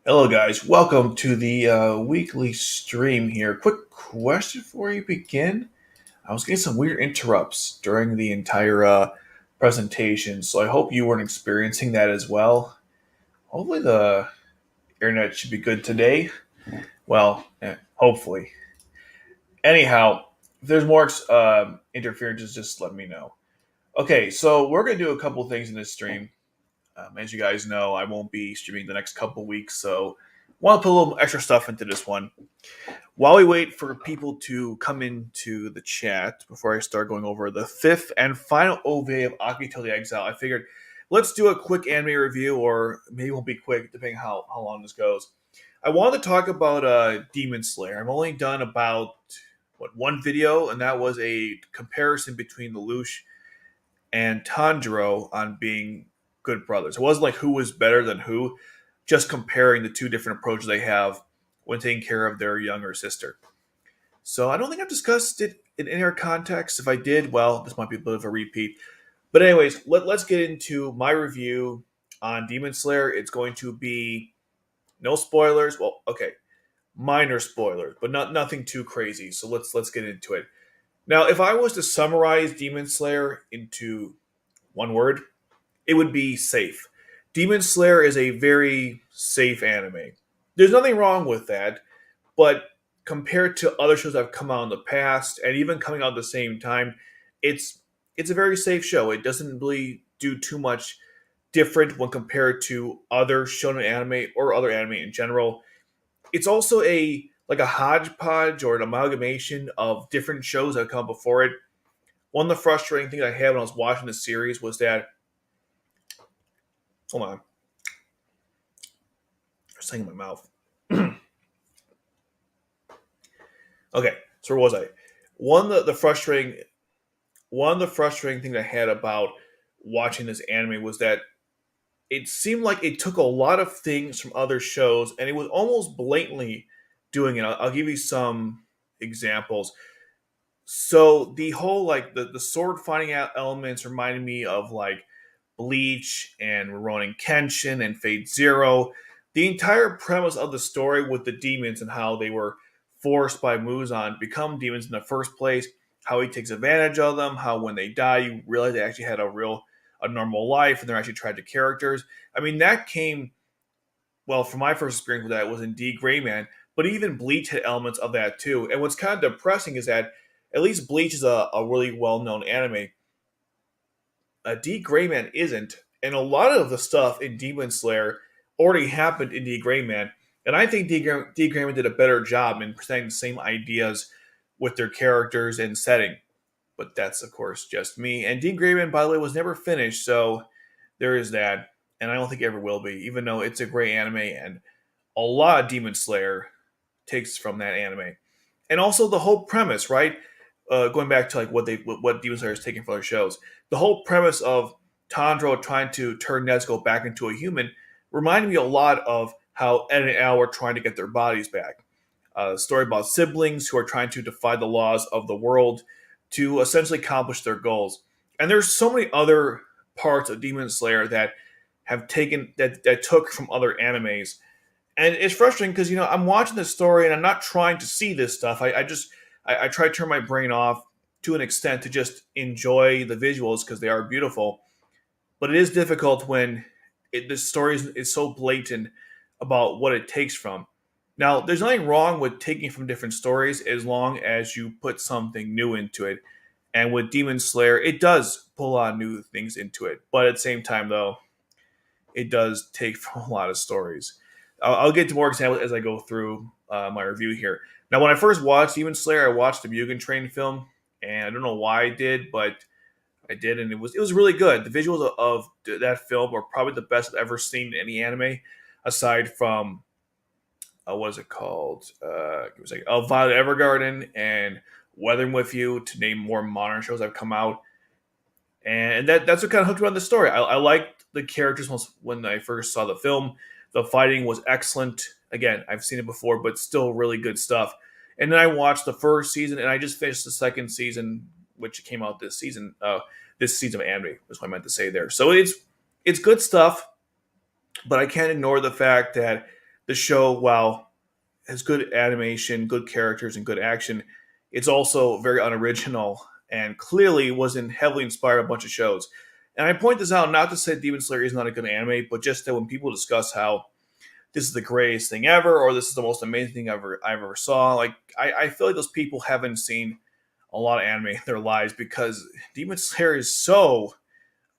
Hello, guys. Welcome to the weekly stream here. Quick question before you begin. I was getting some weird interrupts during the entire presentation, so I hope you weren't experiencing that as well. Hopefully, the internet should be good today. Well, hopefully. Anyhow, if there's more interferences, just let me know. Okay, so we're going to do a couple things in this stream. As you guys know, I won't be streaming the next couple weeks, so want to put a little extra stuff into this one. While we wait for people to come into the chat before I start going over the fifth and final OVA of Akito The Exiled, I figured let's do a quick anime review, or maybe it won't be quick, depending how long this goes. I wanted to talk about Demon Slayer. I've only done about one video, and that was a comparison between Lelouch and Tanjiro on being good brothers. It wasn't like who was better than who, just comparing the two different approaches they have when taking care of their younger sister. So I don't think I've discussed it in any other context. If I did, well, this might be a bit of a repeat. But anyways, let's get into my review on Demon Slayer. It's going to be no spoilers. Well, okay, minor spoilers, but nothing too crazy. So let's get into it. Now, if I was to summarize Demon Slayer into one word, it would be safe. Demon Slayer is a very safe anime. There's nothing wrong with that, but compared to other shows that have come out in the past, and even coming out at the same time, it's a very safe show. It doesn't really do too much different when compared to other shonen anime or other anime in general. It's also a hodgepodge or an amalgamation of different shows that have come before it. One of the frustrating things I had when I was watching the series was that, hold on, there's something in my mouth. Okay, so where was I? One of the frustrating things I had about watching this anime was that it seemed like it took a lot of things from other shows, and it was almost blatantly doing it. I'll give you some examples. So the whole the sword fighting out elements reminded me of Bleach and Rurouni Kenshin and Fate Zero. The entire premise of the story with the demons and how they were forced by Muzan to become demons in the first place, how he takes advantage of them, how when they die you realize they actually had a normal life and they're actually tragic characters. I mean, that came, well, from my first experience with that was in D. Greyman, but even Bleach had elements of that too. And what's kind of depressing is that at least Bleach is a really well-known anime. D. Greyman isn't, and a lot of the stuff in Demon Slayer already happened in D. Greyman, and I think D. Greyman did a better job in presenting the same ideas with their characters and setting. But that's, of course, just me. And D. Greyman, by the way, was never finished, so there is that. And I don't think it ever will be, even though it's a great anime, and a lot of Demon Slayer takes from that anime. And also the whole premise, right? Going back to what Demon Slayer is taking from other shows. The whole premise of Tanjiro trying to turn Nezuko back into a human reminded me a lot of how Ed and Al were trying to get their bodies back. A story about siblings who are trying to defy the laws of the world to essentially accomplish their goals. And there's so many other parts of Demon Slayer that have taken that took from other animes. And it's frustrating because I'm watching this story and I'm not trying to see this stuff. I try to turn my brain off to an extent to just enjoy the visuals because they are beautiful. But it is difficult when the story is so blatant about what it takes from. Now, there's nothing wrong with taking from different stories as long as you put something new into it. And with Demon Slayer, it does pull a lot of new things into it. But at the same time, though, it does take from a lot of stories. I'll get to more examples as I go through my review here. Now, when I first watched Demon Slayer, I watched the Mugen Train film, and I don't know why I did, but I did, and it was really good. The visuals of that film are probably the best I've ever seen in any anime, aside from what is it called? It was Violet Evergarden and Weathering with You, to name more modern shows that have come out. And that's what kind of hooked me on the story. I liked the characters when I first saw the film. The fighting was excellent. Again, I've seen it before, but still really good stuff. And then I watched the first season, and I just finished the second season which came out this season. This season of anime is what I meant to say there. So it's good stuff, but I can't ignore the fact that the show, while has good animation, good characters, and good action, it's also very unoriginal and clearly wasn't heavily inspired by a bunch of shows. And I point this out not to say Demon Slayer is not a good anime, but just that when people discuss how this is the greatest thing ever or this is the most amazing thing I've ever saw, like I feel like those people haven't seen a lot of anime in their lives because Demon Slayer is so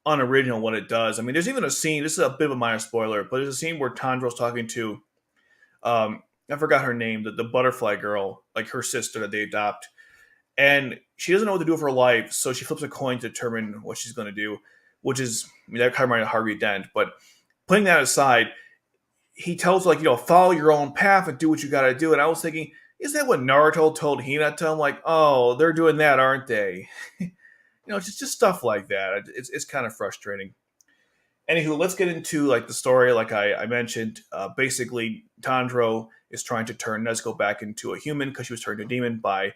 unoriginal what it does. I mean, there's even a scene, this is a bit of a minor spoiler, but there's a scene where Tanjiro's talking to I forgot her name, the butterfly girl, like her sister that they adopt. And she doesn't know what to do with her life, so she flips a coin to determine what she's going to do, which is, I mean, that kind of reminded Harvey Dent. But putting that aside, he tells her, like, follow your own path and do what you got to do. And I was thinking, isn't that what Naruto told Hinata? I'm like, oh, they're doing that, aren't they? Just stuff like that. It's kind of frustrating. Anywho, let's get into like the story. Like I mentioned, basically Tanjiro is trying to turn Nezuko back into a human because she was turned into a demon by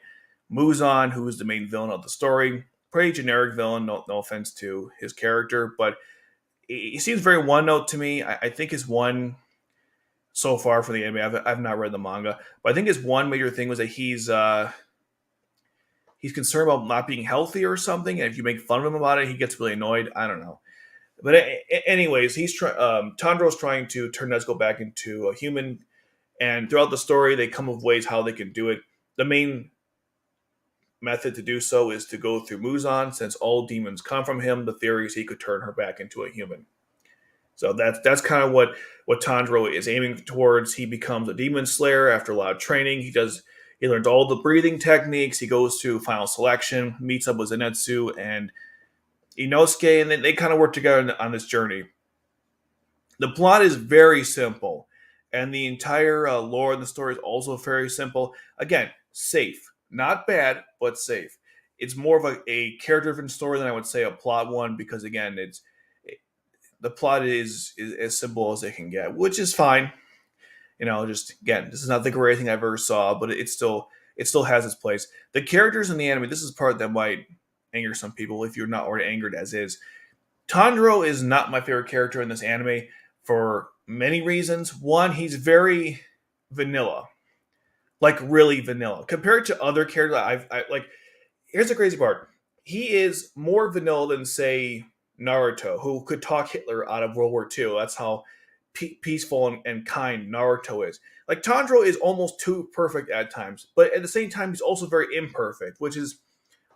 Muzan, who is the main villain of the story. Pretty generic villain, no offense to his character, but he seems very one note to me. I think his one so far for the anime, I've not read the manga, but I think his one major thing was that he's concerned about not being healthy or something, and if you make fun of him about it, he gets really annoyed. I don't know. But anyways, Tanjiro's trying to turn Nezuko back into a human, and throughout the story, they come up with ways how they can do it. The main method to do so is to go through Muzan, since all demons come from him. The theory is he could turn her back into a human. So that's kind of what Tanjiro is aiming towards. He becomes a demon slayer after a lot of training. He learns all the breathing techniques. He goes to final selection, meets up with Zenitsu and Inosuke, and they kind of work together on this journey. The plot is very simple, and the entire lore in the story is also very simple. Again, safe. Not bad, but safe. It's more of a character-driven story than I would say a plot one, because again, the plot is as simple as it can get, which is fine. Just again, this is not the greatest thing I ever saw, but it still has its place. The characters in the anime, this is part that might anger some people if you're not already angered as is. Tanjiro is not my favorite character in this anime for many reasons. One, he's very vanilla, like really vanilla compared to other characters. I like. Here's the crazy part: he is more vanilla than, say, Naruto, who could talk Hitler out of World War II. That's how peaceful and kind Naruto is. Like, Tanjiro is almost too perfect at times, but at the same time, he's also very imperfect, which is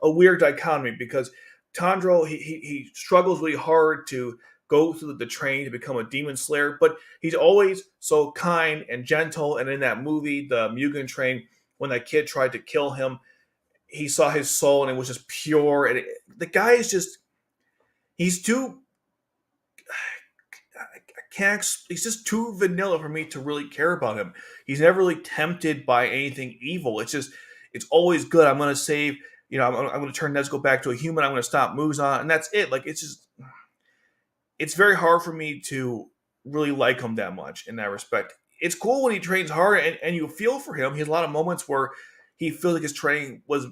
a weird dichotomy because Tanjiro, he struggles really hard to go through the training to become a demon slayer, but he's always so kind and gentle. And in that movie, the Mugen Train, when that kid tried to kill him, he saw his soul and it was just pure. And the guy is just, he's too, he's just too vanilla for me to really care about him. He's never really tempted by anything evil. It's always good. I'm going to save, I'm going to turn Nezuko back to a human. I'm going to stop Muzan, and that's it. Like, it's very hard for me to really like him that much in that respect. It's cool when he trains hard and you feel for him. He has a lot of moments where he feels like his training was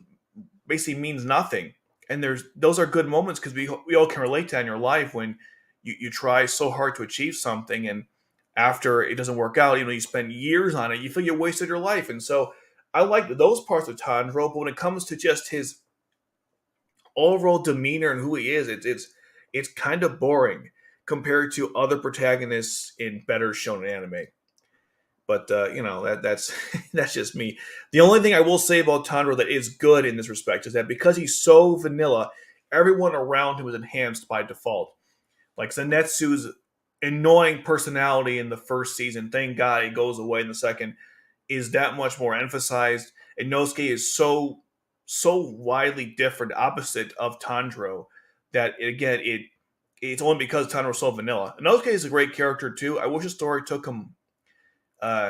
basically means nothing. And those are good moments because we all can relate to that in your life when you try so hard to achieve something and after it doesn't work out, you spend years on it, you feel you wasted your life. And so I like those parts of Tanjiro, but when it comes to just his overall demeanor and who he is, it's kind of boring compared to other protagonists in better shonen anime. But that's that's just me. The only thing I will say about Tanjiro that is good in this respect is that because he's so vanilla, everyone around him is enhanced by default. Like Zenitsu's annoying personality in the first season, thank God it goes away in the second, is that much more emphasized. And Inosuke is so widely different, opposite of Tanjiro, that it's only because Tanjiro's so vanilla. Inosuke is a great character too. I wish the story took him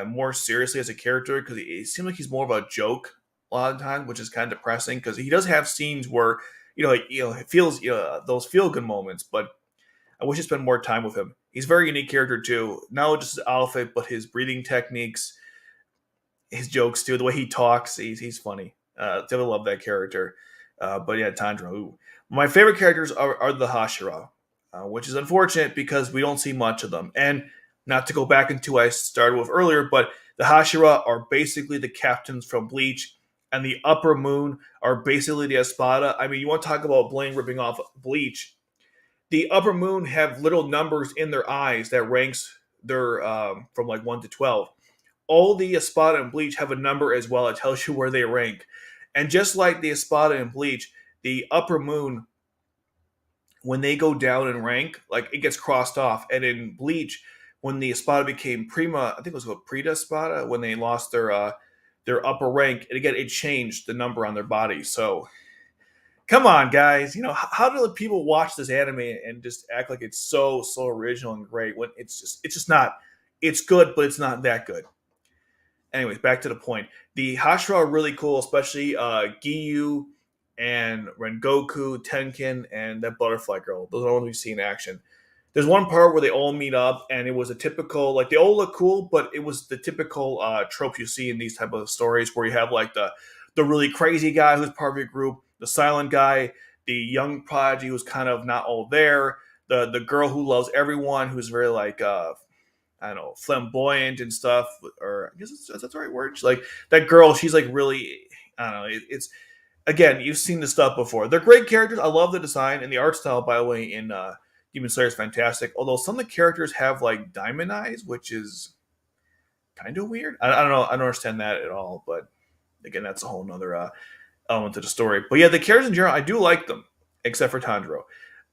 more seriously as a character because it seems like he's more of a joke a lot of the time, which is kind of depressing because he does have scenes where it feels those feel good moments, but I wish I spent more time with him. He's a very unique character too. Not just his outfit, but his breathing techniques, his jokes too, the way he talks. He's funny. Definitely love that character. But yeah, Tanjiro. Ooh. My favorite characters are the Hashira, which is unfortunate because we don't see much of them. And not to go back into what I started with earlier, but the Hashira are basically the captains from Bleach, and the Upper Moon are basically the Espada. I mean, you want to talk about Blaine ripping off Bleach? The Upper Moon have little numbers in their eyes that ranks their from like 1 to 12. All the Espada and Bleach have a number as well. It tells you where they rank. And just like the Espada and Bleach, the Upper Moon, when they go down in rank, like it gets crossed off. And in Bleach, when the Espada became Prima, I think it was what Prida Espada, when they lost their upper rank, and again it changed the number on their body. So come on, guys, how do the people watch this anime and just act like it's so original and great when it's just not. It's good, but it's not that good. Anyways, back to the point. The Hashira are really cool, especially Giyu and Rengoku, Tenkin, and that butterfly girl. Those are the ones we see in action. There's one part where they all meet up, and it was a typical, like, they all look cool, but it was the typical trope you see in these type of stories where you have like the really crazy guy who's part of your group, the silent guy, the young prodigy who's kind of not all there, the girl who loves everyone, who's very like I don't know, flamboyant and stuff, or I guess that's the right word. She's like that girl. She's like really, I don't know. It's again, you've seen this stuff before. They're great characters. I love the design and the art style. By the way, in Demon Slayer is fantastic. Although some of the characters have like diamond eyes, which is kind of weird. I don't know. I don't understand that at all. But again, that's a whole nother element to the story. But yeah, the characters in general, I do like them, except for Tanjiro.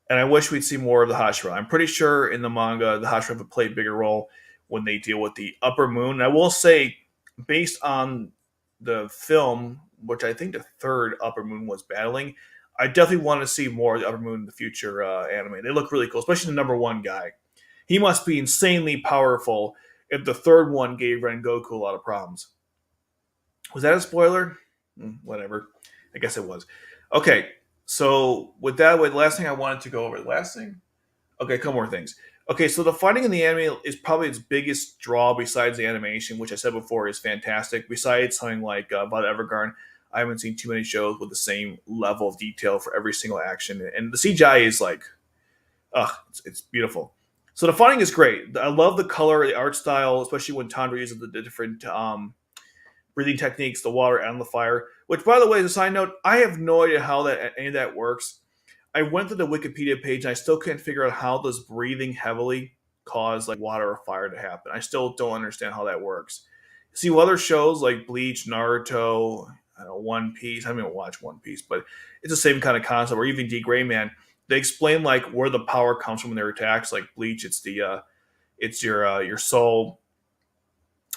And I wish we'd see more of the Hashira. I'm pretty sure in the manga, the Hashira have played a bigger role when they deal with the Upper Moon. And I will say, based on the film, which I think the third Upper Moon was battling, I definitely want to see more of the Upper Moon in the future anime. They look really cool, especially the number one guy. He must be insanely powerful if the third one gave Rengoku a lot of problems. Was that a spoiler? Whatever. I guess it was. Okay, so with that, the last thing I wanted to go over. The last thing? Okay, a couple more things. Okay, so the fighting in the anime is probably its biggest draw besides the animation, which I said before is fantastic. Besides something like Violet Evergarden, I haven't seen too many shows with the same level of detail for every single action. And the CGI is like, it's beautiful. So the fighting is great. I love the color, the art style, especially when Tanjiro uses the different breathing techniques, the water and the fire. Which, by the way, as a side note, I have no idea how any of that works. I went to the Wikipedia page and I still can't figure out how does breathing heavily cause like water or fire to happen. I still don't understand how that works. See, other shows like Bleach, Naruto, I don't know, One Piece. I haven't even watched One Piece, but it's the same kind of concept. Or even D. Gray Man, they explain like where the power comes from in their attacks. Like Bleach, it's it's your soul,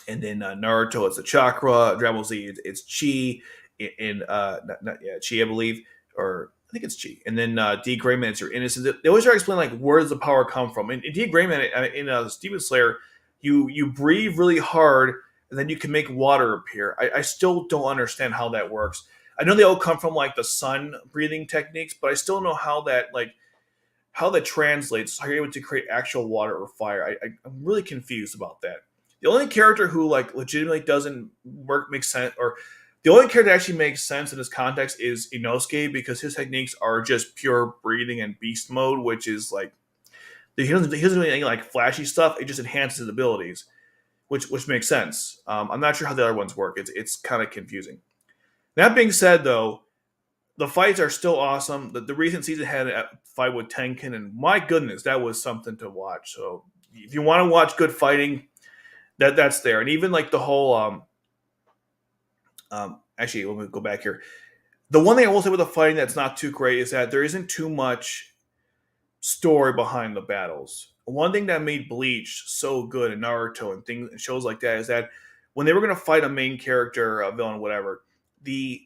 and then Naruto, it's the chakra. Dragon Ball Z, it's chi, in chi, I believe, or I think it's chi. And then D. Grayman, it's your innocence. They always try to explain like where does the power come from. In D. Grayman, in Demon Slayer, you breathe really hard, and then you can make water appear. I still don't understand how that works. I know they all come from like the sun breathing techniques, but I still don't know how that translates. How you're able to create actual water or fire. I'm really confused about that. The only character who like legitimately doesn't makes sense, or the only character that actually makes sense in this context is Inosuke, because his techniques are just pure breathing and beast mode, which is like he doesn't do anything like flashy stuff. It just enhances his abilities, which makes sense. I'm not sure how the other ones work. It's kind of confusing. That being said, though, the fights are still awesome. The recent season had a fight with Tenkin, and my goodness, that was something to watch. So if you want to watch good fighting, that's there. And even like the whole actually, let me go back here. The one thing I will say with the fighting that's not too great is that there isn't too much story behind the battles. One thing that made Bleach so good and Naruto and things and shows like that is that when they were going to fight a main character, a villain, whatever, the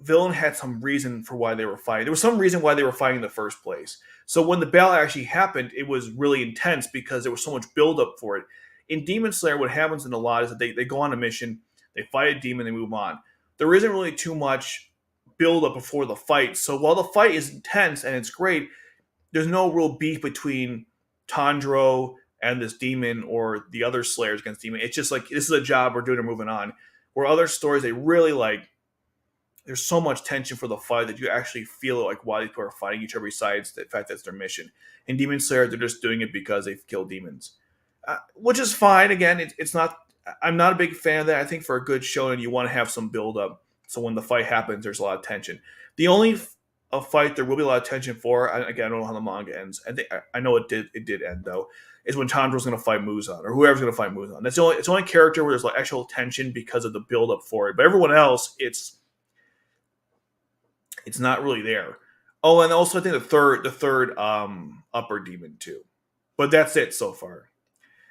villain had some reason for why they were fighting. There was some reason why they were fighting in the first place. So when the battle actually happened, it was really intense because there was so much buildup for it. In Demon Slayer, what happens in a lot is that they go on a mission, they fight a demon, they move on. There isn't really too much buildup before the fight. So while the fight is intense and it's great, there's no real beef between Tanjiro and this demon or the other Slayers against demon. It's just like, this is a job we're doing and moving on. Where other stories, they really like there's so much tension for the fight that you actually feel like why these people are fighting each other besides the fact that's their mission. In Demon Slayer, they're just doing it because they've killed demons, which is fine. Again, it's not. I'm not a big fan of that. I think for a good shonen, you want to have some build up, so when the fight happens, there's a lot of tension. The only a fight there will be a lot of tension for. Again, I don't know how the manga ends. I know it did. It did end though. Is when Tanjiro's going to fight Muzan or whoever's going to fight Muzan. That's the only. It's the only character where there's like actual tension because of the build up for it. But everyone else, it's not really there. Oh, and also I think the third upper demon too. But that's it so far.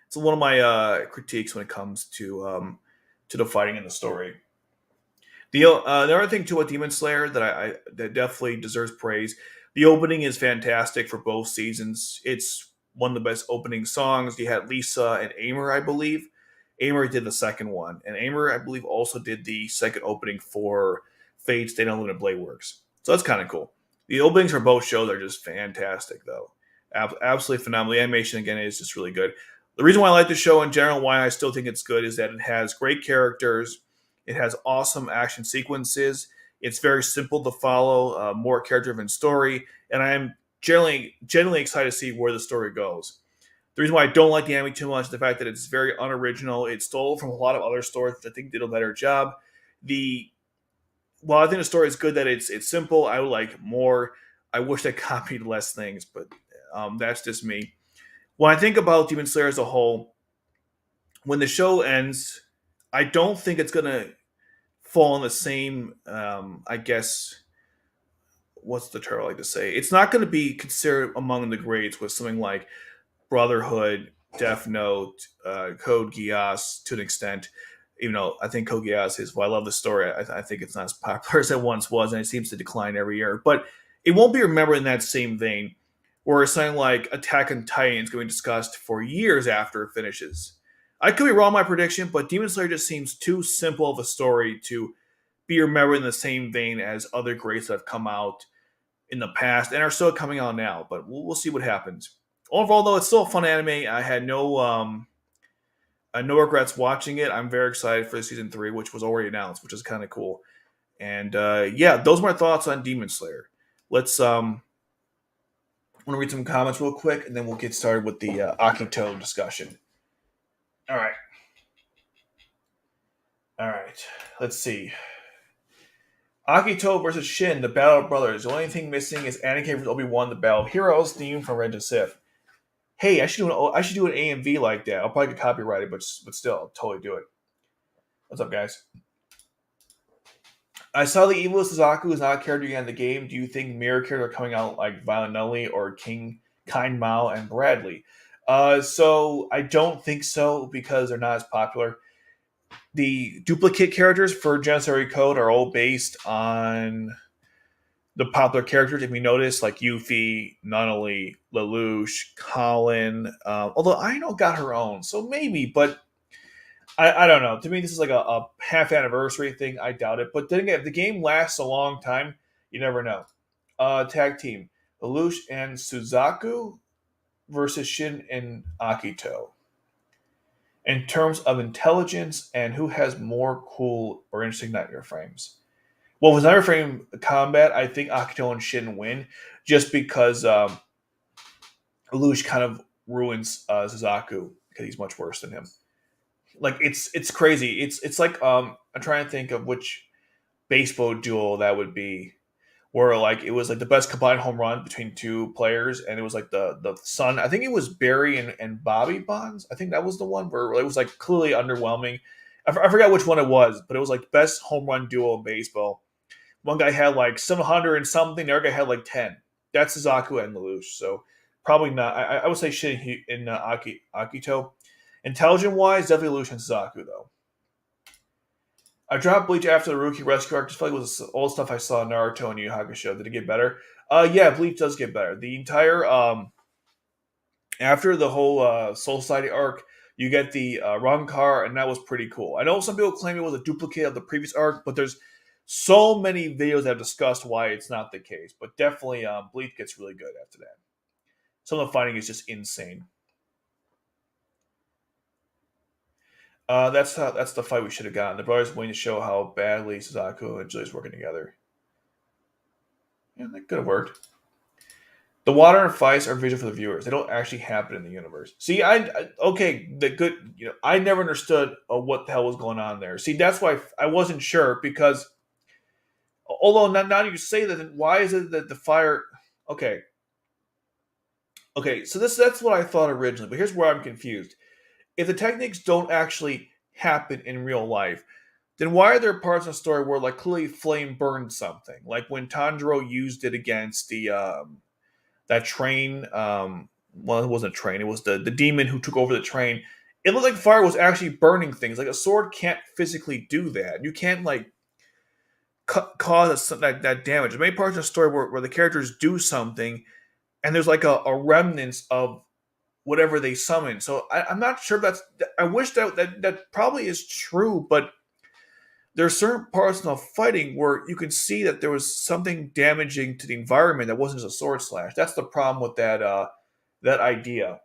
It's one of my critiques when it comes to the fighting and the story. The other thing too with Demon Slayer that that definitely deserves praise. The opening is fantastic for both seasons. It's one of the best opening songs. You had Lisa and Aimer, I believe. Aimer did the second one, and Aimer, I believe, also did the second opening for Fate Stay on Luna Blade Works. So that's kind of cool. The openings for both shows are just fantastic, though. Absolutely phenomenal. The animation again is just really good. The reason why I like the show in general, why I still think it's good, is that it has great characters. It has awesome action sequences. It's very simple to follow, more character-driven story, and I am generally excited to see where the story goes. The reason why I don't like the anime too much is the fact that it's very unoriginal. It stole from a lot of other stories, which I think did a better job. The While I think the story is good, that it's simple, I would like more. I wish they copied less things, but that's just me. When I think about Demon Slayer as a whole, when the show ends, I don't think it's gonna fall in the same. I guess what's the term I like to say? It's not going to be considered among the greats with something like Brotherhood, Death Note, Code Geass to an extent. Even though I think Code Geass is, well, I love the story. I think it's not as popular as it once was, and it seems to decline every year. But it won't be remembered in that same vein, where something like Attack on Titan is going to be discussed for years after it finishes. I could be wrong in my prediction, but Demon Slayer just seems too simple of a story to be remembered in the same vein as other greats that have come out in the past and are still coming out now. But we'll see what happens. Overall, though, it's still a fun anime. I had no regrets watching it. I'm very excited for season 3, which was already announced, which is kind of cool. And yeah, those are my thoughts on Demon Slayer. Let's I'm gonna read some comments real quick, and then we'll get started with the Akito discussion. All right, all right. Let's see. Akito versus Shin, the Battle of Brothers. The only thing missing is Anakin versus Obi-Wan, the Battle of Heroes theme from Red to Sith. Hey, I should do an AMV like that. I'll probably get copyrighted, but still, I'll totally do it. What's up, guys? I saw the evil Suzaku is not a character yet in the game. Do you think mirror characters are coming out like Violent Nelly or King, Kind Mao, and Bradley? So I don't think so because they're not as popular. The duplicate characters for Janissary Code are all based on the popular characters. If you notice, like Yuffie, Nunnally, Lelouch, Colin. Although I know got her own, so maybe, but I don't know. To me, this is like a half anniversary thing. I doubt it. But then again, if the game lasts a long time, you never know. Tag team: Lelouch and Suzaku versus Shin and Akito. In terms of intelligence and who has more cool or interesting nightmare frames. Well, with nightmare frame combat, I think Akito and Shin win just because Lelouch kind of ruins Suzaku because he's much worse than him. Like it's crazy. It's like I'm trying to think of which baseball duel that would be, where like it was like the best combined home run between two players, and it was like the son. I think it was Barry and Bobby Bonds. I think that was the one where it was like clearly underwhelming. I forgot which one it was, but it was like best home run duel in baseball. One guy had like 700 and something. The other guy had like 10. That's Suzaku and Lelouch. So probably not. I would say shit in Akito. Intelligent wise, definitely Lelouch and Suzaku though. I dropped Bleach after the Rookie Rescue arc. Just felt like it was all the stuff I saw in Naruto and Yu Yu Hakusho. Did it get better? Yeah, Bleach does get better. The entire after the whole Soul Society arc, you get the Rancor, and that was pretty cool. I know some people claim it was a duplicate of the previous arc, but there's so many videos that have discussed why it's not the case. But definitely, Bleach gets really good after that. Some of the fighting is just insane. That's the fight we should have gotten. The brothers waiting to show how badly Suzaku and Julie's working together. Yeah, that could have worked. The water and fights are visual for the viewers. They don't actually happen in the universe. See, okay, the good. I never understood what the hell was going on there. See, that's why I wasn't sure because although now you say that, then why is it that the fire? Okay, okay. So that's what I thought originally, but here's where I'm confused. If the techniques don't actually happen in real life, then why are there parts of the story where like clearly flame burned something? Like when Tanjiro used it against the that train. Well, it wasn't a train. It was the demon who took over the train. It looked like fire was actually burning things. Like a sword can't physically do that. You can't like cause that damage. There are many parts of the story where the characters do something, and there's like a remnants of whatever they summon. So I'm not sure if that's. I wish that probably is true, but there are certain parts in the fighting where you can see that there was something damaging to the environment that wasn't just a sword slash. That's the problem with that idea.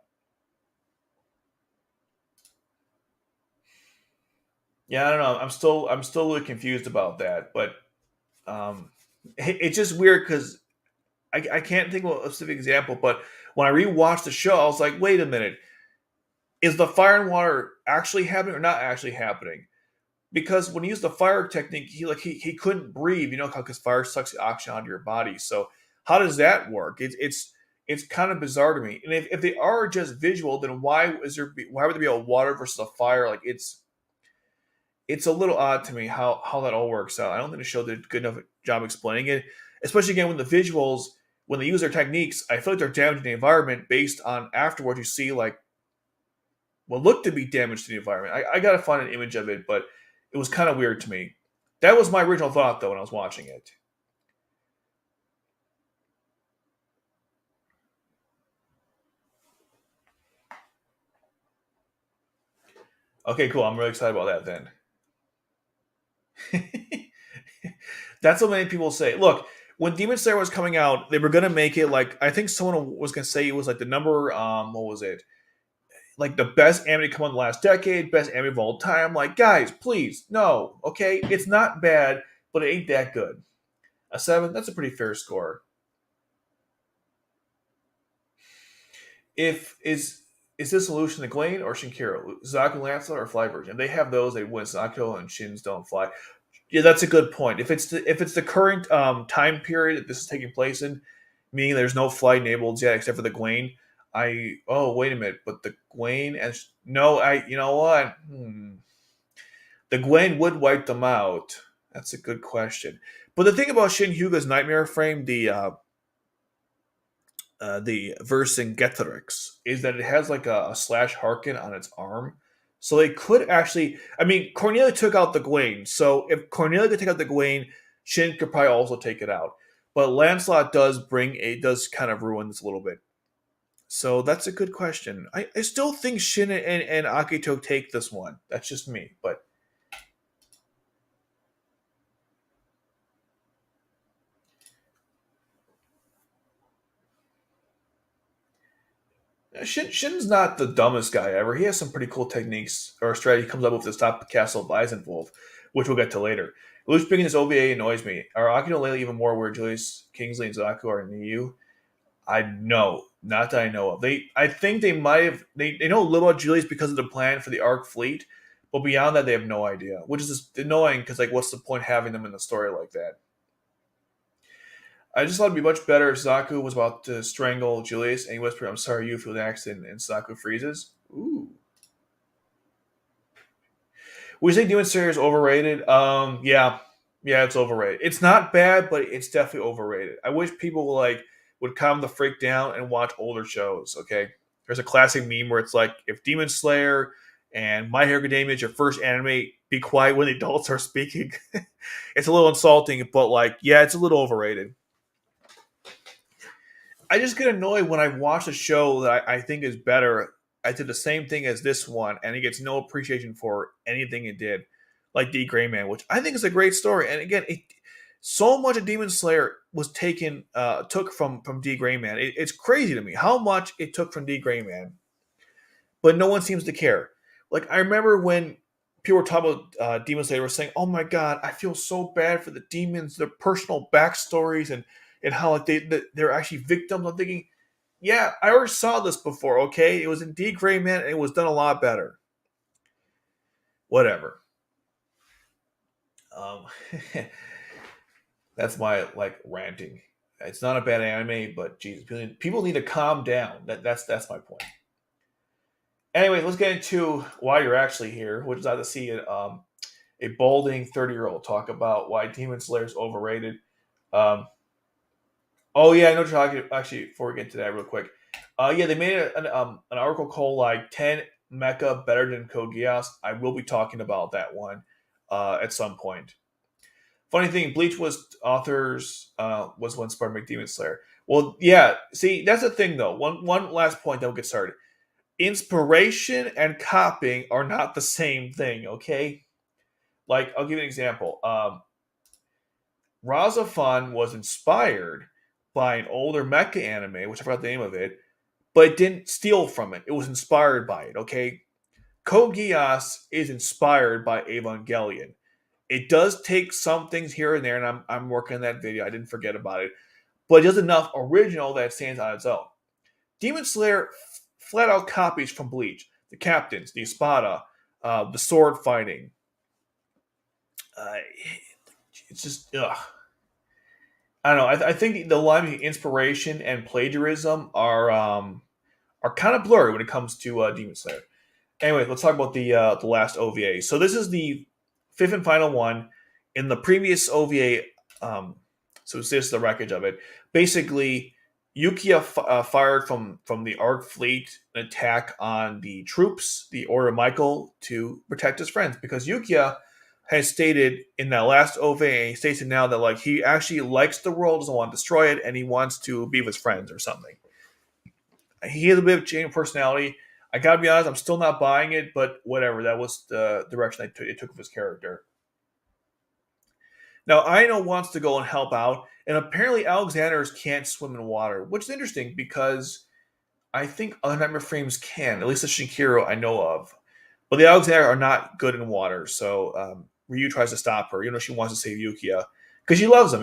Yeah, I don't know. I'm still really confused about that, but um, it's just weird because I can't think of a specific example. But when I rewatched the show, I was like, wait a minute, is the fire and water actually happening or not actually happening? Because when he used the fire technique, he couldn't breathe, because fire sucks the oxygen out of your body. So how does that work? It's kind of bizarre to me. And if they are just visual, then why would there be a water versus a fire? Like it's a little odd to me how that all works out. I don't think the show did a good enough job explaining it, especially again when the visuals when they use their techniques. I feel like they're damaging the environment based on afterwards you see like what looked to be damage to the environment. I gotta find an image of it, but it was kind of weird to me. That was my original thought though when I was watching it. Okay, cool. I'm really excited about that then. That's what many people say. Look, when Demon Slayer was coming out, they were gonna make it like I think someone was gonna say it was like the number what was it? Like the best anime to come on the last decade, best anime of all time. Like, guys, please, no, okay? It's not bad, but it ain't that good. A 7, that's a pretty fair score. If is this solution the Glane or Shinkiro? Zaku Lancelot or Fly version? If they have those, they win. Zaku and Shins don't fly. Yeah, that's a good point. If it's the current time period that this is taking place in, meaning there's no flight enabled yet except for the Gwain, wait a minute, but the Gwain and no, you know what? The Gwain would wipe them out. That's a good question. But the thing about Shin Hyuga's nightmare frame, the verse in Getherix, is that it has like a slash Harkin on its arm. So they could actually. I mean, Cornelia took out the Gwain. So if Cornelia could take out the Gwain, Shin could probably also take it out. But Lancelot does kind of ruin this a little bit. So that's a good question. I still think Shin and Akito take this one. That's just me. But Shin's not the dumbest guy ever. He has some pretty cool techniques or strategy he comes up with to stop Castle Weisenwolf, which we'll get to later. Luke speaking this OVA annoys me. Are Akino lately even more where Julius Kingsley and Zaku are in the EU? I know. Not that I know of. I think they might have they know a little about Julius because of the plan for the Arc fleet, but beyond that they have no idea. Which is just annoying because like what's the point having them in the story like that? I just thought it'd be much better if Zaku was about to strangle Julius and he whispered, I'm sorry you feel an accident and Zaku freezes. Ooh. Would you say Demon Slayer is overrated? Yeah. Yeah, it's overrated. It's not bad, but it's definitely overrated. I wish people would calm the freak down and watch older shows, okay? There's a classic meme where it's like if Demon Slayer and My Hero Academia is your first anime, be quiet when the adults are speaking. It's a little insulting, but like, yeah, it's a little overrated. I just get annoyed when I watch a show that I think is better. I did the same thing as this one, and he gets no appreciation for anything it did, like D Gray Man, which I think is a great story. And again, so much of Demon Slayer was took from D Gray Man. It's crazy to me how much it took from D Gray Man, but no one seems to care. Like I remember when people were talking about Demon Slayer were saying, "Oh my god, I feel so bad for the demons, their personal backstories, and how like they're actually victims." I'm thinking, yeah, I already saw this before. Okay, it was in D Gray Man, and it was done a lot better. Whatever. Um, that's my like ranting. It's not a bad anime, but Jesus, people need to calm down. That's my point. Anyway, let's get into why you're actually here, which is I to see a balding 30-year-old talk about why Demon Slayer is overrated. Um, oh yeah, I know what you're talking. Actually, before we get into that, real quick, yeah, they made an article called like 10 mecha better than Code Geass. I will be talking about that one at some point. Funny thing, Bleach was one inspired by Demon Slayer. Well, yeah. See, that's the thing though. One last point, then we'll get started. Inspiration and copying are not the same thing. Okay, like I'll give you an example. Razafan was inspired by an older mecha anime, which I forgot the name of it, but it didn't steal from it. It was inspired by it. Okay, Code Geass is inspired by Evangelion. It does take some things here and there, and I'm working on that video. I didn't forget about it, but it does enough original that it stands on its own. Demon Slayer flat out copies from Bleach. The captains, the espada, the sword fighting. Uh, it's just ugh. I don't know. I think the line between inspiration and plagiarism are kind of blurry when it comes to Demon Slayer. Anyway, let's talk about the last OVA. So this is the fifth and final one. In the previous OVA, so this is the wreckage of it. Basically, Yukiya fired from the Arc fleet an attack on the troops, the Order of Michael, to protect his friends because Yukiya has stated in that last OVA, he states it now that like he actually likes the world, doesn't want to destroy it, and he wants to be with his friends or something. He has a bit of change of personality. I gotta be honest, I'm still not buying it, but whatever. That was the direction it took with his character. Now, Aino wants to go and help out, and apparently Alexander's can't swim in water, which is interesting because I think other Nightmare Frames can, at least the Shinkiro I know of. But the Alexander are not good in water, so Ryu tries to stop her. She wants to save Yukiya because she loves him.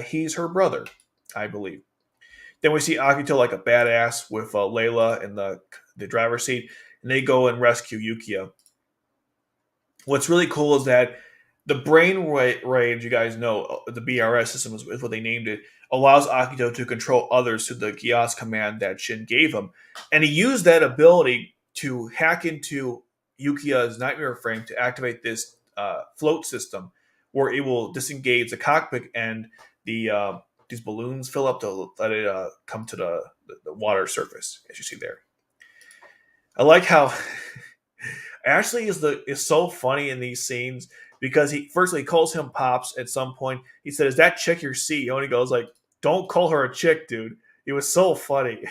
He's her brother, I believe. Then we see Akito like a badass with Layla in the driver's seat, and they go and rescue Yukiya. What's really cool is that the brain rage, you guys know, the BRS system is what they named it, allows Akito to control others through the Geass command that Shin gave him. And he used that ability to hack into Yukiya's nightmare frame to activate this float system where it will disengage the cockpit and these balloons fill up to let it come to the water surface, as you see there. I like how Ashley is so funny in these scenes because he calls him Pops at some point. He said, "Is that chick your CEO?" And he goes like, "Don't call her a chick, dude." It was so funny.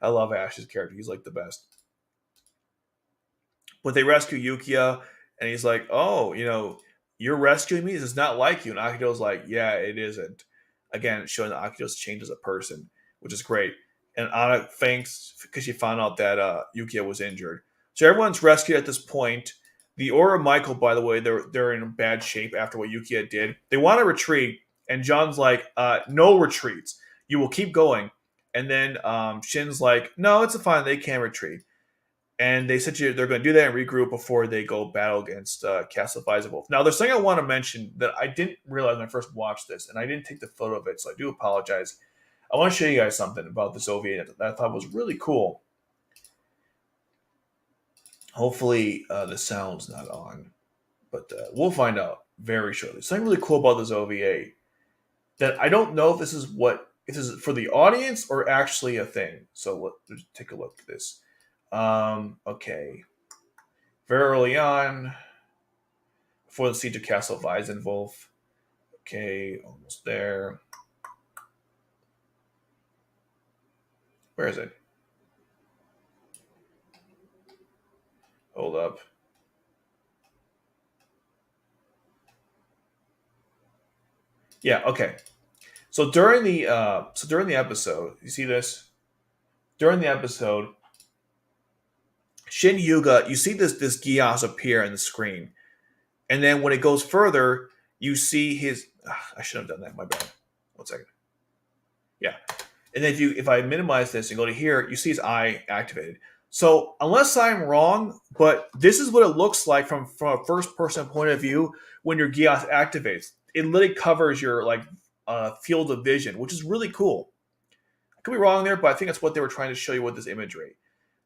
I love Ash's character. He's like the best. But they rescue Yukiya, and he's like, "Oh, you're rescuing me. This is not like you." And Akito's like, "Yeah, it isn't." Again, showing that Akito's changed as a person, which is great. And Anna thanks because she found out that Yukiya was injured. So everyone's rescued at this point. The Aura Michael, by the way, they're in bad shape after what Yukiya did. They want to retreat, and John's like, "No retreats. You will keep going." And then Shin's like, "No, it's fine. They can retreat." And they said they're going to do that and regroup before they go battle against Castle Wolf. Now, there's something I want to mention that I didn't realize when I first watched this, and I didn't take the photo of it, so I do apologize. I want to show you guys something about this OVA that I thought was really cool. Hopefully, the sound's not on, but we'll find out very shortly. Something really cool about this OVA that I don't know if this is for the audience or actually a thing. So let's take a look at this. Okay. Very early on, before the siege of Castle Weisenwolf. Okay, almost there. Where is it? Hold up. Yeah, okay. So during the episode, you see this? During the episode, Shin Yuga, you see this Gias appear on the screen, and then when it goes further, you see his. I should have done that. My bad. 1 second. Yeah, and then if I minimize this and go to here, you see his eye activated. So unless I'm wrong, but this is what it looks like from a first person point of view when your Gias activates. It literally covers your field of vision, which is really cool. I could be wrong there, but I think that's what they were trying to show you with this imagery.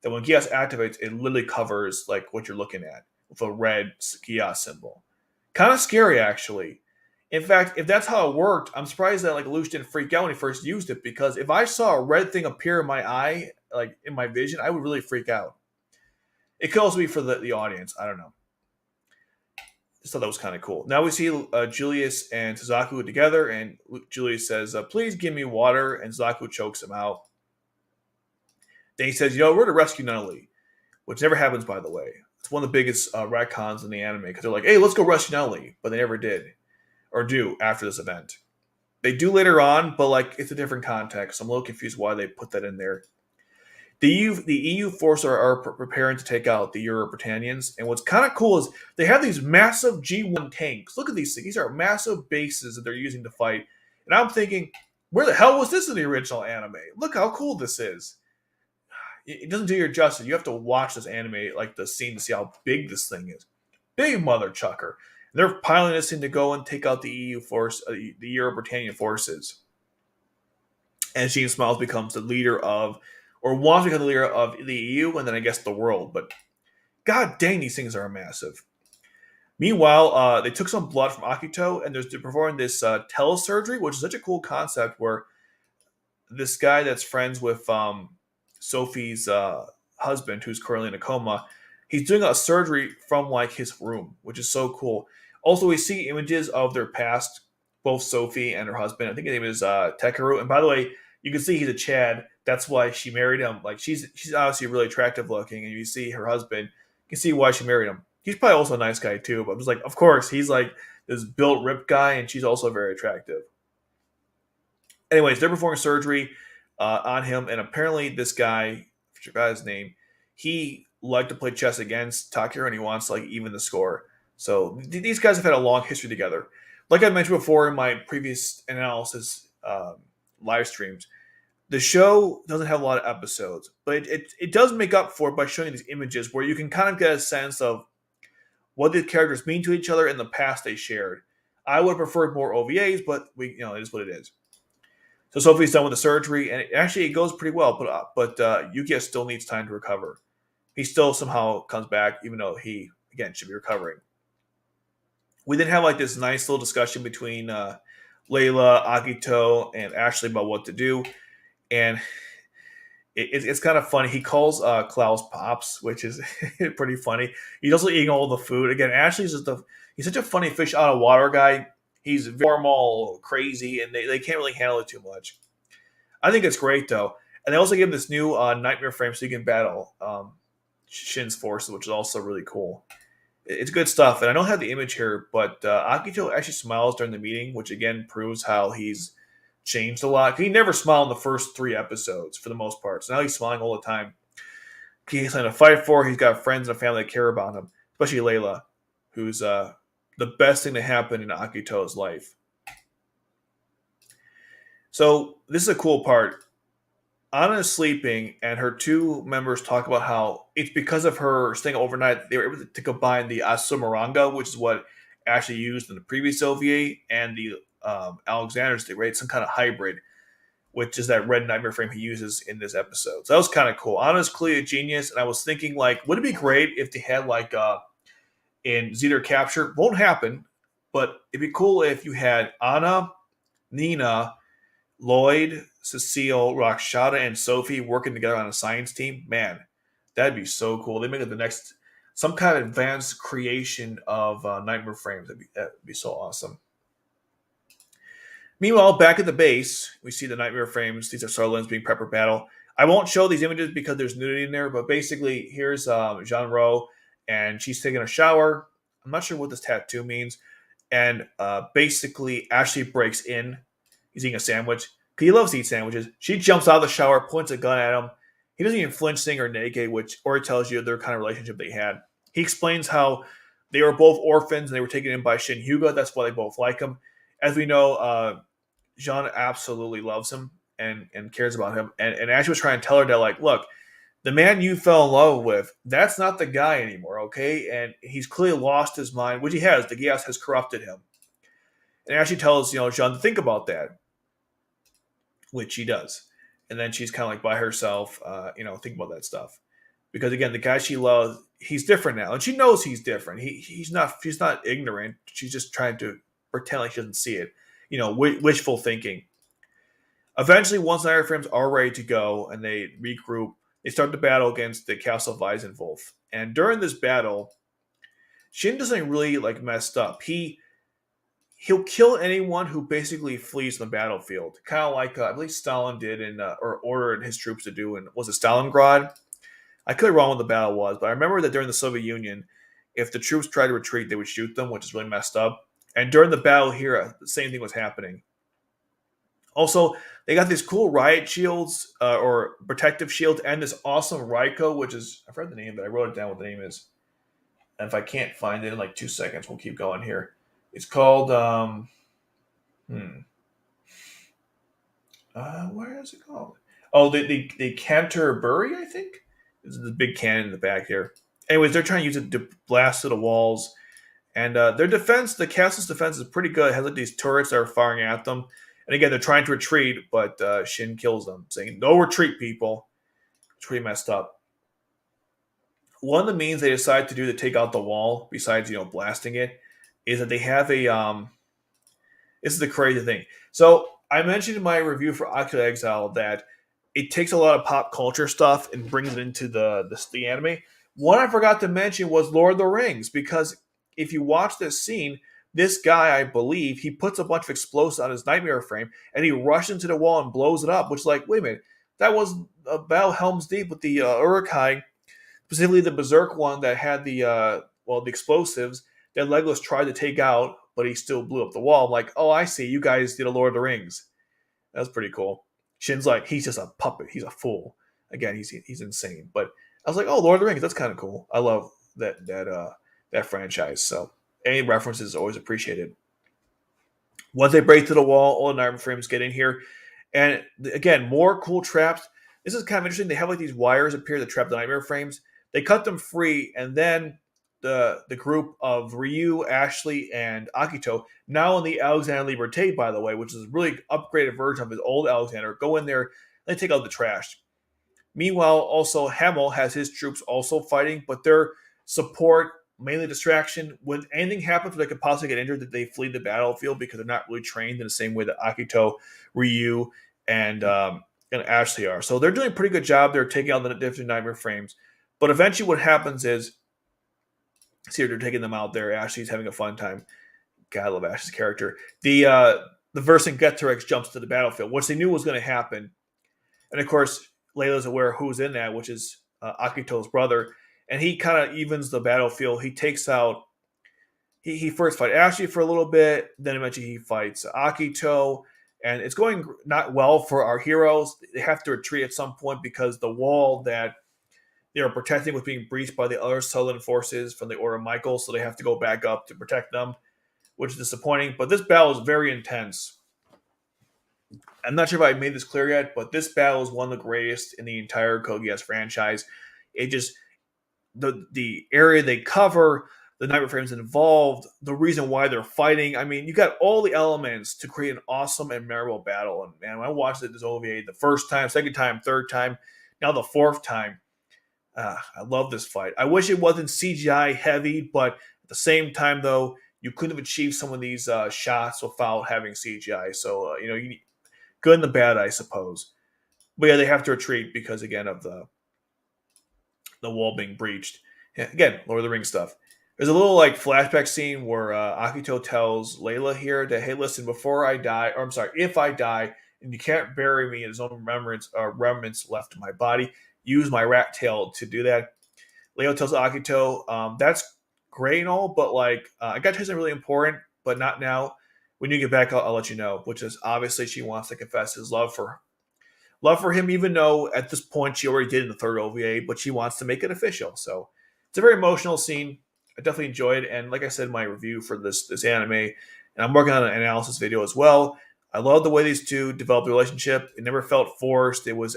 That when Gias activates, it literally covers like what you're looking at with a red Gias symbol. Kind of scary, actually. In fact, if that's how it worked, I'm surprised that like Luce didn't freak out when he first used it, because if I saw a red thing appear in my eye, like in my vision, I would really freak out. It could also be for the audience. I don't know. Just thought that was kind of cool. Now we see Julius and Suzaku together, and Julius says, "Please give me water," and Suzaku chokes him out. Then he says, we're to rescue Nunnally, which never happens, by the way. It's one of the biggest retcons in the anime, because they're like, hey, let's go rescue Nunnally, but they never did, or do after this event. They do later on, but like it's a different context. So I'm a little confused why they put that in there. The EU force are preparing to take out the Euro Britannians, and what's kind of cool is they have these massive G1 tanks. Look at these things; these are massive bases that they're using to fight. And I'm thinking, where the hell was this in the original anime? Look how cool this is. It doesn't do you justice. You have to watch this anime, like the scene, to see how big this thing is. Big mother chucker. And they're piling this in to go and take out the EU force, the Euro Britannian forces. And Jean Smiles becomes the leader of, or wants to become the leader of the EU, and then I guess the world. But god dang, these things are massive. Meanwhile, they took some blood from Akito, and they're performing this telesurgery, which is such a cool concept, where this guy that's friends with Sophie's husband, who's currently in a coma, he's doing a surgery from like his room, which is so cool. Also, we see images of their past, both Sophie and her husband. I think his name is Tekeru. And by the way, you can see he's a Chad. That's why she married him. Like she's obviously really attractive looking, and you see her husband. You can see why she married him. He's probably also a nice guy too. But I'm just like, of course, he's like this built, ripped guy, and she's also very attractive. Anyways, they're performing surgery on him, and apparently this guy, I forgot his name, he liked to play chess against Takeru, and he wants to like even the score. So these guys have had a long history together. Like I mentioned before in my previous analysis live streams, the show doesn't have a lot of episodes, but it does make up for it by showing these images where you can kind of get a sense of what the characters mean to each other in the past they shared. I would have preferred more OVAs, but it is what it is. So Sophie's done with the surgery, and it goes pretty well. But Yukiya still needs time to recover. He still somehow comes back, even though he again should be recovering. We then have like this nice little discussion between Layla, Akito, and Ashley about what to do, and it's kind of funny. He calls Klaus Pops, which is pretty funny. He's also eating all the food. Again, Ashley's he's such a funny fish out of water guy. He's formal, crazy, and they can't really handle it too much. I think it's great, though. And they also give him this new nightmare frame so he can battle Shin's forces, which is also really cool. It's good stuff. And I don't have the image here, but Akito actually smiles during the meeting, which again proves how he's changed a lot. He never smiled in the first 3 episodes, for the most part. So now he's smiling all the time. He's something to fight for. He's got friends and a family that care about him, especially Layla, who's the best thing to happen in Akito's life. So this is a cool part. Anna is sleeping, and her 2 members talk about how it's because of her staying overnight they were able to combine the Asumaranga, which is what Ashley used in the previous OVA, and the Alexander's Day, right? Some kind of hybrid, which is that red nightmare frame he uses in this episode. So that was kind of cool. Anna's clearly a genius, and I was thinking, like, would it be great if they had like in Zeta Capture? Won't happen, but it'd be cool if you had Anna, Nina, Lloyd, Cecile, Rakshata, and Sophie working together on a science team. Man, that'd be so cool. They make it the next, some kind of advanced creation of nightmare frames. That'd be so awesome. Meanwhile, back at the base, we see the nightmare frames. These are Sarlin's being prepped for battle. I won't show these images because there's nudity in there, but basically, here's Jean Ro, and she's taking a shower. I'm not sure what this tattoo means. And basically, Ashley breaks in. He's eating a sandwich. He loves to eat sandwiches. She jumps out of the shower, points a gun at him. he doesn't even flinch seeing her naked, which or it tells you their kind of relationship they had. He explains how they were both orphans and they were taken in by Shin Hyuga. That's why they both like him. As we know, Jean absolutely loves him and cares about him. And Ashley was trying to tell her that, like, look, the man you fell in love with, that's not the guy anymore, okay? And he's clearly lost his mind, which he has. The gas has corrupted him. And Ashley tells, Jean to think about that, which she does. And then she's kind of like by herself, think about that stuff. Because again, the guy she loves, he's different now. And she knows he's different. She's not ignorant. She's just trying to pretend like she doesn't see it. Wishful thinking. Eventually, once the Iron Frames are ready to go and they regroup, they start the battle against the Castle of Weisenwolf. And during this battle, Shin doesn't really messed up. He'll kill anyone who basically flees from the battlefield, kind of like I believe Stalin did or ordered his troops to do. And was it Stalingrad? I could be wrong what the battle was, but I remember that during the Soviet Union, if the troops tried to retreat, they would shoot them, which is really messed up. And during the battle here, the same thing was happening. Also, they got these cool riot shields or protective shields and this awesome Raiko, which is, I forgot the name, but I wrote it down what the name is. And if I can't find it in 2 seconds, we'll keep going here. It's called, where is it called? Oh, the Canterbury, I think? This is the big cannon in the back here. Anyways, they're trying to use it to blast through the walls. And their defense, the castle's defense is pretty good. It has these turrets that are firing at them. And again, they're trying to retreat, but Shin kills them, saying, no retreat, people. It's pretty messed up. One of the means they decide to do to take out the wall, besides, blasting it, is that they have a, this is the crazy thing. So I mentioned in my review for Akito The Exiled that it takes a lot of pop culture stuff and brings it into the anime. One I forgot to mention was Lord of the Rings, because if you watch this scene, this guy, I believe, he puts a bunch of explosives on his nightmare frame and he rushes into the wall and blows it up, which is like, wait a minute, that was a battle Helm's Deep with the Urukai, specifically the Berserk one that had the explosives that Legolas tried to take out, but he still blew up the wall. I'm like, oh, I see, you guys did a Lord of the Rings. That was pretty cool. Shin's like, he's just a puppet, he's a fool. Again, he's insane. But I was like, oh, Lord of the Rings, that's kind of cool. I love that franchise. So any references is always appreciated. Once they break through the wall, all the nightmare frames get in here. And again, more cool traps. This is kind of interesting. They have these wires appear that trap the nightmare frames. They cut them free, and then the group of Ryu, Ashley, and Akito, now in the Alexander Liberté, by the way, which is a really upgraded version of his old Alexander, go in there and take out the trash. Meanwhile, also Hamel has his troops also fighting, but their support, mainly distraction. When anything happens where they could possibly get injured, that they flee the battlefield because they're not really trained in the same way that Akito, Ryu, and Ashley are. So they're doing a pretty good job. They're taking out the different nightmare frames. But eventually what happens is, see, they're taking them out there. Ashley's having a fun time. God, I love Ashley's character. The Vercingetorix jumps to the battlefield, which they knew was going to happen. And of course, Layla's aware who's in that, which is Akito's brother. And he kind of evens the battlefield. He takes out, he first fights Ashley for a little bit, then eventually he fights Akito. And it's going not well for our heroes. They have to retreat at some point because the wall that they are protecting was being breached by the other Southern forces from the Order of Michael, so they have to go back up to protect them, which is disappointing. But this battle is very intense. I'm not sure if I made this clear yet, but this battle is one of the greatest in the entire Code Geass franchise. It just, the area they cover, the nightmare frames involved, the reason why they're fighting. I mean, you got all the elements to create an awesome and memorable battle. And man, when I watched it this OVA the first time, second time, third time, now the fourth time, I love this fight. I wish it wasn't CGI heavy, but at the same time, though, you couldn't have achieved some of these shots without having CGI. So, you need good and the bad, I suppose. But yeah, they have to retreat because, again, of the wall being breached. Yeah, again, Lord of the Rings stuff. There's a little flashback scene where Akito tells Layla here that, hey, listen, before I die, or I'm sorry, if I die and you can't bury me in his own remnants left in my body, use my rat tail to do that. Leo tells Akito, that's great and all, but I got to tell you something really important, but not now. When you get back, I'll let you know, which is obviously she wants to confess his love for Love for him, even though at this point she already did in the third OVA, but she wants to make it official. So it's a very emotional scene. I definitely enjoyed it, and like I said in my review for this anime, and I'm working on an analysis video as well. I love the way these two developed a relationship. It never felt forced. It was,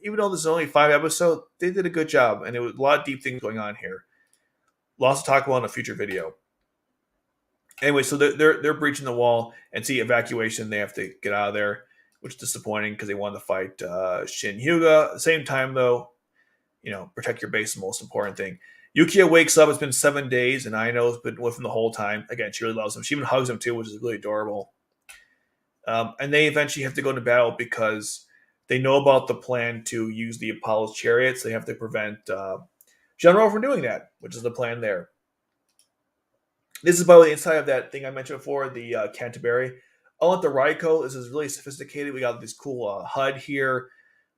even though this is only 5 episodes, they did a good job, and there was a lot of deep things going on here. Lots to talk about in a future video. Anyway, so they're breaching the wall and see evacuation. They have to get out of there, which is disappointing because they wanted to fight Shin Hyuga. At the same time, though, protect your base is the most important thing. Yukia wakes up. It's been 7 days, and Aino's been with him the whole time. Again, she really loves him. She even hugs him too, which is really adorable. And they eventually have to go into battle because they know about the plan to use the Apollo's chariots. They have to prevent General from doing that, which is the plan there. This is by the way inside of that thing I mentioned before, the Canterbury. Unlike the Raiko, this is really sophisticated. We got this cool HUD here.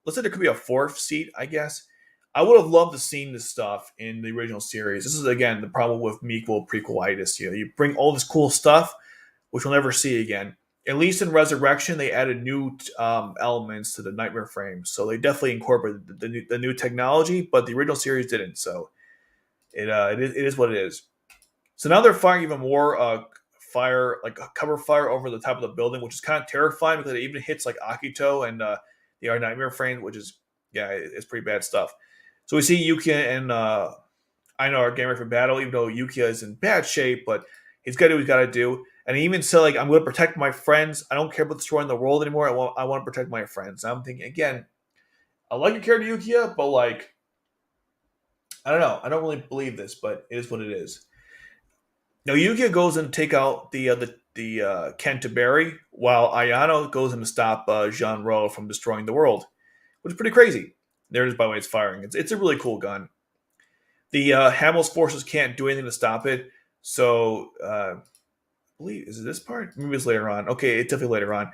Looks like there could be a fourth seat, I guess. I would have loved to seen this stuff in the original series. This is, again, the problem with mequel prequelitis. You bring all this cool stuff, which we'll never see again. At least in Resurrection, they added new elements to the Nightmare frame. So they definitely incorporated the new technology, but the original series didn't. So it is what it is. So now they're firing even more fire, like a cover fire over the top of the building, which is kind of terrifying because it even hits like Akito and the Our Nightmare frame, which is, it's pretty bad stuff. So we see Yukia and Aino are getting ready for battle, even though Yukia is in bad shape, but he's got to do what he's got to do. And he even said, like, I'm going to protect my friends. I don't care about destroying the world anymore. I want to protect my friends. And I'm thinking, again, I like your character, Yukia, but, like, I don't know. I don't really believe this, but it is what it is. Now, Yukia goes in to take out the Canterbury, while Ayano goes in to stop Jean-Ro from destroying the world, which is pretty crazy. There it is, by the way, it's firing. It's a really cool gun. The Hamel's forces can't do anything to stop it, so I believe, is it this part? Maybe it's later on. Okay, it's definitely later on.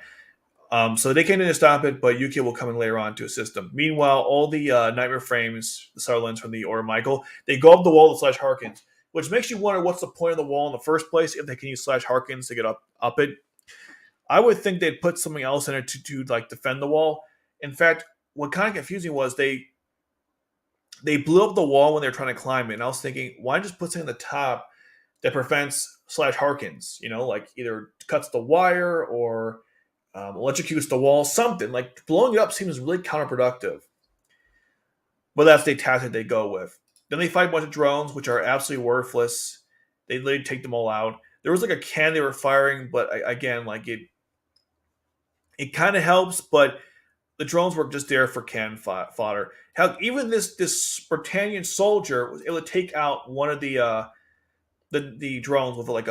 So they can't do anything to stop it, but Yukia will come in later on to assist them. Meanwhile, all the Nightmare frames, the Sarlins from the Order Michael, they go up the wall to Slash Harkins, which makes you wonder what's the point of the wall in the first place if they can use Slash Harkins to get up it. I would think they'd put something else in it to like defend the wall. In fact, what kind of confusing was they blew up the wall when they were trying to climb it. And I was thinking, why just put something at the top that prevents Slash Harkins? Like either cuts the wire or electrocutes the wall, something. Like blowing it up seems really counterproductive. But that's the tactic they go with. Then they fight a bunch of drones, which are absolutely worthless. They literally take them all out. There was like a can they were firing, but again, like it kind of helps, but the drones were just there for cannon fodder. Hell, even this Spartanian soldier was able to take out one of the drones with like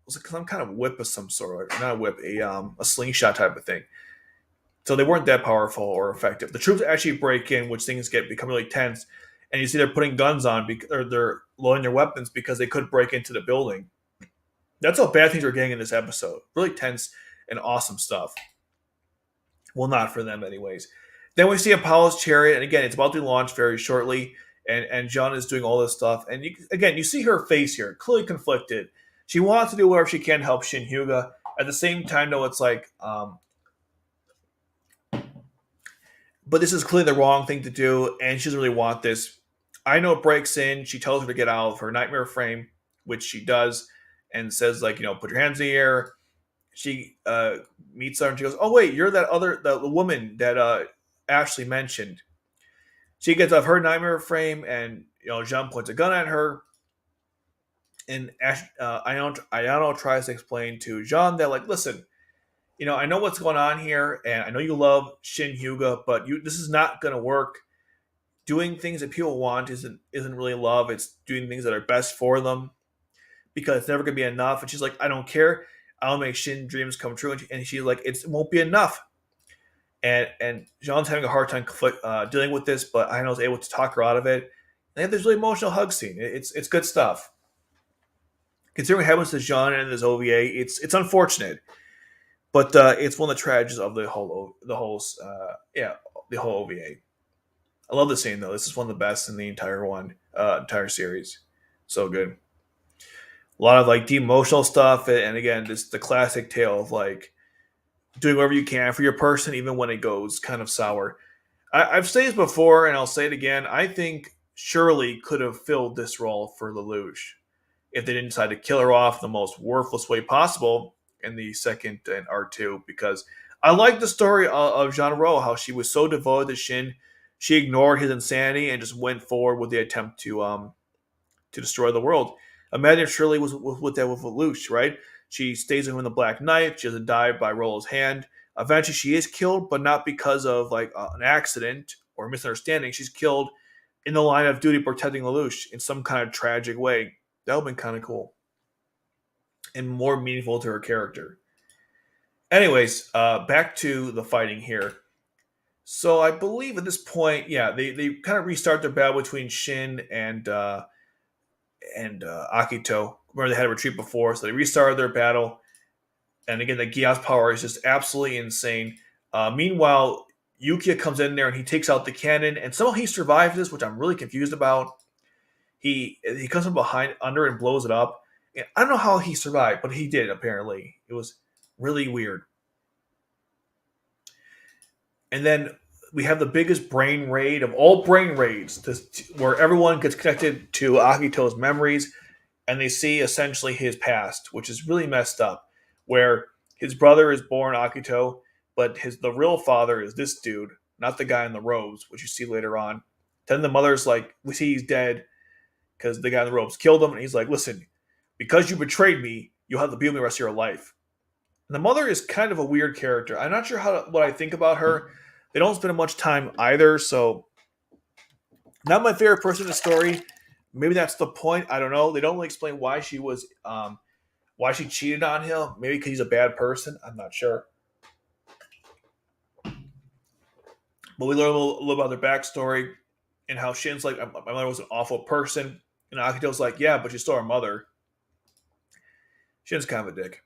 some kind of whip of some sort, not a whip, a slingshot type of thing. So they weren't that powerful or effective. The troops actually break in, which things become really tense. And you see they're putting guns on, or they're loading their weapons because they could break into the building. That's how bad things are getting in this episode. Really tense and awesome stuff. Well, not for them anyways. Then we see Apollo's chariot, and again, it's about to be launched very shortly, and John is doing all this stuff. And you see her face here, clearly conflicted. She wants to do whatever she can to help Shin Hyuga. At the same time, though, it's like, but this is clearly the wrong thing to do, and she doesn't really want this. Aino breaks in. She tells her to get out of her nightmare frame, which she does, and says, like, put your hands in the air. She meets her, and she goes, oh, wait, you're the woman that Ashley mentioned. She gets out of her nightmare frame, and, Jean points a gun at her. And Ayano tries to explain to Jean that, like, listen, I know what's going on here, and I know you love Shin Hyuga, but this is not going to work. Doing things that people want isn't really love. It's doing things that are best for them, because it's never going to be enough. And she's like, I don't care. I'll make Shin dreams come true. And she's like, it won't be enough. And Jean's having a hard time dealing with this, but Aino's able to talk her out of it. They have this really emotional hug scene. It's good stuff. Considering what happens to Jean and this OVA, it's unfortunate, but it's one of the tragedies of the whole OVA. I love this scene though. This is one of the best in the entire series. So good. A lot of like deep emotional stuff, and again, just the classic tale of like doing whatever you can for your person, even when it goes kind of sour. I've said this before, and I'll say it again. I think Shirley could have filled this role for Lelouch if they didn't decide to kill her off the most worthless way possible in the second and R2. Because I like the story of Jean Rot, how she was so devoted to Shin, she ignored his insanity and just went forward with the attempt to destroy the world. Imagine if Shirley was with that with Lelouch, right? She stays with him in the Black Knight. She doesn't die by Rollo's hand. Eventually, she is killed, but not because of like an accident or misunderstanding. She's killed in the line of duty protecting Lelouch in some kind of tragic way. That would have been kind of cool and more meaningful to her character. Anyways, back to the fighting here. So I believe at this point, yeah, they kind of restart their battle between Shin and Akito. Remember they had a retreat before, so they restarted their battle. And again, the Gia's power is just absolutely insane. Meanwhile, Yukia comes in there and he takes out the cannon, and somehow he survives this, which I'm really confused about. He comes from behind, under, and blows it up. And I don't know how he survived, but he did apparently. It was really weird. And then we have the biggest brain raid of all brain raids, where everyone gets connected to Akito's memories, and they see essentially his past, which is really messed up. Where his brother is born Akito, but the real father is this dude, not the guy in the robes, which you see later on. Then the mother's like, we see he's dead because the guy in the robes killed him, and he's like, listen, because you betrayed me, you'll have to be with me the rest of your life. And the mother is kind of a weird character. I'm not sure what I think about her. They don't spend much time either, so not my favorite person in the story. Maybe that's the point. I don't know. They don't really explain why she was why she cheated on him. Maybe because he's a bad person. I'm not sure. But we learn a little about their backstory and how Shin's like, my mother was an awful person. And Akito's like, yeah, but she's still our mother. Shin's kind of a dick.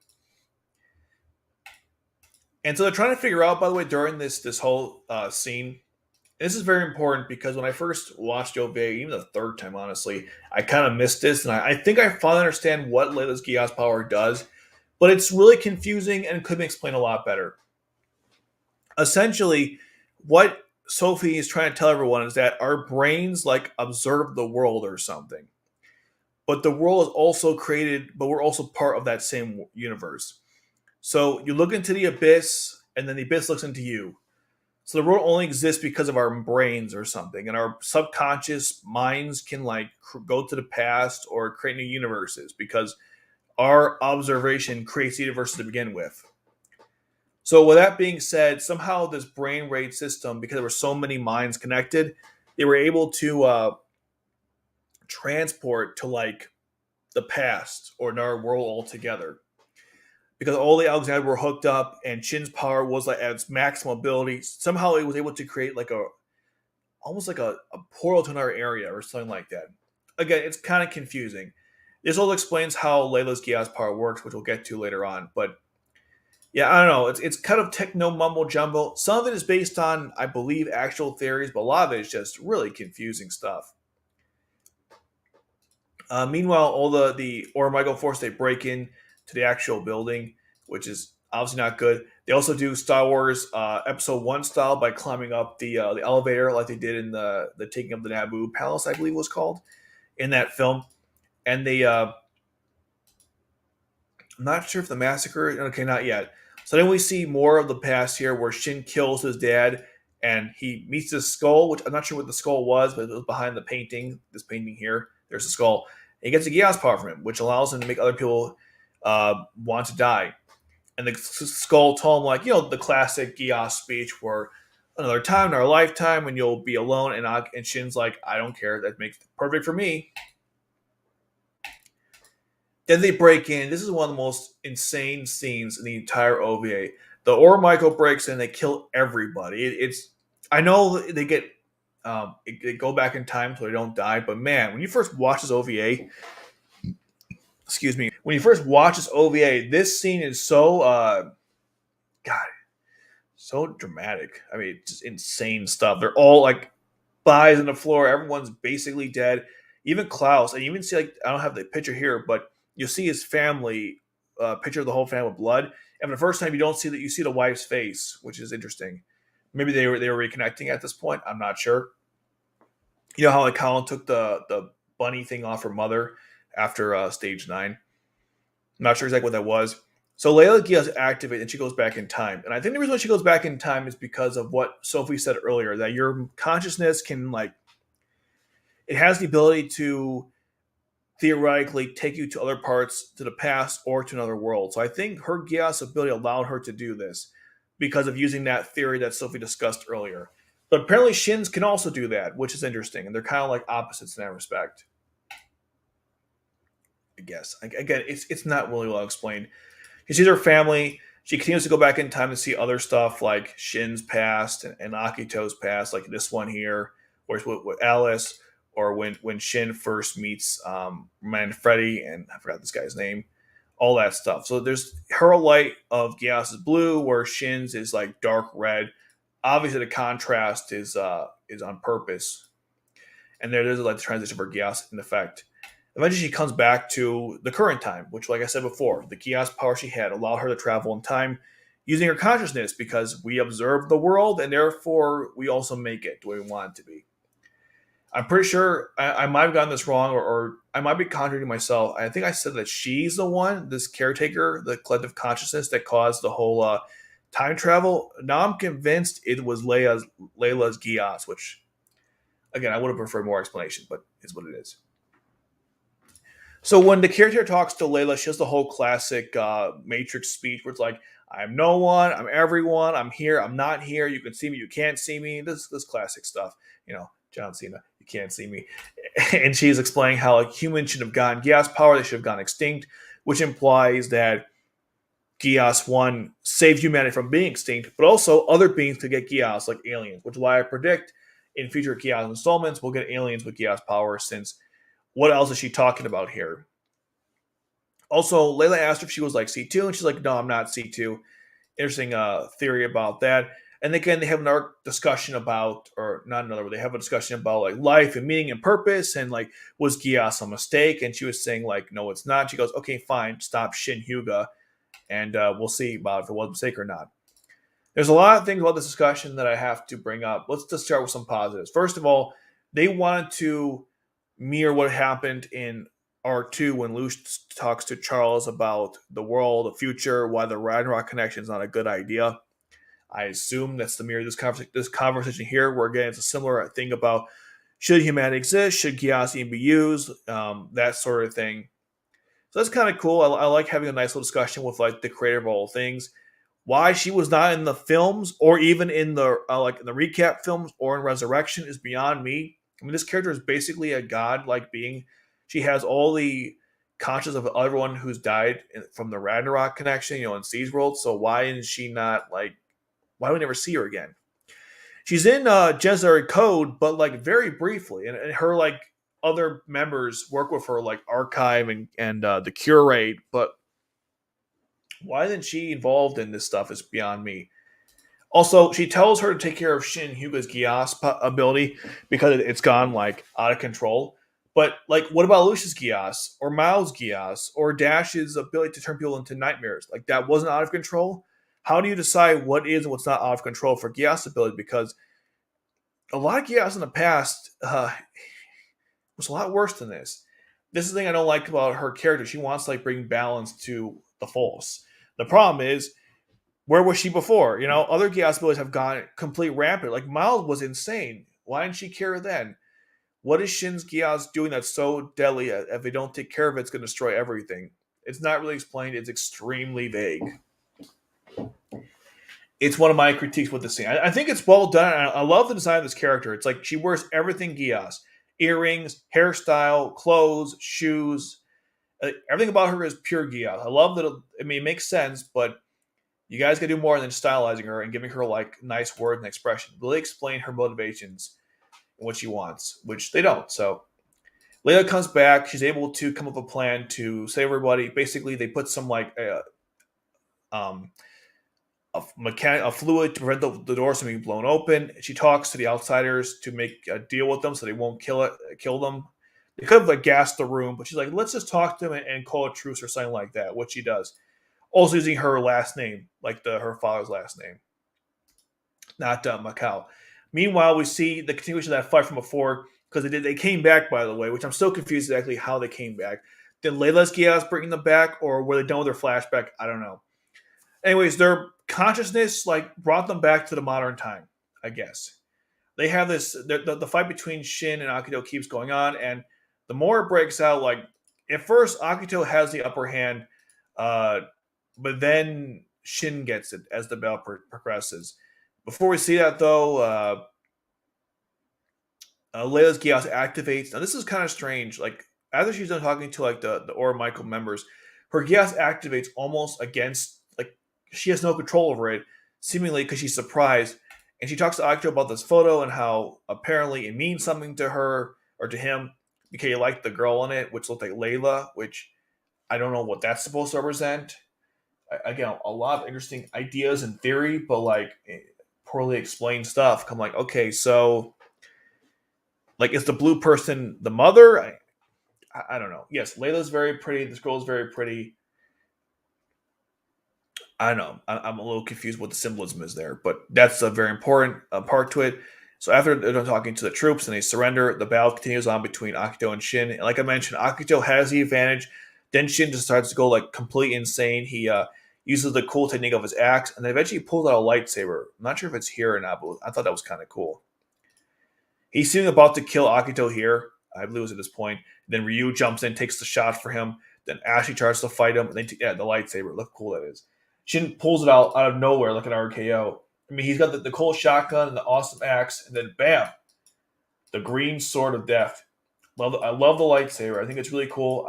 And so they're trying to figure out, by the way, during this whole scene, this is very important because when I first watched OVA, even the third time, honestly, I kind of missed this. And I think I finally understand what Layla's Gia's power does, but it's really confusing and could be explained a lot better. Essentially, what Sophie is trying to tell everyone is that our brains like observe the world or something. But the world is also created, but we're also part of that same universe. So you look into the abyss, and then the abyss looks into you. So the world only exists because of our brains or something, and our subconscious minds can like go to the past or create new universes because our observation creates the universe to begin with. So with that being said, somehow this brain raid system, because there were so many minds connected, they were able to transport to like the past or another world altogether. Because all the Alexander were hooked up and Shin's power was like at its maximum ability, somehow it was able to create like almost like a portal to another area or something like that. Again, it's kind of confusing. This all explains how Layla's Gia's power works, which we'll get to later on. But yeah, I don't know. It's kind of techno mumbo jumbo. Some of it is based on, I believe, actual theories, but a lot of it is just really confusing stuff. Meanwhile, all the Oromaigo force, they break in to the actual building, which is obviously not good. They also do Star Wars Episode 1 style by climbing up the elevator like they did in the Taking of the Naboo Palace, I believe it was called, in that film. And I'm not sure if the massacre, okay, not yet. So then we see more of the past here where Shin kills his dad and he meets this skull, which I'm not sure what the skull was, but it was behind the painting, this painting here. There's a skull. And he gets a Gia's power from him, which allows him to make other people want to die. And the skull told him, like, the classic Gia speech where another time in our lifetime when you'll be alone. And Shin's like, I don't care. That makes it perfect for me. Then they break in. This is one of the most insane scenes in the entire OVA. The Oromaico breaks in. They kill everybody. I know they get they go back in time so they don't die. But man, when you first watch this OVA, excuse me, when you first watch this OVA, this scene is so God, so dramatic. I mean, just insane stuff. They're all like bodies on the floor. Everyone's basically dead. Even Klaus, and you even see, like, I don't have the picture here, but you'll see his family picture of the whole family with blood. And for the first time, you don't see that. You see the wife's face, which is interesting. Maybe they were reconnecting at this point. I'm not sure. You know how like Colin took the bunny thing off her mother after stage 9. I'm not sure exactly what that was. So Layla Gia's activate and she goes back in time. And I think the reason why she goes back in time is because of what Sophie said earlier, that your consciousness can it has the ability to theoretically take you to other parts, to the past or to another world. So I think her Gia's ability allowed her to do this because of using that theory that Sophie discussed earlier. But apparently Shins can also do that, which is interesting. And they're kind of like opposites in that respect. I guess. Again, it's not really well explained. She sees her family. She continues to go back in time to see other stuff like Shin's past and Akito's past, like this one here, or with Alice, or when Shin first meets Manfredi, and I forgot this guy's name, all that stuff. So there's her light of Gias is blue, where Shin's is like dark red. Obviously, the contrast is on purpose, and there's like the transition for Gias in effect. Eventually, she comes back to the current time, which, like I said before, the Gias power she had allowed her to travel in time using her consciousness because we observe the world and therefore we also make it the way we want it to be. I'm pretty sure I might have gotten this wrong or I might be contradicting myself. I think I said that she's the one, this caretaker, the collective consciousness that caused the whole time travel. Now I'm convinced it was Layla's Gias, which, again, I would have preferred more explanation, but it's what it is. So when the character talks to Layla, she has the whole classic Matrix speech where it's like, I'm no one, I'm everyone, I'm here, I'm not here, you can see me, you can't see me, this classic stuff. You know, John Cena, you can't see me. And she's explaining how humans should have gotten Gias power, they should have gone extinct, which implies that Gias 1 saved humanity from being extinct, but also other beings could get Gias, like aliens, which is why I predict in future Gias installments we'll get aliens with Gias power, since what else is she talking about here? Also, Layla asked her if she was like C2, and she's like, no, I'm not C2. Interesting theory about that. And again, they have another discussion about, or not another, but they have a discussion about like life and meaning and purpose, and like, was Gias a mistake? And she was saying like, no, it's not. She goes, okay, fine, stop Shin Hyuga, and we'll see about if it was a mistake or not. There's a lot of things about this discussion that I have to bring up. Let's just start with some positives. First of all, they wanted to mirror what happened in R2 when Luce talks to Charles about the world, the future, why the Ragnarok connection is not a good idea. I assume that's the mirror of this conversation here, where again it's a similar thing about should humanity exist, should Gias even be used, that sort of thing. So that's kind of cool. I like having a nice little discussion with like the creator of all things. Why she was not in the films or even in the like in the recap films or in Resurrection is beyond me. I mean, this character is basically a god-like being. She has all the conscience of everyone who's died from the Ragnarok connection, in Sea's world. So why is she not like? Why do we never see her again? She's in Jezari Code, but like very briefly, and her like other members work with her, like Archive and the Curate. But why isn't she involved in this stuff is beyond me. Also, she tells her to take care of Shin Hyuga's Gias ability because it's gone like out of control. But like, what about Lucia's Gias or Mao's Gias or Dash's ability to turn people into nightmares? Like that wasn't out of control. How do you decide what is and what's not out of control for Gias ability? Because a lot of Gias in the past was a lot worse than this. This is the thing I don't like about her character. She wants to like bring balance to the Force. The problem is, where was she before? Other Gias abilities have gone complete rampant. Like Miles was insane. Why didn't she care then? What is Shin's Gias doing that's so deadly? If they don't take care of it, it's going to destroy everything. It's not really explained. It's extremely vague. It's one of my critiques with the scene. I think it's well done. I love the design of this character. It's like she wears everything Gias. Earrings, hairstyle, clothes, shoes. Everything about her is pure Gias. I love that. It makes sense, but you guys got to do more than stylizing her and giving her like nice words and expression. Really explain her motivations and what she wants, which they don't. So Layla comes back. She's able to come up with a plan to save everybody. Basically, they put some like a fluid to prevent the doors from being blown open. She talks to the outsiders to make a deal with them so they won't kill them. They could have like gassed the room, but she's like, let's just talk to them and call a truce or something like that, which she does. Also using her last name, like her father's last name, not Macau. Meanwhile, we see the continuation of that fight from before because they came back, by the way, which I'm still confused exactly how they came back. Did Layla's Giaz bringing them back, or were they done with their flashback? I don't know. Anyways, their consciousness like brought them back to the modern time, I guess. They have this the fight between Shin and Akito keeps going on, and the more it breaks out, like at first Akito has the upper hand, uh, but then Shin gets it as the battle progresses. Before we see that though, Layla's Gias activates. Now this is kind of strange. Like after she's done talking to like the Aura Michael members, her Gias activates almost against like she has no control over it, seemingly because she's surprised. And she talks to Akito about this photo and how apparently it means something to her or to him because he liked the girl in it, which looked like Layla, which I don't know what that's supposed to represent. Again, a lot of interesting ideas and theory, but like poorly explained stuff. I'm like, okay, so like is the blue person the mother? I don't know. Yes, Layla's very pretty. This girl is very pretty. I don't know. I'm a little confused what the symbolism is there, but that's a very important part to it. So after they're done talking to the troops and they surrender, the battle continues on between Akito and Shin. And like I mentioned, Akito has the advantage. Then Shin just starts to go like completely insane. He uses the cool technique of his axe, and then eventually pulls out a lightsaber. I'm not sure if it's here or not, but I thought that was kind of cool. He's seeming about to kill Akito here. I believe it was at this point. Then Ryu jumps in, takes the shot for him. Then Ashley tries to fight him. And then the lightsaber. Look how cool that is. Shin pulls it out of nowhere like an RKO. I mean, he's got the cool shotgun and the awesome axe, and then bam, the green sword of death. I love the lightsaber. I think it's really cool.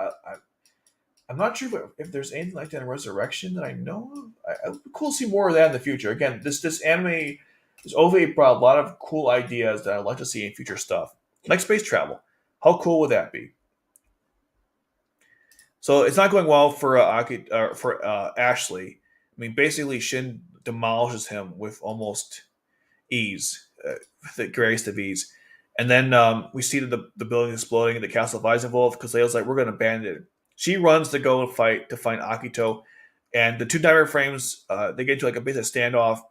I'm not sure if there's anything like that in Resurrection that I know of. It would be cool to see more of that in the future. Again, this anime, this OVA brought a lot of cool ideas that I'd like to see in future stuff. Like space travel. How cool would that be? So it's not going well for Ashley. I mean, basically, Shin demolishes him with almost ease, the greatest of ease. And then we see the building exploding, the castle of Weisenwolf, because Leia's like, we're going to abandon it. She runs to go and fight to find Akito. And the two nightmare frames, they get into like a bit of standoff.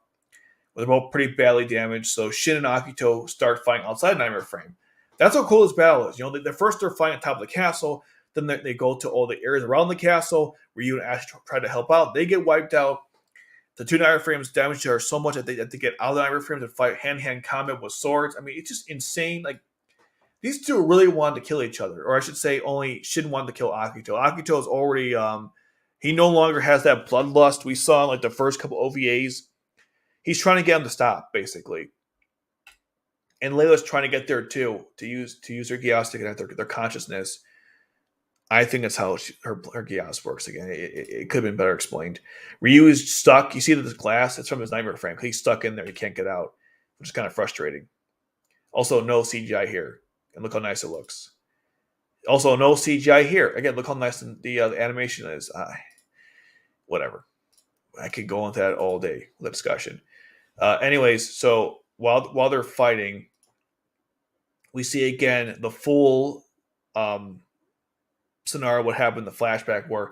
They're both pretty badly damaged. So Shin and Akito start fighting outside nightmare frame. That's how cool this battle is. You know, first they're fighting on top of the castle. Then they go to all the areas around the castle where you and Ash try to help out. They get wiped out. The two nightmare frames damaged her so much that they have to get out of the nightmare frames and fight hand-to-hand combat with swords. I mean, it's just insane. Like, these two really wanted to kill each other. Or I should say only Shin wanted to kill Akito. Akito is already, he no longer has that bloodlust we saw in like the first couple OVAs. He's trying to get him to stop, basically. And Layla's trying to get there too, to use her Gias to get their consciousness. I think that's how her Gias works again. It could have been better explained. Ryu is stuck. You see that this glass, it's from his nightmare frame. He's stuck in there. He can't get out, which is kind of frustrating. Also, no CGI here. And look how nice it looks. Also, no CGI here. Again, look how nice the animation is. Whatever. I could go into that all day with the discussion. Anyways, so while they're fighting, we see again the full scenario what happened in the flashback where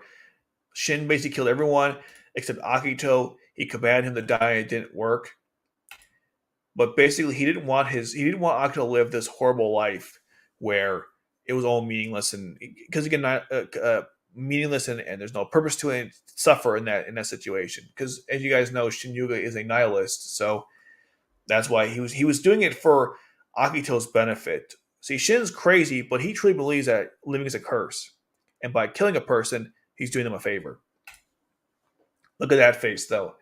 Shin basically killed everyone except Akito. He commanded him to die. It didn't work. But basically, he didn't want Akito to live this horrible life where it was all meaningless and because again, meaningless and there's no purpose to it. Suffer in that situation because, as you guys know, Shin Yuga is a nihilist, so that's why he was doing it for Akito's benefit. See, Shin's crazy, but he truly believes that living is a curse, and by killing a person, he's doing them a favor. Look at that face, though.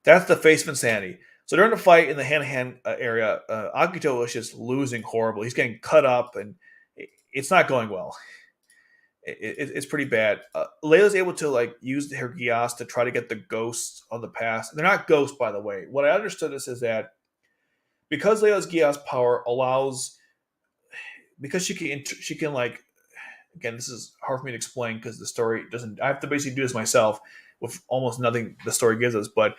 That's the face of insanity. So during the fight in the hand-to-hand area, Akito is just losing horribly. He's getting cut up, and it's not going well. It's pretty bad. Layla's able to like use her Gias to try to get the ghosts of the past. They're not ghosts, by the way. What I understood is that because Layla's Gias power allows, because she can like, again, this is hard for me to explain because the story doesn't. I have to basically do this myself with almost nothing the story gives us, but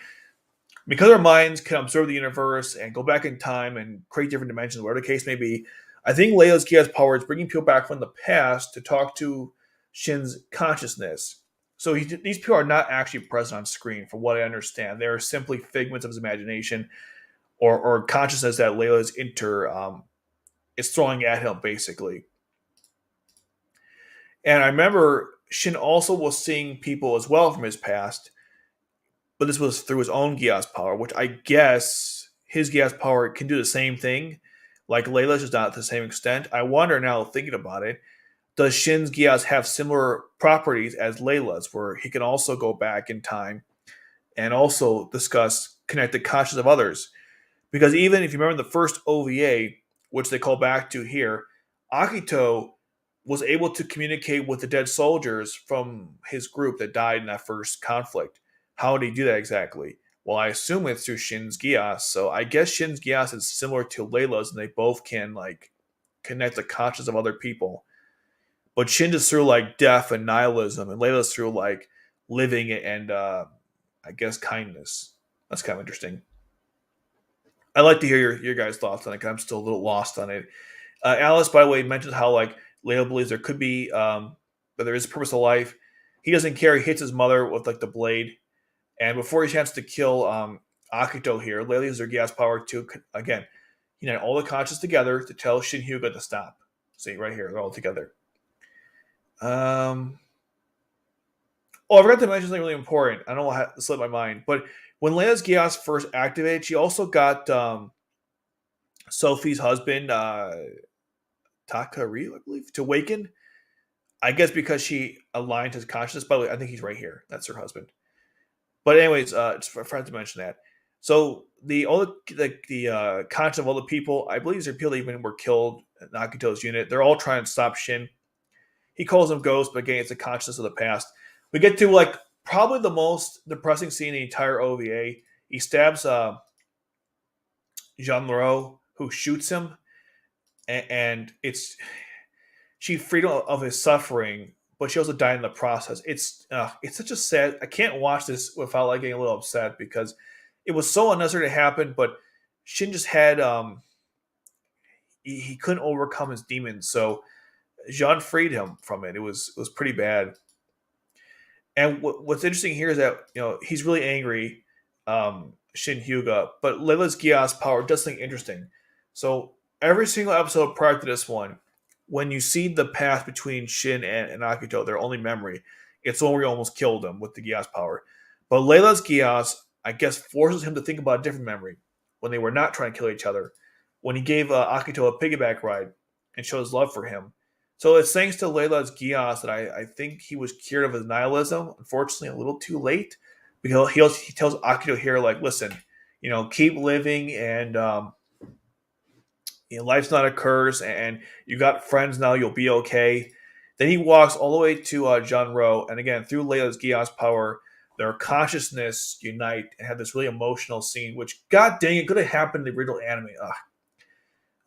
because our minds can observe the universe and go back in time and create different dimensions, whatever the case may be, I think Layla's Gias power is bringing people back from the past to talk to Shin's consciousness. So these people are not actually present on screen, from what I understand. They are simply figments of his imagination or consciousness that Layla's is throwing at him, basically. And I remember Shin also was seeing people as well from his past, but this was through his own Gias power, which I guess his Gias power can do the same thing, like Layla's, just not to the same extent. I wonder now, thinking about it, does Shin's Gias have similar properties as Layla's, where he can also go back in time and also discuss connected consciousness of others? Because even if you remember the first OVA, which they call back to here, Akito was able to communicate with the dead soldiers from his group that died in that first conflict. How did he do that exactly? Well, I assume it's through Shin's Gias. So I guess Shin's Gias is similar to Layla's, and they both can like connect the conscience of other people. But Shin is through like death and nihilism, and Layla's through like living and I guess kindness. That's kind of interesting. I'd like to hear your guys' thoughts on it, 'cause I'm still a little lost on it. Alice, by the way, mentioned how like Layla believes there could be that there is a purpose to life. He doesn't care. He hits his mother with like the blade, and before he attempts to kill Akito here, Layla uses her gas power to again unite all the conscious together to tell Shin Hyuga to stop. See right here, they're all together. Oh, I forgot to mention something really important. I don't know how it slipped my mind, but when Layla's Gias first activated, she also got Sophie's husband, Takari, I believe, to awaken. I guess because she aligned his consciousness. By the way, I think he's right here. That's her husband. But anyways, just I forgot to mention that. So the conscience of all the people, I believe these are people that even were killed in Akito's unit. They're all trying to stop Shin. He calls them ghosts, but again, it's the consciousness of the past. We get to like probably the most depressing scene in the entire OVA. He stabs Jean Moreau, who shoots him, and she freed him of his suffering, but she also died in the process. It's such a sad. I can't watch this without like getting a little upset because it was so unnecessary to happen. But Shin just had he couldn't overcome his demons, so Jean freed him from it. It was pretty bad. And what's interesting here is that he's really angry, Shin Hyuga, but Layla's Gias power does something interesting. So every single episode prior to this one, when you see the path between Shin and Akito, their only memory, it's the one where he almost killed him with the Gias power. But Layla's Gias, I guess, forces him to think about a different memory when they were not trying to kill each other. When he gave Akito a piggyback ride and showed his love for him. So it's thanks to Layla's Gias that I think he was cured of his nihilism. Unfortunately, a little too late, because he tells Akito here, like, listen, keep living, and life's not a curse, and you got friends now, you'll be okay. Then he walks all the way to Janro, and again, through Layla's Gias power, their consciousness unite and have this really emotional scene, which, god dang it, could have happened in the original anime. Ugh.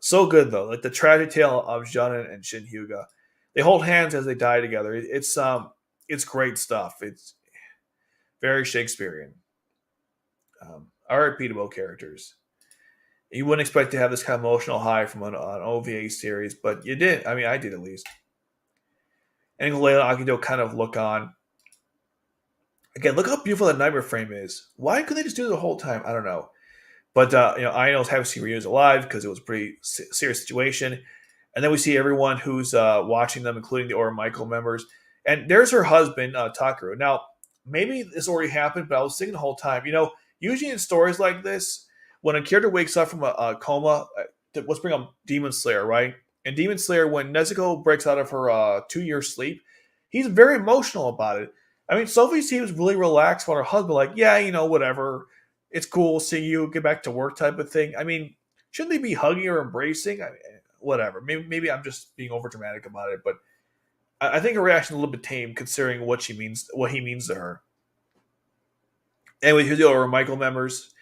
So good though, like the tragic tale of Jean and Shin Hyuga. They hold hands as they die together. It's great stuff. It's very Shakespearean. R.I.P. to both characters. You wouldn't expect to have this kind of emotional high from an OVA series, but you did. I mean, I did at least. And Layla and Akito kind of look on. Again, look how beautiful that nightmare frame is. Why couldn't they just do it the whole time? I don't know. But Aino's happy to see Ryu's alive because it was a pretty serious situation. And then we see everyone who's watching them, including the Aura Michael members. And there's her husband, Takaru. Now, maybe this already happened, but I was thinking the whole time. Usually in stories like this, when a character wakes up from a coma, let's bring up Demon Slayer, right? And Demon Slayer, when Nezuko breaks out of her 2-year sleep, he's very emotional about it. I mean, Sophie seems really relaxed on her husband, like, yeah, whatever. It's cool, see you, get back to work type of thing. I mean, shouldn't they be hugging or embracing? I mean, whatever. Maybe I'm just being over dramatic about it, but I think her reaction is a little bit tame considering what he means to her. Anyway, here's the other Michael members.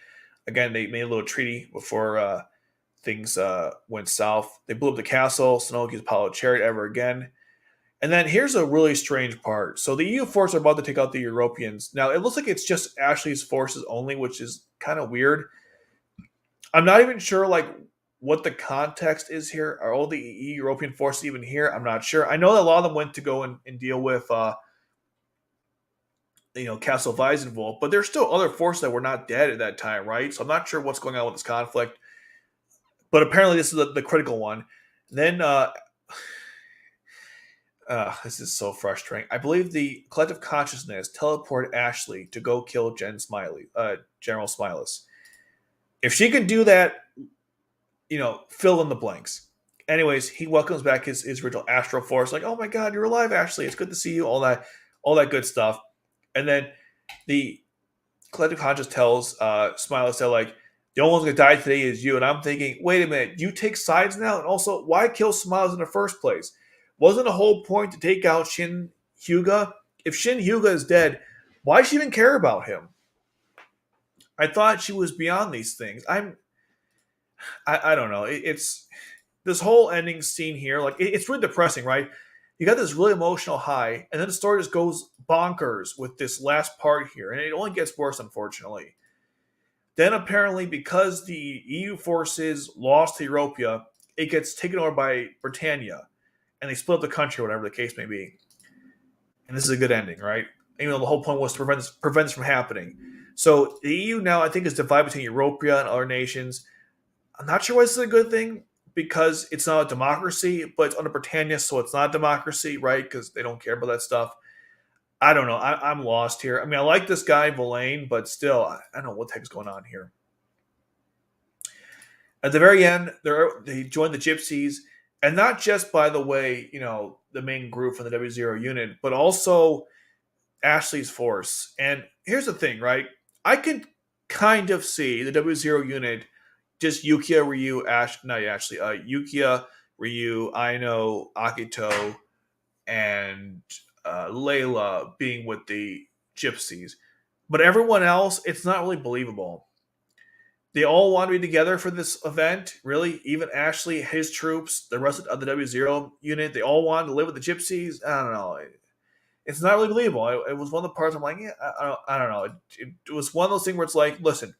Again, they made a little treaty before things went south. They blew up the castle, so no one can Apollo Chariot ever again. And then here's a really strange part. So the EU forces are about to take out the Europeans. Now, it looks like it's just Ashley's forces only, which is kind of weird. I'm not even sure, what the context is here. Are all the European forces even here? I'm not sure. I know that a lot of them went to go and deal with Castle Weisenwolf, but there's still other forces that were not dead at that time, right? So I'm not sure what's going on with this conflict, but apparently this is the critical one. Then this is so frustrating. I believe the collective consciousness teleported Ashley to go kill General Smiles. If she can do that, fill in the blanks. Anyways, he welcomes back his original Astro Force, like, oh my god, you're alive, Ashley. It's good to see you. All that good stuff. And then the collective conscious tells Smiles that like the only one's gonna die today is you. And I'm thinking, wait a minute, you take sides now? And also, why kill Smiles in the first place? Wasn't the whole point to take out Shin Hyuga? If Shin Hyuga is dead, why does she even care about him? I thought she was beyond these things. I don't know. It's this whole ending scene here. Like it's really depressing, right? You got this really emotional high, and then the story just goes bonkers with this last part here, and it only gets worse, unfortunately. Then apparently, because the EU forces lost to Europia, it gets taken over by Britannia, and they split up the country, whatever the case may be. And this is a good ending, right? Even though the whole point was to prevent this from happening. So the EU now, I think, is divided between Europia and other nations. I'm not sure why this is a good thing because it's not a democracy, but it's under Britannia, so it's not a democracy, right? Because they don't care about that stuff. I don't know. I'm lost here. I mean, I like this guy, Villain, but still, I don't know what the heck's going on here. At the very end, they join the Gypsies, and not just, by the way, the main group from the W0 unit, but also Ashley's force. And here's the thing, right? I can kind of see the W0 unit just Yukiya, Ryu, Yukiya, Ryu, Aino, Akito, and Layla being with the Gypsies. But everyone else, it's not really believable. They all want to be together for this event, really. Even Ashley, his troops, the rest of the W0 unit, they all wanted to live with the Gypsies. I don't know. It's not really believable. It was one of the parts I'm like, yeah, I don't know. It was one of those things where it's like, listen,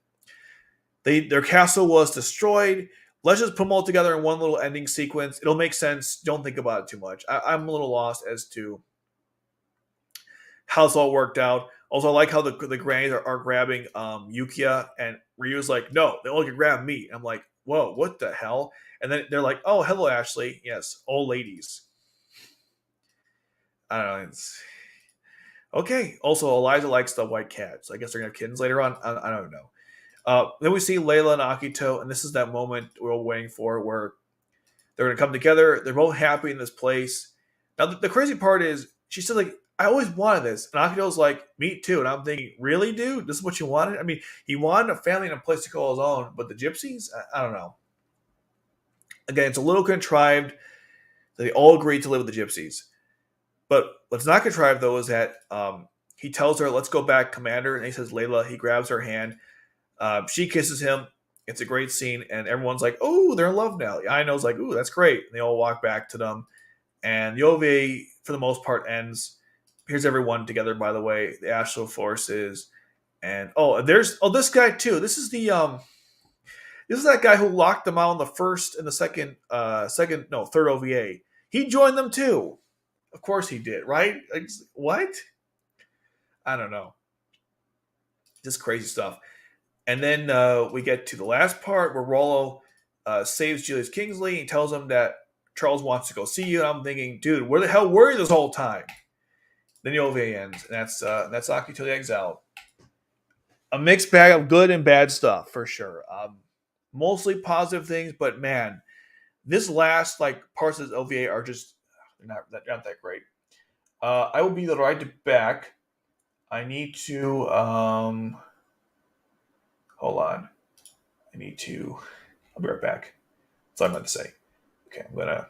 their castle was destroyed. Let's just put them all together in one little ending sequence. It'll make sense. Don't think about it too much. I'm a little lost as to how it's all worked out. Also, I like how the grannies are grabbing Yukiya, and Ryu's like, no, they only can grab me. And I'm like, whoa, what the hell? And then they're like, oh, hello, Ashley. Yes, old ladies. I don't know. Okay. Also, Eliza likes the white cat, so I guess they're gonna have kittens later on. I don't know. Then we see Layla and Akito, and this is that moment we're all waiting for where they're going to come together. They're both happy in this place. Now, the crazy part is, she said, like, I always wanted this. And Akito's like, me too. And I'm thinking, really, dude? This is what you wanted? I mean, he wanted a family and a place to call his own, but the Gypsies? I don't know. Again, it's a little contrived that they all agreed to live with the Gypsies. But what's not contrived, though, is that he tells her, let's go back, Commander. And he says, Layla, he grabs her hand. She kisses him. It's a great scene, and everyone's like, "Oh, they're in love now." Aino's like, "Ooh, that's great." And they all walk back to them, and the OVA, for the most part, ends. Here's everyone together. By the way, the Astral Forces, and there's this guy too. This is that guy who locked them out in the first and the third OVA. He joined them too. Of course he did, right? Like, what? I don't know. Just crazy stuff. And then we get to the last part where Rollo saves Julius Kingsley. He tells him that Charles wants to go see you. And I'm thinking, dude, where the hell were you this whole time? Then the OVA ends, and that's Akito The Exiled. A mixed bag of good and bad stuff for sure. Mostly positive things, but man, this last parts of this OVA are just not that great. I will be right back. I need to hold on. I'll be right back. That's all I'm going to say. Okay, I'm going to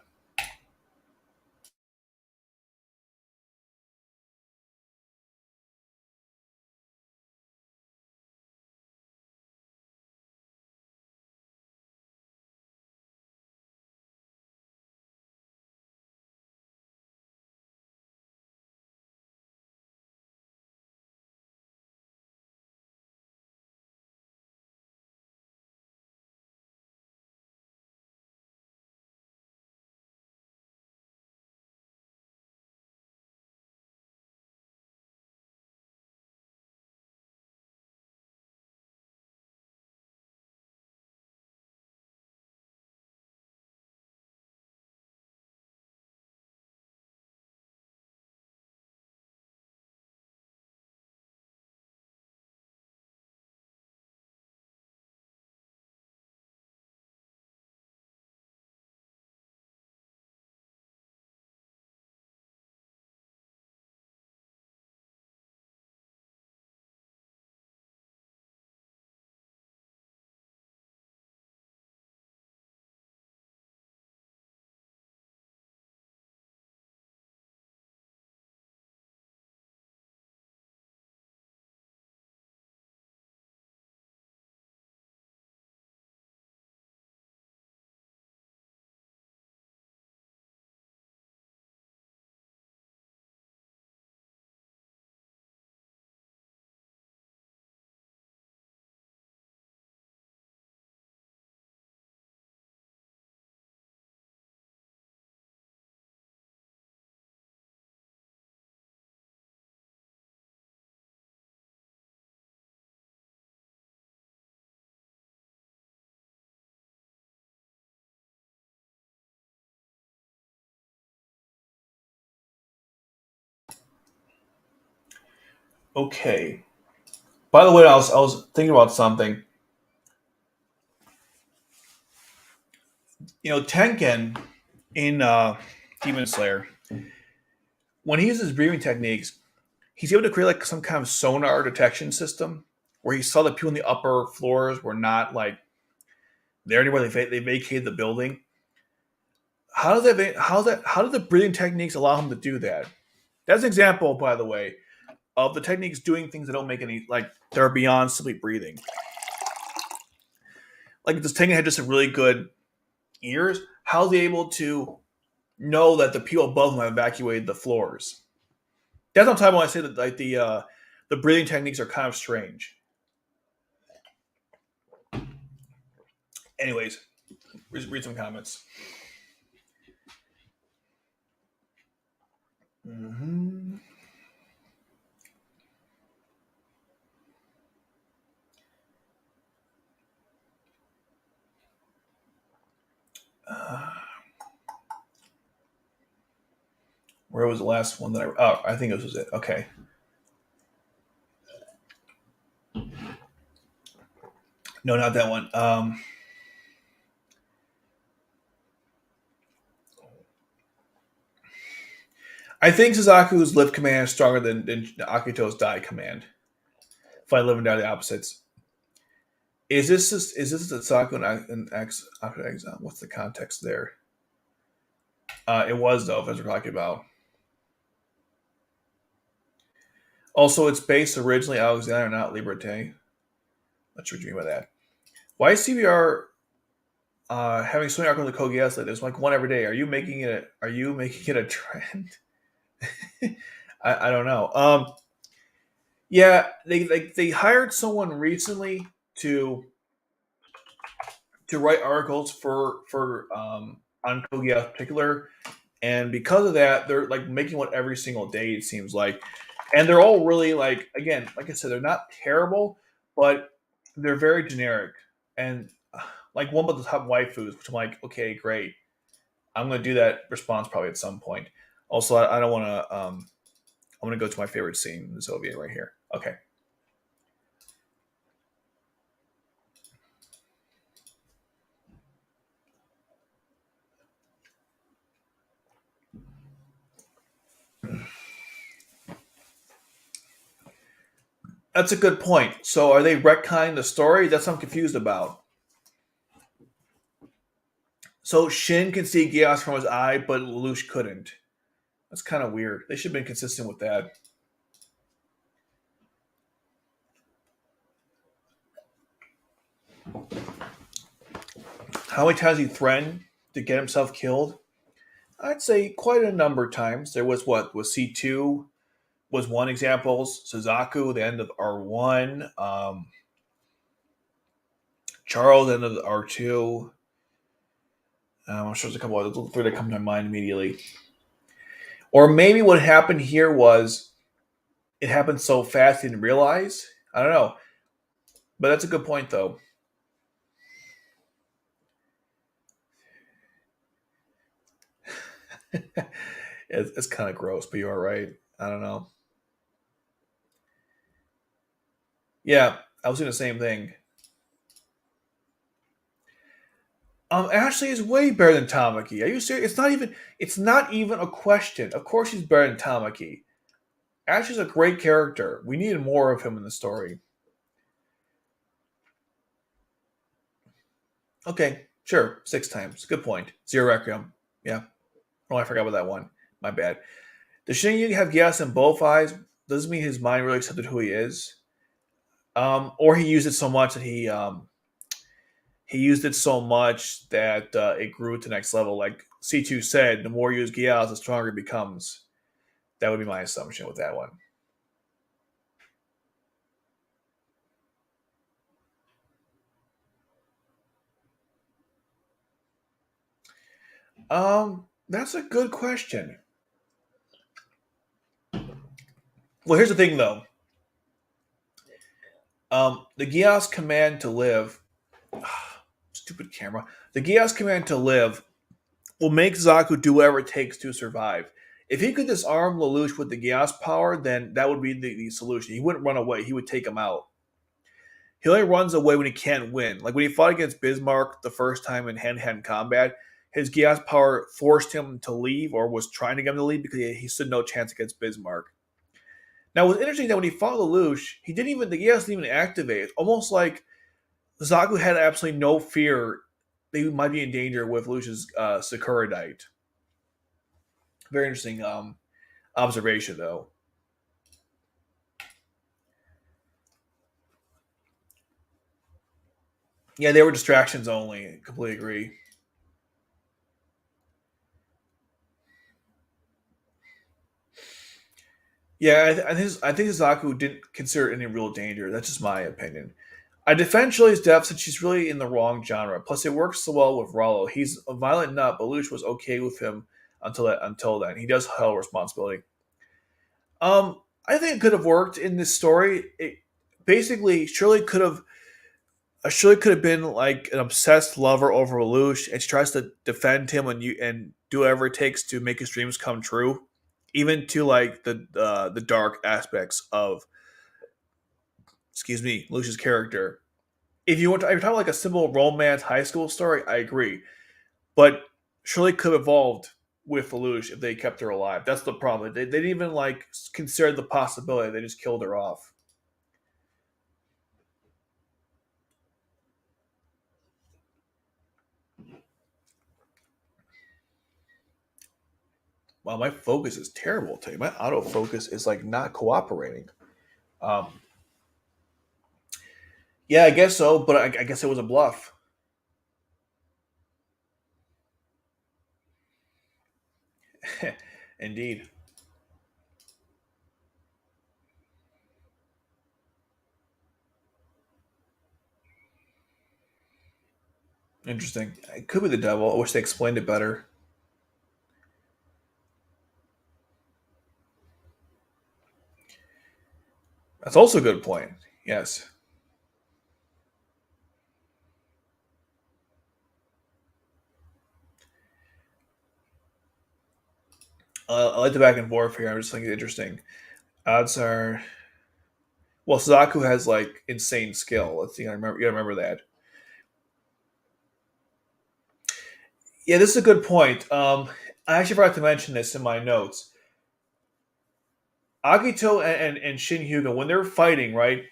Okay. By the way, I was thinking about something. Tengen in Demon Slayer, when he uses breathing techniques, he's able to create like some kind of sonar detection system where he saw that people in the upper floors were not like there anymore. They vacated the building. How did the breathing techniques allow him to do that? That's an example, by the way, of the techniques doing things that don't make any like they're beyond simply breathing. Like if this Tengen had just a really good ears, how's he able to know that the people above him have evacuated the floors? That's what I'm talking about when I say that like the breathing techniques are kind of strange. Anyways, read some comments. Mm-hmm. Uh, where was the last one that I think this was it. Okay. No, not that one. I think Suzaku's lift command is stronger than Akito's die command. If I live and die the opposites. Is this Suzaku and X Akito Exile? What's the context there? It was though, as we're talking about. Also, it's based originally Alexander, not Liberté. Not sure what you mean by that. Why is CBR having so many articles of Kogias like this? Like one every day. Are you making it a trend? I don't know. Yeah, they hired someone recently to write articles for on Kogia in particular, and because of that, they're like making one every single day. It seems like, and they're all really like again, like I said, they're not terrible, but they're very generic. And like one of the top waifus, which I'm like, okay, great. I'm gonna do that response probably at some point. Also, I don't want to. I'm gonna go to my favorite scene in this OVA right here. Okay. That's a good point. So are they retconning the story? That's what I'm confused about. So Shin can see Gias from his eye, but Lelouch couldn't. That's kind of weird. They should have been consistent with that. How many times he threatened to get himself killed? I'd say quite a number of times. There was C2 was one example. Suzaku, the end of R1. Charles, the end of R2. I'm sure there's a couple of three that come to my mind immediately. Or maybe what happened here was it happened so fast he didn't realize. I don't know. But that's a good point, though. It's kind of gross, but you're right. I don't know. Yeah, I was doing the same thing. Ashley is way better than Tamaki. Are you serious? It's not even a question. Of course she's better than Tamaki. Ashley's a great character. We needed more of him in the story. Okay, sure. Six times. Good point. Zero Requiem. Yeah. Oh, I forgot about that one. My bad. Does Shinji have gas in both eyes? Doesn't mean his mind really accepted who he is. Or he used it so much that he used it so much that it grew to the next level. Like C2 said, the more you use Giaz, the stronger it becomes. That would be my assumption with that one. That's a good question. Well, here's the thing, though. The Giaz command to live. Stupid camera. The Giaz command to live will make Zaku do whatever it takes to survive. If he could disarm Lelouch with the gas power, then that would be the solution. He wouldn't run away. He would take him out. He only runs away when he can't win. Like when he fought against Bismarck the first time in hand-to-hand combat, his gas power forced him to leave or was trying to get him to leave because he stood no chance against Bismarck. Now, it was interesting that when he fought Lelouch, the gas didn't even activate. It's almost like Zaku had absolutely no fear that he might be in danger with Lelouch's Sakuradite. Very interesting observation, though. Yeah, they were distractions only. Completely agree. Yeah, I think Zaku didn't consider any real danger. That's just my opinion. I defend Shirley's death since she's really in the wrong genre. Plus, it works so well with Rollo. He's a violent nut, but Luch was okay with him until then. He does hell responsibility. I think it could have worked in this story. Basically, Shirley could have been like an obsessed lover over Lelouch, and she tries to defend him and do whatever it takes to make his dreams come true, even to like the dark aspects of Lelouch's character. If you're talking like a simple romance high school story, I agree, but Shirley could have evolved with Lelouch if they kept her alive. That's the problem. They didn't even like consider the possibility. They just killed her off. Wow, my focus is terrible today. My autofocus is like not cooperating. Um, yeah, I guess so, but I guess it was a bluff. Indeed, interesting. It could be the devil. I wish they explained it better. That's also a good point. Yes, I like the back and forth here. I'm just thinking interesting. Odds are, well, Suzaku has like insane skill. Let's see. I remember. You gotta remember that. Yeah, this is a good point. I actually forgot to mention this in my notes. Agito and Shin Hyuga, when they're fighting, right?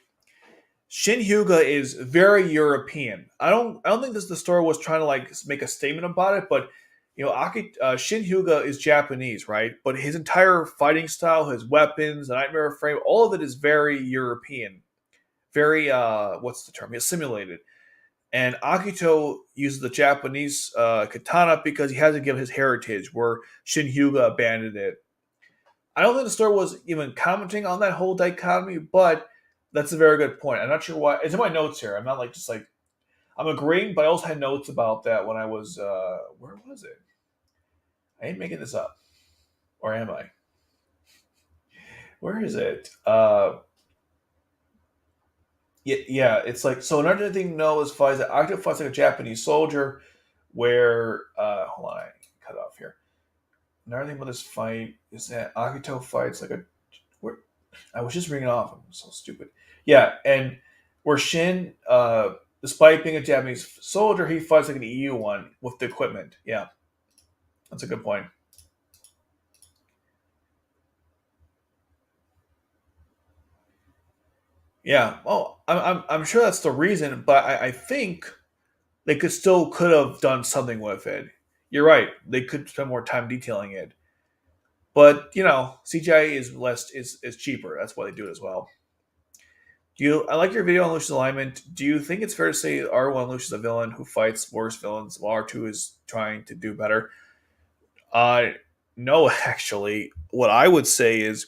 Shin Hyuga is very European. I don't think this the story was trying to like make a statement about it, but Shin Hyuga is Japanese, right? But his entire fighting style, his weapons, the nightmare frame, all of it is very European. Very what's the term? It's simulated. And Akito uses the Japanese katana because he has to give his heritage, where Shin Hyuga abandoned it. I don't think the story was even commenting on that whole dichotomy, but that's a very good point. I'm not sure why. It's in my notes here. I'm not like just like I'm agreeing, but I also had notes about that when I was where was it? I ain't making this up, or am I? Where is it? Yeah, it's like so. Another thing to know is fights that Akito fights like a Japanese soldier, where hold on, I cut off here. Another thing about this fight is that Akito fights like a. Where, I was just reading it off. I'm so stupid. Yeah, and where Shin, despite being a Japanese soldier, he fights like an EU one with the equipment. Yeah, that's a good point. Yeah, well, I'm sure that's the reason, but I think they could have done something with it. You're right. They could spend more time detailing it, but CGI is cheaper. That's why they do it as well. I like your video on Lucius alignment. Do you think it's fair to say R1 Lucius is a villain who fights worse villains while R2 is trying to do better? Uh no, actually. What I would say is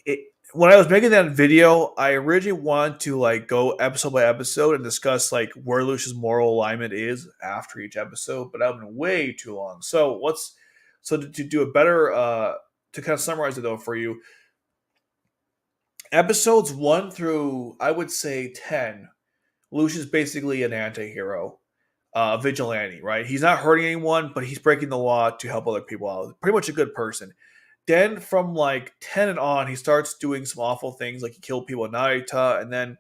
it, when I was making that video, I originally wanted to like go episode by episode and discuss like where Lucius' moral alignment is after each episode, but that would have been way too long. So to do a better to kind of summarize it though for you, episodes 1 through I would say 10, Lucius is basically an anti-hero. vigilante, right? He's not hurting anyone, but he's breaking the law to help other people out. Pretty much a good person. Then from like 10 and on, he starts doing some awful things, like he killed people in Narita, and then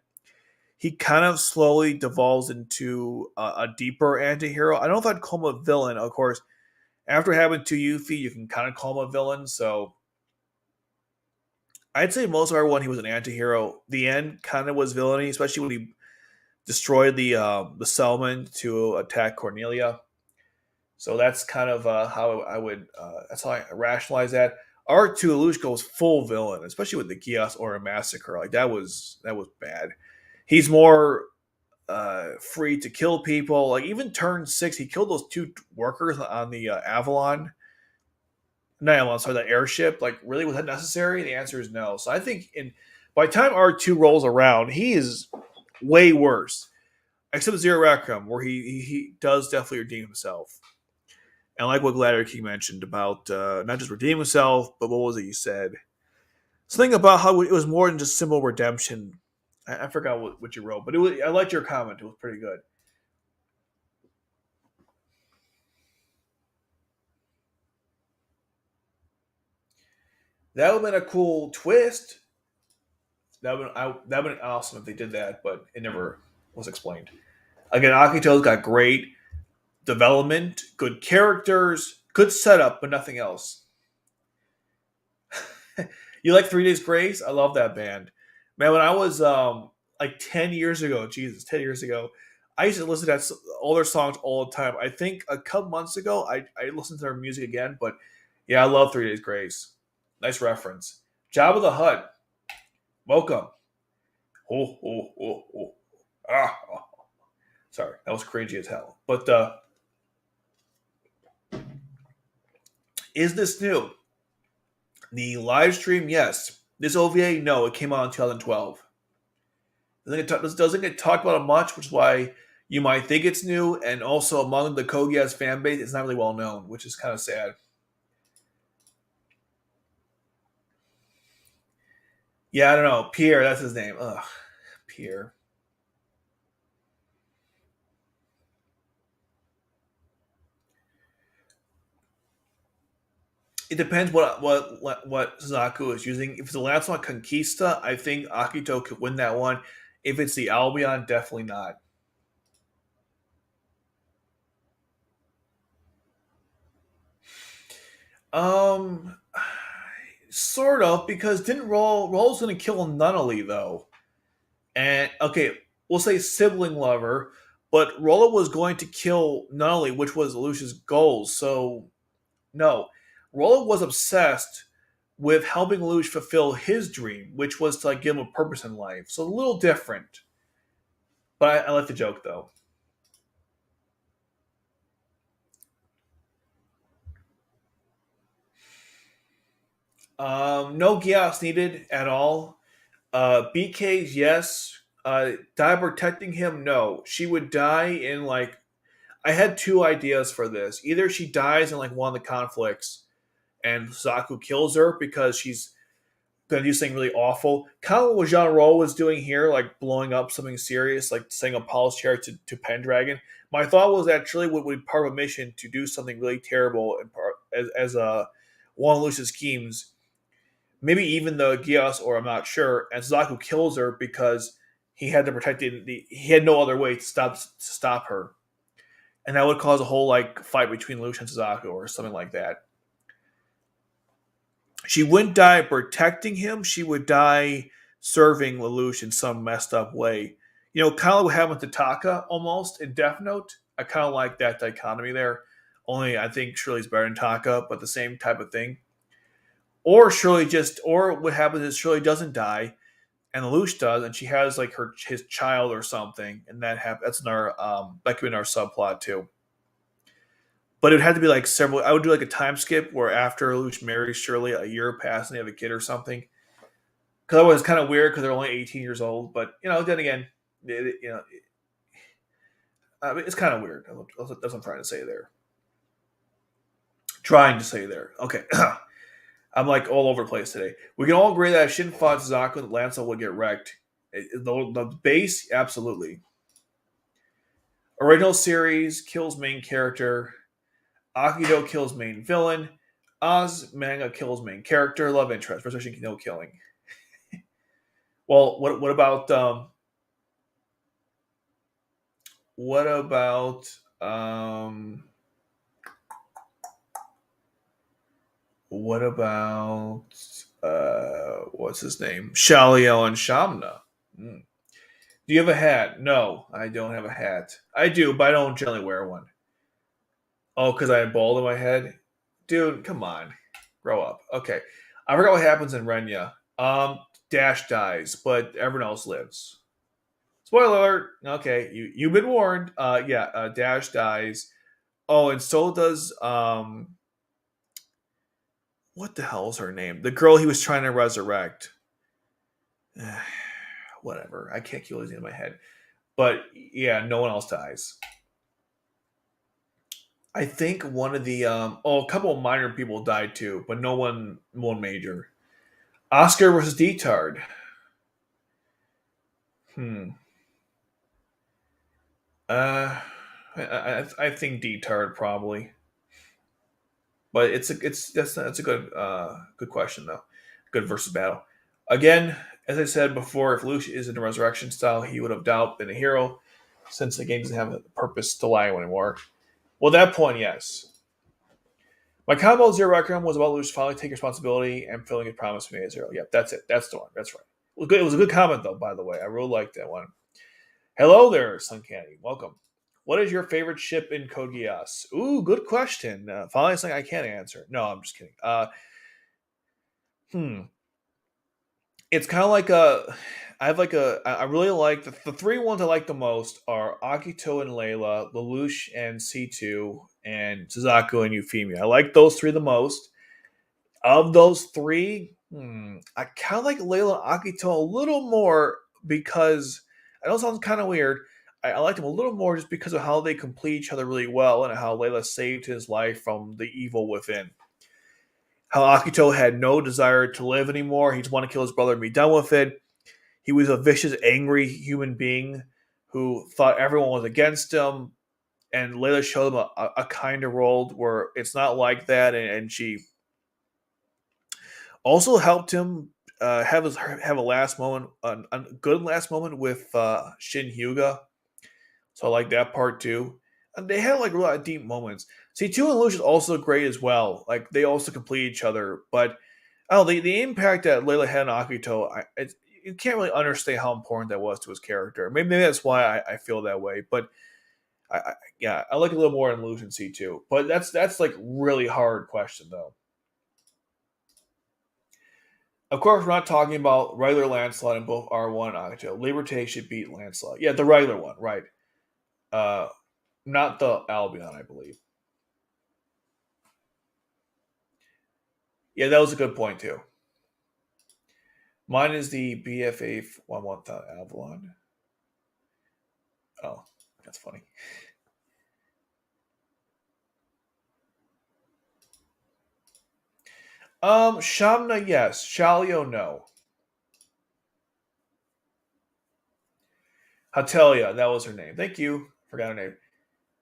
he kind of slowly devolves into a deeper anti-hero. I don't know if I'd call him a villain. Of course, after having two Yuffie, you can kind of call him a villain. So I'd say most of our one, he was an anti-hero. The end kind of was villainy, especially when he destroyed the Selman to attack Cornelia. So that's kind of how I would. That's how I rationalize that. R2 Lelouch goes full villain, especially with the Chaos Order massacre. Like that was bad. He's more free to kill people. Like even turn 6, he killed those two workers on the Avalon. Not Avalon, sorry, the airship. Like really, was that necessary? The answer is no. So I think by the time R2 rolls around, he is way worse. Except Zero Rackham, where he does definitely redeem himself. And like what Gladiator King mentioned about not just redeem himself, but what was it you said? Something about how it was more than just simple redemption. I forgot what you wrote, but I liked your comment. It was pretty good. That would have been a cool twist. That would been awesome if they did that, but it never was explained. Again, Akito's got great development, good characters, good setup, but nothing else. You like 3 Days Grace? I love that band. Man, when I was like 10 years ago, Jesus, 10 years ago, I used to listen to all their songs all the time. I think a couple months ago, I listened to their music again, but yeah, I love 3 Days Grace. Nice reference. Jabba the Hutt, welcome. Oh, oh, oh, oh. Ah, oh. Sorry, that was cringy as hell. But is this new? The live stream, yes. This OVA, no. It came out in 2012. Doesn't get talked about much, which is why you might think it's new. And also among the Kogias fan base, it's not really well known, which is kind of sad. Yeah, I don't know. Pierre, that's his name. Ugh, Pierre. It depends what Suzaku is using. If it's the last one, Conquista, I think Akito could win that one. If it's the Albion, definitely not. Um, sort of because didn't Roll's going to kill Nunnally though, and okay, we'll say sibling lover, but Rolla was going to kill Nunnally, which was Lucia's goal. So no, Rolla was obsessed with helping Luch fulfill his dream, which was to like give him a purpose in life. So a little different, but I like the joke though. No Gios needed at all. BK's yes. Die protecting him, no. She would die in like I had two ideas for this. Either she dies in like one of the conflicts and Zaku kills her because she's gonna do something really awful. Kind of what Jean Roll was doing here, like blowing up something serious, like saying a Paul's chair to Pendragon. My thought was actually would be part of a mission to do something really terrible and part as a one of Lucia's schemes. Maybe even the Gios, or I'm not sure, and Zaku kills her because he had to protect he had no other way to stop her. And that would cause a whole like fight between Lucia and Suzaku or something like that. She wouldn't die protecting him. She would die serving Lelouch in some messed up way. You know, kind of what happened to Taka almost in Death Note. I kind of like that dichotomy there. Only I think Shirley's better than Taka, but the same type of thing. Or what happens is Shirley doesn't die, and Lelouch does, and she has like his child or something, and that's in our that could be in our subplot too. But it would have to be like several. I would do like a time skip where after Lelouch marries Shirley, a year passed and they have a kid or something. Because otherwise, it's kind of weird because they're only 18 years old. But then again, it's kind of weird. That's what I'm trying to say there. Trying to say there. Okay. I'm like all over the place today. We can all agree that if Shin fought Zaku, the Lancel would get wrecked. The base, absolutely. Original series kills main character. Akito kills main villain. Oz manga kills main character. Love interest. Resolution no killing. Well, what about what about what about what's his name? Shaliel and Shamna. Hmm. Do you have a hat? No, I don't have a hat. I do, but I don't generally wear one. Oh, because I had bald in my head? Dude, come on. Grow up. Okay. I forgot what happens in Renya. Dash dies, but everyone else lives. Spoiler alert. Okay, you've been warned. Yeah, Dash dies. Oh, and so does what the hell is her name? The girl he was trying to resurrect. Whatever. I can't keep losing in my head. But yeah, no one else dies. I think one of the a couple of minor people died too, but no one major. Oscar versus Detard. Hmm. Uh, I think Detard probably, but that's a good question though. Good versus battle. Again, as I said before, if Lucia is in the resurrection style, he would have doubt been a hero, since the game doesn't have a purpose to lie anymore. Well, at that point, yes. My combo Zero Requiem was about Lucia finally taking responsibility and fulfilling his promise to me at Zero. Yep, that's it. That's the one. That's right. It was a good comment though, by the way. I really liked that one. Hello there, Sun Candy. Welcome. What is your favorite ship in Code Geass? Ooh, good question. Finally, something I can't answer. No, I'm just kidding. Hmm. It's kind of like a. I have like a. I really like the three ones I like the most are Akito and Layla, Lelouch and C2, and Suzaku and Euphemia. I like those three the most. Of those three, I kind of like Layla and Akito a little more because I know it sounds kind of weird. I like them a little more just because of how they complete each other really well and how Layla saved his life from the evil within. How Akito had no desire to live anymore. He just wanted to kill his brother and be done with it. He was a vicious, angry human being who thought everyone was against him. And Layla showed him a kinder world where it's not like that. And she also helped him have a last moment, a good last moment with Shin Hyuga. So I like that part too. And they had like a lot of deep moments. See, two and Lucius is also great as well. Like they also complete each other. But oh, the impact that Layla had on Akito, you can't really understand how important that was to his character. Maybe that's why I feel that way. But yeah, I like a little more in Lucian C two. But that's like really hard question though. Of course, we're not talking about regular Lancelot in both R1 and Akito. Liberté should beat Lancelot. Yeah, the regular one, right. Uh, Not the Albion, I believe. Yeah, that was a good point, too. Mine is the BFA 1000 Avalon. Oh, that's funny. Shamna, yes. Shalio, no. Hatelia, that was her name. Thank you. Forgot her name.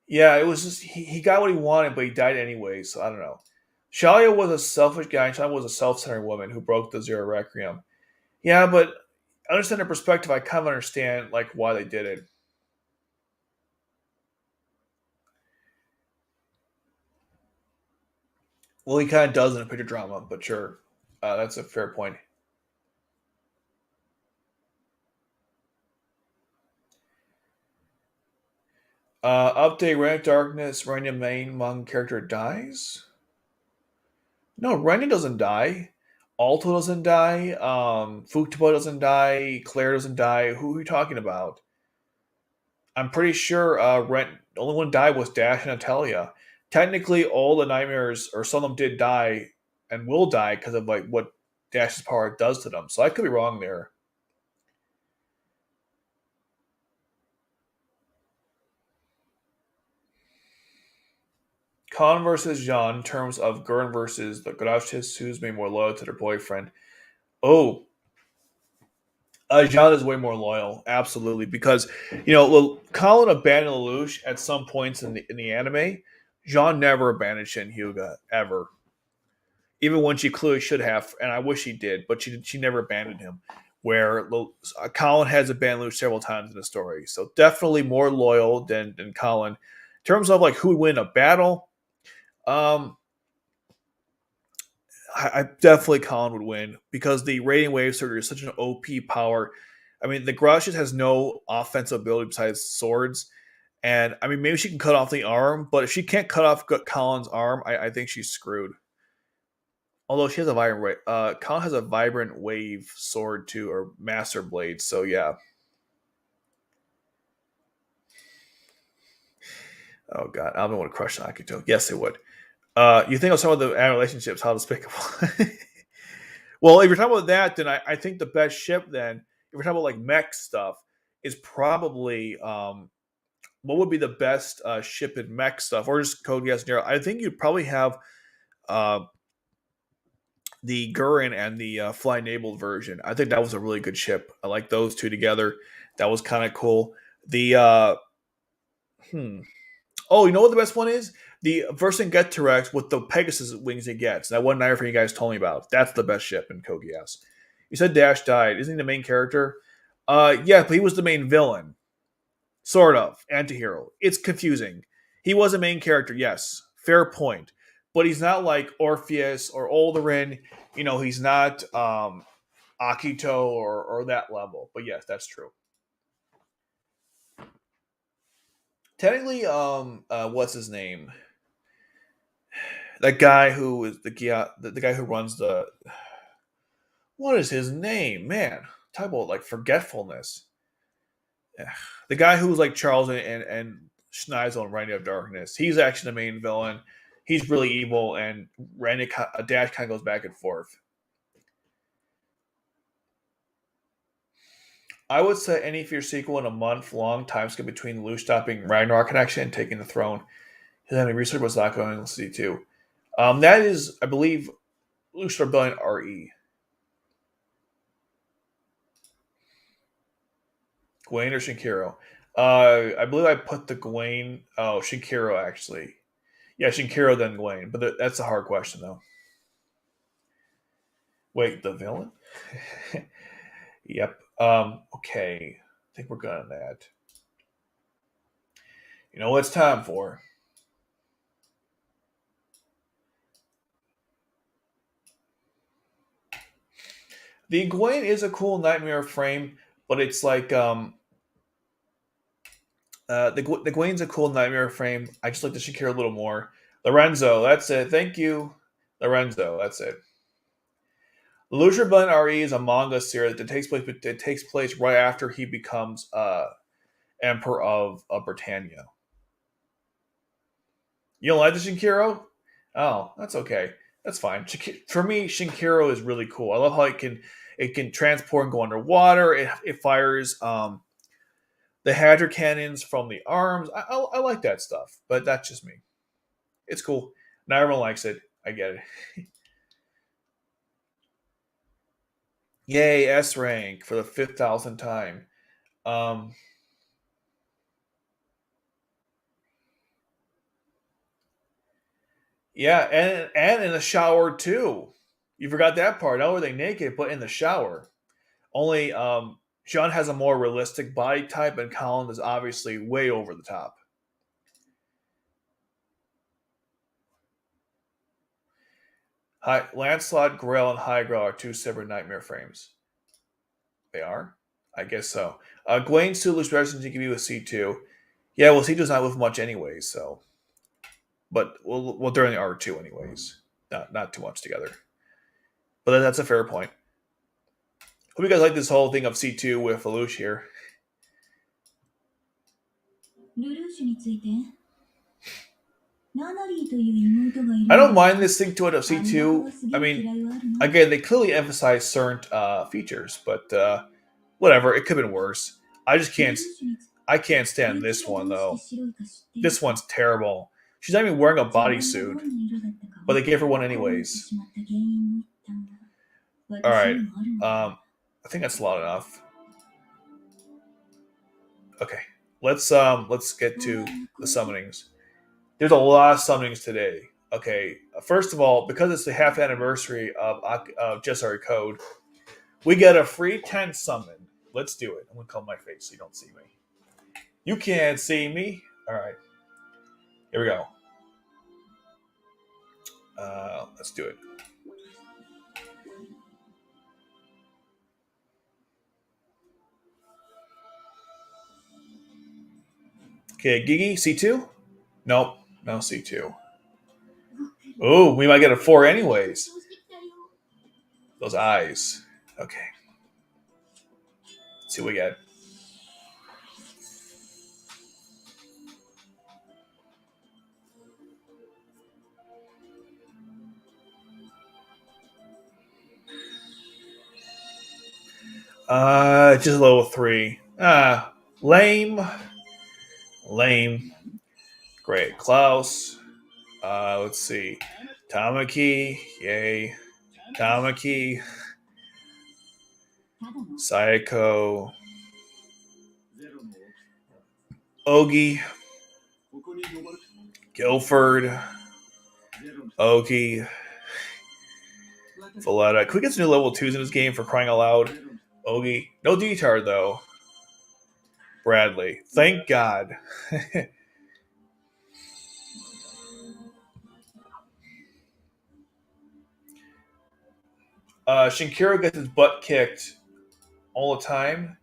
Yeah, it was just he got what he wanted, but he died anyway. So I don't know. Shalia was a selfish guy. And Shalia was a self-centered woman who broke the Zero Requiem. Yeah, but I understand their perspective. I kind of understand like why they did it. Well, he kind of does in a picture drama, but sure, that's a fair point. Update: Red Darkness. Rania main manga character dies. No, Rania doesn't die. Alto doesn't die. Fukutoba doesn't die. Claire doesn't die. Who are you talking about? I'm pretty sure the only one died was Dash and Natalia. Technically, all the nightmares, or some of them, did die and will die because of like what Dash's power does to them. So I could be wrong there. Khan versus Jean in terms of Gurren versus the Grouches who's been more loyal to their boyfriend. Oh, Jean is way more loyal, absolutely, because Colin abandoned Lelouch at some points in the anime. Jean never abandoned Shin Hyuga ever, even when she clearly should have, and I wish she did, but she never abandoned him. Where Colin has abandoned Lelouch several times in the story, so definitely more loyal than Colin. In terms of like who would win a battle, um, I definitely Colin would win because the Radiant Wave Surger is such an OP power. I mean, the Gracious has no offensive ability besides swords, and I mean maybe she can cut off the arm, but if she can't cut off Colin's arm, I think she's screwed. Although she has a vibrant, Colin has a vibrant wave sword too, or master blade. So yeah. Oh god, I don't want to crush Akito. Yes, it would. You think of some of the relationships, how despicable. Well, if you're talking about that, then I think the best ship then, if we're talking about like mech stuff, is probably what would be the best ship in mech stuff, or just Code Geass Nero. I think you'd probably have uh, the Gurren and the Fly Enabled version. I think that was a really good ship. I like those two together. That was kind of cool. The hmm. Oh, you know what the best one is? The Vercingetorix with the Pegasus wings it gets. That one night for you guys told me about. That's the best ship in Kogias. You said Dash died. Isn't he the main character? Yeah, but he was the main villain. Sort of. Antihero. It's confusing. He was a main character, yes. Fair point. But he's not like Orpheus or Olderin. He's not Akito or that level. But yes, that's true. Technically, what's his name? That guy who is the guy who runs the. What is his name, man? Talk about like forgetfulness. The guy who was like Charles and Schneisel in Reign of Darkness. He's actually the main villain. He's really evil, and Randy Dash kind of goes back and forth. I would say any future sequel in a month-long time skip between Lelouch stopping Ragnarok connection and taking the throne. His enemy research was not going to see too. That is, I believe, Lelouch Rebellion RE. Gawain or Shinkiro? I believe I put the Gawain. Oh, Shinkiro actually. Yeah, Shinkiro then Gawain, but that's a hard question though. Wait, the villain? Yep. Okay. I think we're good on that. You know what it's time for? The Gawain is a cool nightmare frame, but it's like the Gawain's a cool nightmare frame. I just like the Shakira a little more. Lorenzo, that's it. Thank you, Lorenzo. That's it. Lelouch Rebellion RE is a manga series that takes place right after he becomes Emperor of Britannia. You don't like the Shinkiro? Oh, that's okay. That's fine. For me, Shinkiro is really cool. I love how it can transport and go underwater. It fires the Hadra cannons from the arms. I like that stuff, but that's just me. It's cool. Not everyone likes it. I get it. Yay, S rank for the 5,000th time. Um, yeah, and in the shower too. You forgot that part. Not only are they naked, but in the shower. Only Sean has a more realistic body type, and Colin is obviously way over the top. Lancelot, Grail, and High Grail are two separate nightmare frames. They are? I guess so. Gwaine Sulu's reference to give you a C2. Yeah, well, C2 is not with much anyways, so. But well, they're in the R2 anyways. Not too much together. But that's a fair point. Hope you guys like this whole thing of C2 with Lelouch here. I don't mind this thing to it of C2. I mean, again, they clearly emphasize certain features, but whatever. It could have been worse. I can't stand this one though. This one's terrible. She's not even wearing a bodysuit, but they gave her one anyways. All right. I think that's a lot enough. Okay, let's get to the summonings. There's a lot of summonings today. Okay, first of all, because it's the half anniversary of Jesari Code, we get a free 10 summon. Let's do it. I'm gonna cover my face so you don't see me. You can't see me. All right, here we go. Let's do it. Okay, Gigi, C2? Nope, no C2. Oh, we might get a 4 anyways. Those eyes. Okay, let's see what we get. Just a level 3. Lame. Lame. Great. Klaus. Let's see. Tamaki. Yay. Tamaki. Sayako. Ogi. Guilford. Ogi. Valletta. Can we get some new level 2s in this game for crying out loud? Ogi. No D-Tard, though. Bradley. Thank God. Shinkiro gets his butt kicked all the time.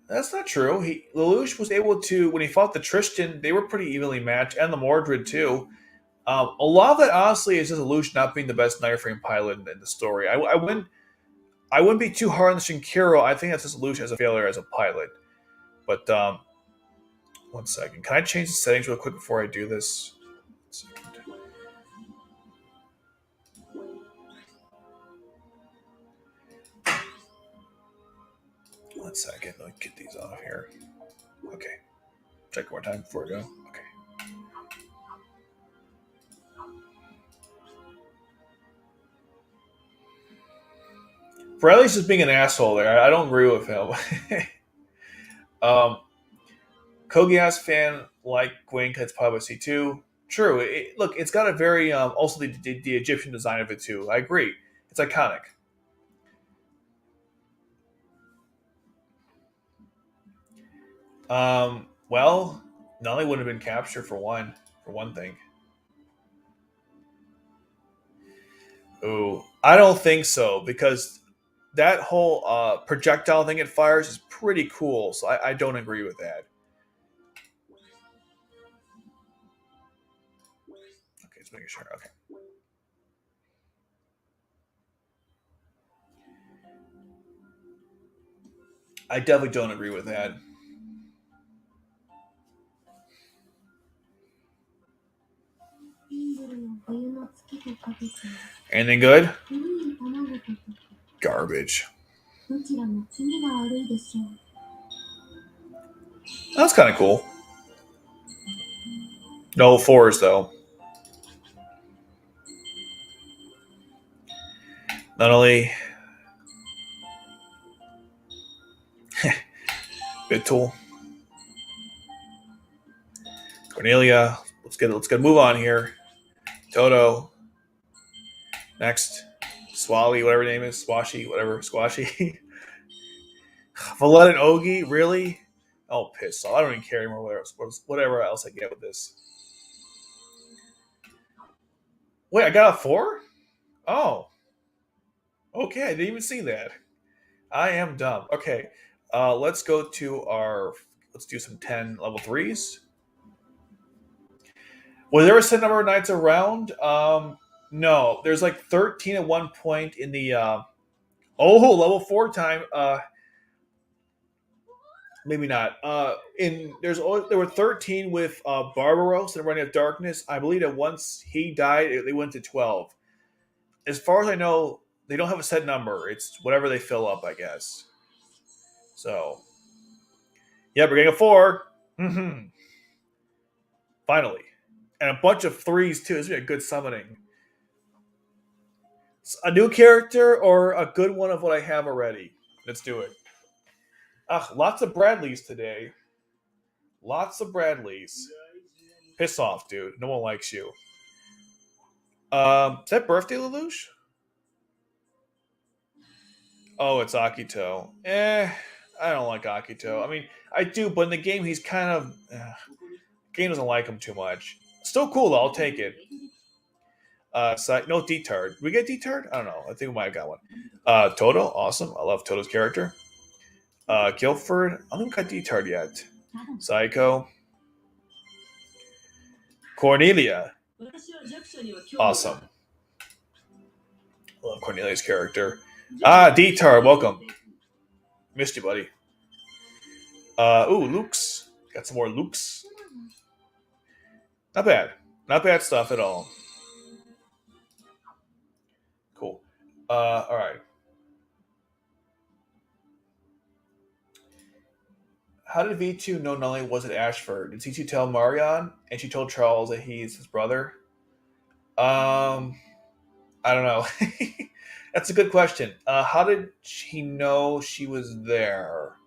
That's not true. Lelouch was able to, when he fought the Tristan, they were pretty evenly matched, and the Mordred too. A lot of that, honestly, is just Lelouch not being the best Night Frame pilot in the story. I wouldn't be too hard on the Shinkiro. I think that's just Lelouch as a failure as a pilot. But one second, can I change the settings real quick before I do this? 1 second. Let me get these off here. Okay. Check one more time before I go. Okay. Bradley's just being an asshole there. I don't agree with him. Kogias fan like Gwen because it's probably C2. True. Look, it's got a very also the Egyptian design of it too. I agree. It's iconic. Well, Nolly wouldn't have been captured for one thing. Ooh, I don't think so because that whole projectile thing it fires is pretty cool. So I don't agree with that. Okay, just making sure. Okay. I definitely don't agree with that. Anything good? Garbage. That's kind of cool. No fours though. Not only Bitul, Cornelia. Let's get a move on here. Toto. Next. Swally, whatever her name is. Swashy, whatever. Squashy. Valletta and Ogi, really? Oh, piss off. I don't even care anymore whatever else I get with this. Wait, I got a 4? Oh. Okay, I didn't even see that. I am dumb. Okay. Let's go to let's do some 10 level 3s. Was there a set number of knights around? No. There's like 13 at one point in the level 4 time. Maybe not. There were 13 with Barbaros and Running of Darkness. I believe that once he died, they went to 12. As far as I know, they don't have a set number. It's whatever they fill up, I guess. So, yeah, we're getting a 4. Mm-hmm. Finally. And a bunch of 3s, too. This is a good summoning. A new character or a good one of what I have already? Let's do it. Lots of Bradleys today. Lots of Bradleys. Piss off, dude. No one likes you. Is that birthday Lelouch? Oh, it's Akito. I don't like Akito. I mean, I do, but in the game, he's kind of. Game doesn't like him too much. Still cool, though. I'll take it. No Detard. Did we get Detard? I don't know. I think we might have got one. Toto, awesome. I love Toto's character. Guilford, I don't think we got Detard yet. Psycho. Cornelia, awesome. I love Cornelia's character. Detard, welcome. Missed you, buddy. Luke's. Got some more Luke's. Not bad. Not bad stuff at all. Cool. Alright. How did V2 know not only was it Ashford? Did C2 tell Marion and she told Charles that he's his brother? I don't know. That's a good question. How did he know she was there?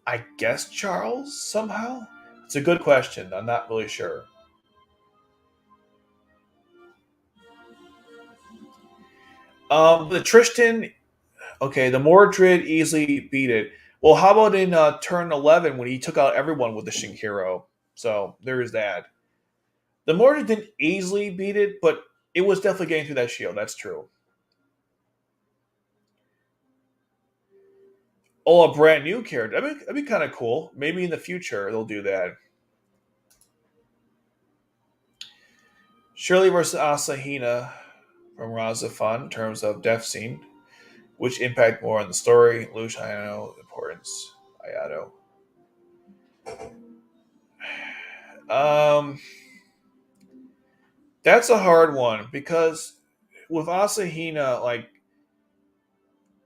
I guess Charles somehow? It's a good question. I'm not really sure. The Tristan, okay, the Mordred easily beat it. Well, how about in turn 11 when he took out everyone with the Shinkiro? So there is that. The Mordred didn't easily beat it, but it was definitely getting through that shield. That's true. Oh, a brand new character. That'd be kind of cool. Maybe in the future they'll do that. Shirley versus Asahina from Razafan in terms of death scene. Which impact more on the story? Lush, Ayano, importance, Ayato. That's a hard one because with Asahina, like,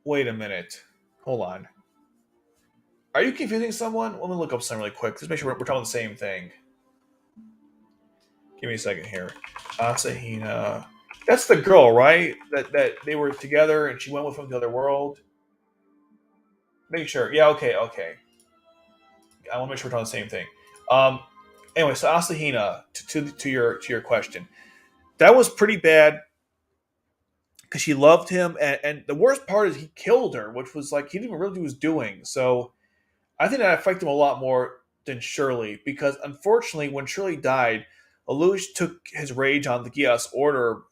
wait a minute, hold on. Are you confusing someone? Let me look up something really quick. Let's make sure we're talking about the same thing. Give me a second here. Asahina. That's the girl, right? That they were together and she went with him to the other world. Make sure. Yeah, okay. I want to make sure we're talking the same thing. Anyway, so Asahina, to your question, that was pretty bad because she loved him, and the worst part is he killed her, which was like he didn't even really know what he was doing. So I think that affected him a lot more than Shirley because unfortunately, when Shirley died, Lelouch took his rage on the Gias Order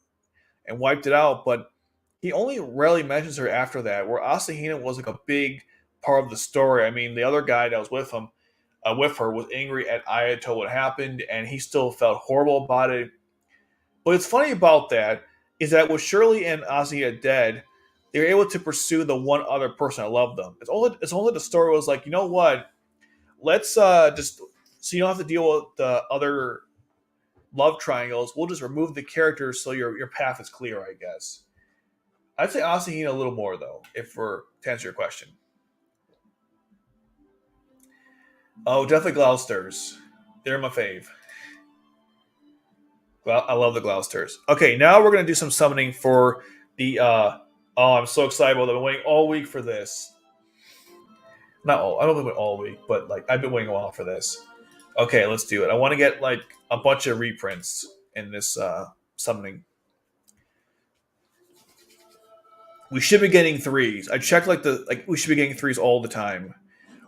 and wiped it out, but he only rarely mentions her after that. Where Asahina was like a big part of the story. I mean, the other guy that was with him, with her, was angry at Ayato what happened, and he still felt horrible about it. But what's funny about that is that with Shirley and Asahina dead, they were able to pursue the one other person that loved them. It's only the story was like, you know what? Let's just so you don't have to deal with the other love triangles. We'll just remove the characters so your path is clear, I guess. I'd say Asahina a little more though, if we're to answer your question. Oh, definitely Gloucesters. They're my fave. Well, I love the Gloucesters. Okay, now we're gonna do some summoning for the. Oh, I'm so excited! I've been waiting all week for this. Not all. I don't been all week, but like I've been waiting a while for this. Okay, let's do it. I want to get like a bunch of reprints in this summoning. We should be getting threes. I checked like we should be getting threes all the time.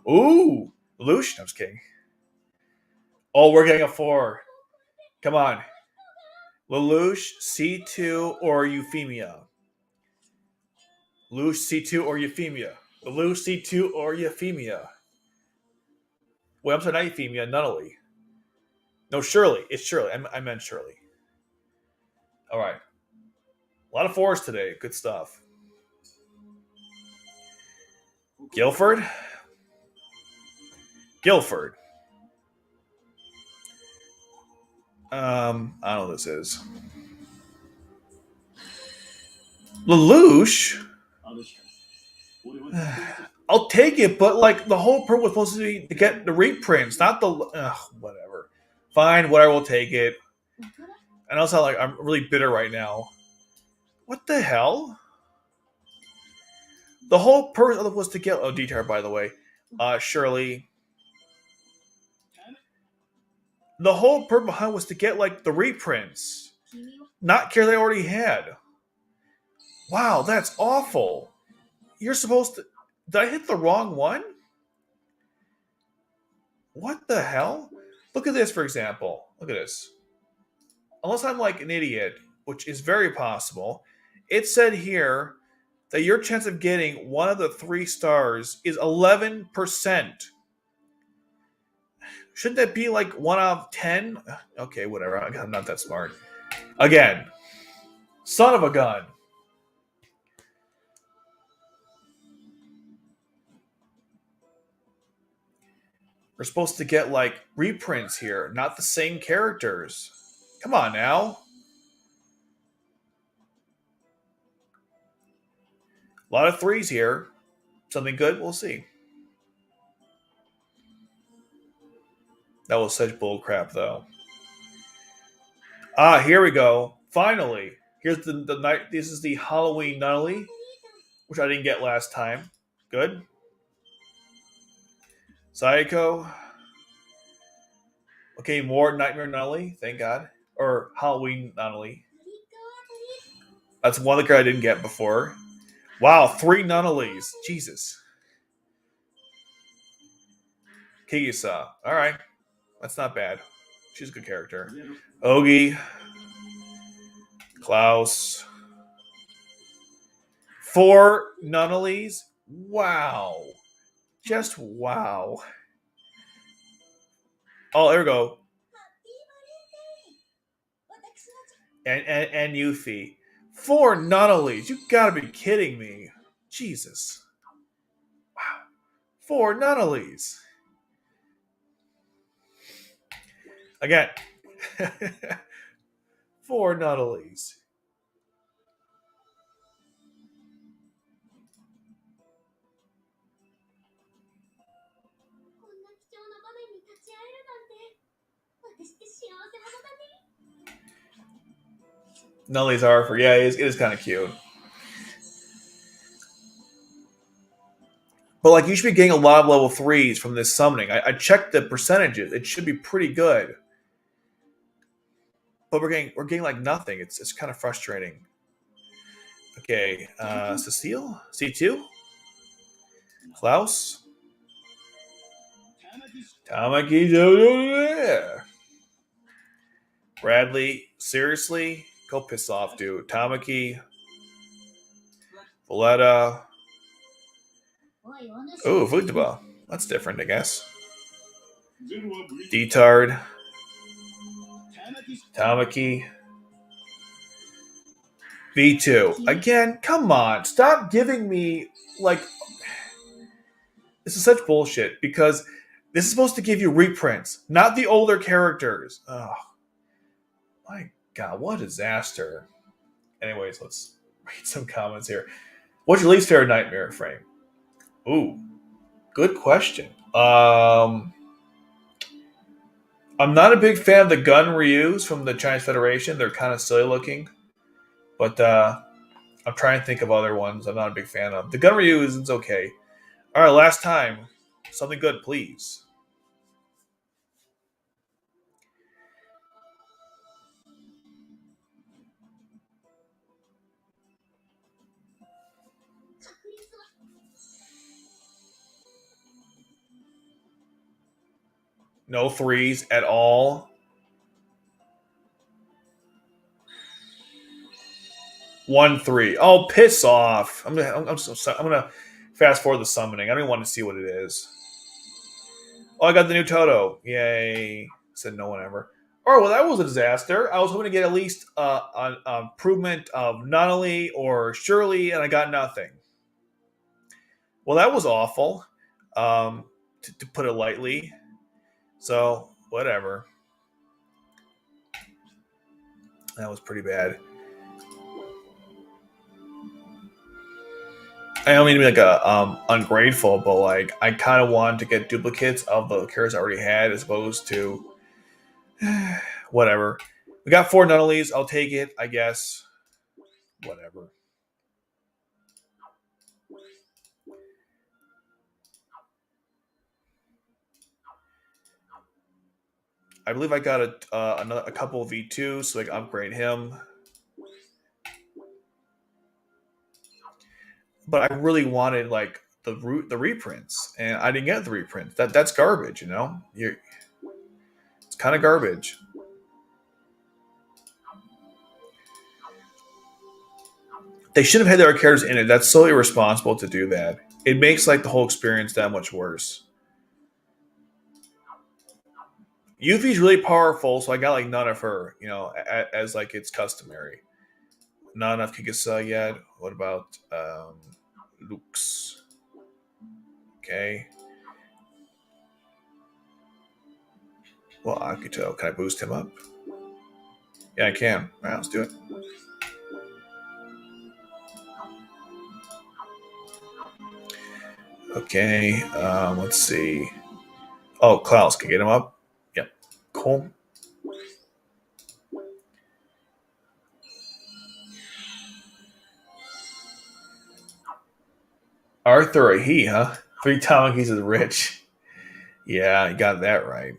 Ooh, Lelouch. No, I'm just kidding. Oh, we're getting a 4. Come on. Lelouch, C2, or Euphemia. Lelouch, C2, or Euphemia. Lelouch, C2, or Euphemia. Wait, I'm sorry, not Euphemia, Nunnally. No, Shirley. It's Shirley. I meant Shirley. All right. A lot of 4s today. Good stuff. Guilford. I don't know what this is. Lelouch? I'll take it, but like the whole purpose was supposed to be to get the reprints, not the whatever. Fine, whatever, we'll take it. And also, like, I'm really bitter right now. What the hell? The whole purpose of it was to get Detail, by the way. Shirley. The whole purpose behind was to get like the reprints, not care they already had. Wow, that's awful. You're supposed to. Did I hit the wrong one? What the hell? Look at this, for example. Look at this. Unless I'm like an idiot, which is very possible, it said here that your chance of getting one of the 3 stars is 11%. Shouldn't that be like 1 out of 10? Okay, whatever. I'm not that smart. Again, son of a gun. We're supposed to get like reprints here, not the same characters. Come on now. A lot of 3s here. Something good? We'll see. That was such bullcrap, though. Here we go. Finally. Here's the night. This is the Halloween Nunnally, which I didn't get last time. Good. Sayako. Okay, more Nightmare Nunnally. Thank God. Or Halloween Nunnally. That's one of the cards I didn't get before. Wow, 3 Nunnallys. Jesus. Kiyusa. Alright. That's not bad. She's a good character. Ogi. Klaus. 4 Nunnallys. Wow. Just wow. Oh, there we go. And Yuffie. 4 Nunnallys. You gotta be kidding me. Jesus. Wow. 4 Nunnallys. Again. 4 Nunnallys. Nunnallys are for it is kind of cute. But like you should be getting a lot of level 3s from this summoning. I checked the percentages. It should be pretty good. But we're getting like nothing. It's kind of frustrating. Okay, Cecile? C2? Klaus? Tamaki. Bradley, seriously? Go piss off, dude. Tamaki. Valletta. Ooh, Futaba. That's different, I guess. Detard. Tamaki. V2. Again, come on. Stop giving me, like... This is such bullshit, because this is supposed to give you reprints, not the older characters. Oh, my God, what a disaster. Anyways, let's read some comments here. What's your least favorite nightmare frame? Ooh, good question. I'm not a big fan of the gun reuse from the Chinese Federation. They're kind of silly looking. But I'm trying to think of other ones I'm not a big fan of. The gun reuse is okay. All right, last time. Something good, please. No 3s at all. 1 3. Oh, piss off! I'm gonna fast forward the summoning. I don't even want to see what it is. Oh, I got the new Toto. Yay! Said no one ever. Oh, well, that was a disaster. I was hoping to get at least an improvement of Nunnally or Shirley, and I got nothing. Well, that was awful, to put it lightly. So, whatever. That was pretty bad. I don't mean to be like a ungrateful, but like I kind of wanted to get duplicates of the characters I already had, as opposed to whatever. We got 4 Nunnallys. I'll take it, I guess. Whatever. I believe I got a couple of V2, so I can upgrade him. But I really wanted like the reprints, and I didn't get the reprints. That's garbage, you know. It's kind of garbage. They should have had their characters in it. That's so irresponsible to do that. It makes like the whole experience that much worse. Yuffie's really powerful, so I got like none of her, you know, as like it's customary. Not enough Kikasa yet. What about Luke's? Okay. Well, Akito, can I boost him up? Yeah, I can. All right, let's do it. Okay, let's see. Oh, Klaus, can I get him up? Yep. Cool. Arthur or he, huh? 3 Tamakis is rich. Yeah, you got that right.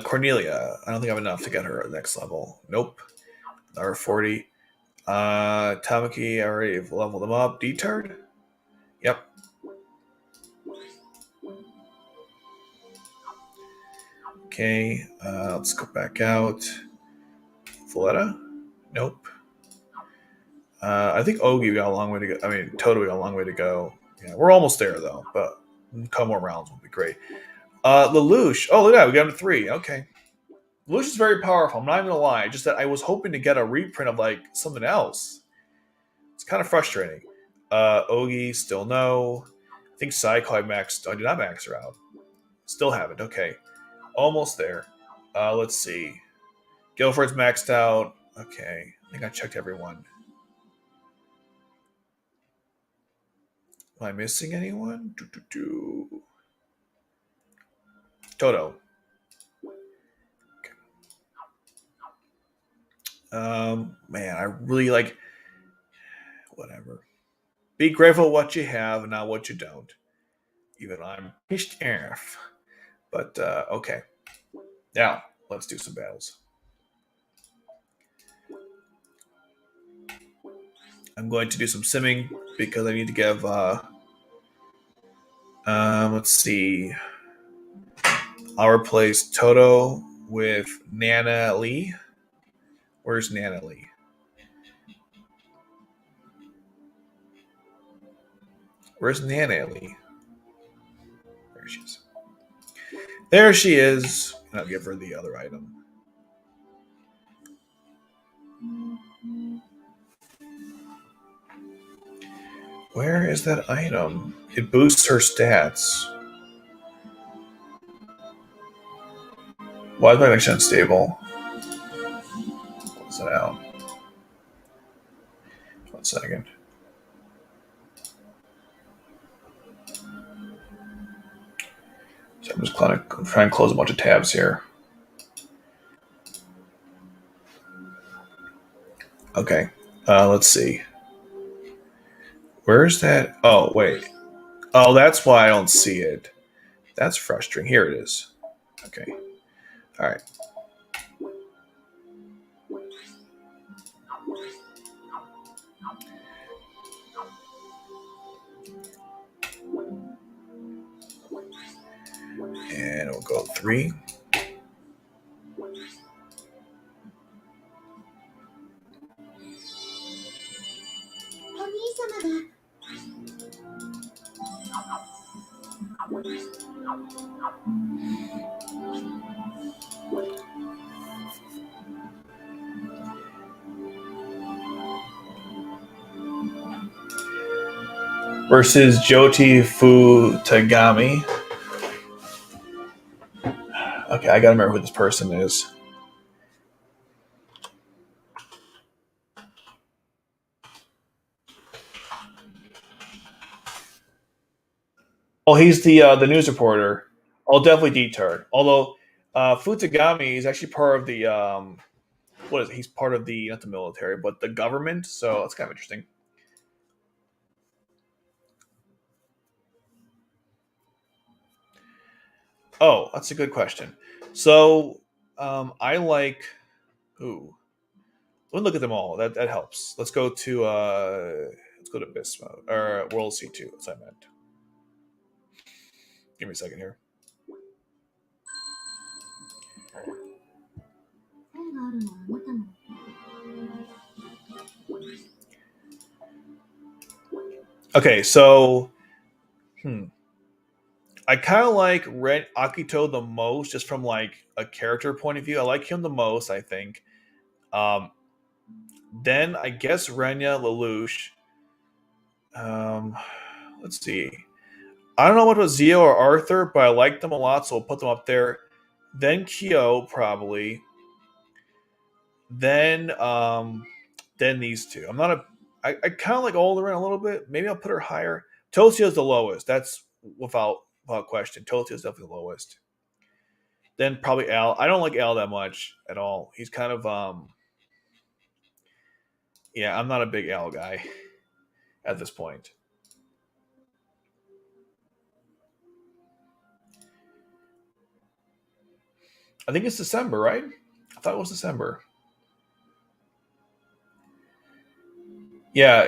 Cornelia, I don't think I have enough to get her at next level. Nope. R40. Tamaki, I already leveled them up. Detard? Yep. Okay, let's go back out. Valletta? Nope. I think Ogi got a long way to go. I mean, Toto got a long way to go. Yeah, we're almost there though, but a couple more rounds will be great. Lelouch. Oh, look at that. We got him to 3. Okay. Lelouch is very powerful. I'm not even gonna lie. Just that I was hoping to get a reprint of like something else. It's kind of frustrating. Ogi, still no. I think Psycho I maxed. I did not max her out. Still haven't. Okay. Almost there. Let's see. Guilford's maxed out. Okay. I think I checked everyone. Am I missing anyone? Toto. Man, I really like. Whatever. Be grateful what you have and not what you don't. Even I'm pissed off. But okay. Now let's do some battles. I'm going to do some simming because I need to give. Let's see. I'll replace Toto with Nana Lee. Where's Nana Lee? Where's Nana Lee? There she is. There she is. And I'll give her the other item. Where is that item? It boosts her stats. Why is my connection unstable? Close that out. 1 second. So I'm just trying to close a bunch of tabs here. Okay. Let's see. Where's that? Oh, wait. Oh, that's why I don't see it. That's frustrating. Here it is. Okay. All right. And we'll go 3. Versus Joti Futagami. Okay, I gotta remember who this person is. Oh, he's the news reporter. Oh, definitely detard. Although Futagami is actually part of the what is it? He's part of the not the military, but the government. So that's kind of interesting. Oh, that's a good question. So, I like. Ooh, let me look at them all. That helps. Let's go to Abyss mode or World C2. That's what I meant. Give me a second here. Okay, so I kind of like Red Akito the most, just from like a character point of view. I like him the most, I think. Um, then I guess Renya Lelouch. Um, let's see. I don't know what was Zio or Arthur, but I like them a lot, so we'll put them up there. Then Kyo probably. Then then these two. I'm not a. I kind of like Alderan a little bit. Maybe I'll put her higher. Totio's the lowest. That's without question. Totio's definitely the lowest. Then probably Al. I don't like Al that much at all. He's kind of yeah. I'm not a big Al guy at this point. I think it's December, right? I thought it was December. Yeah,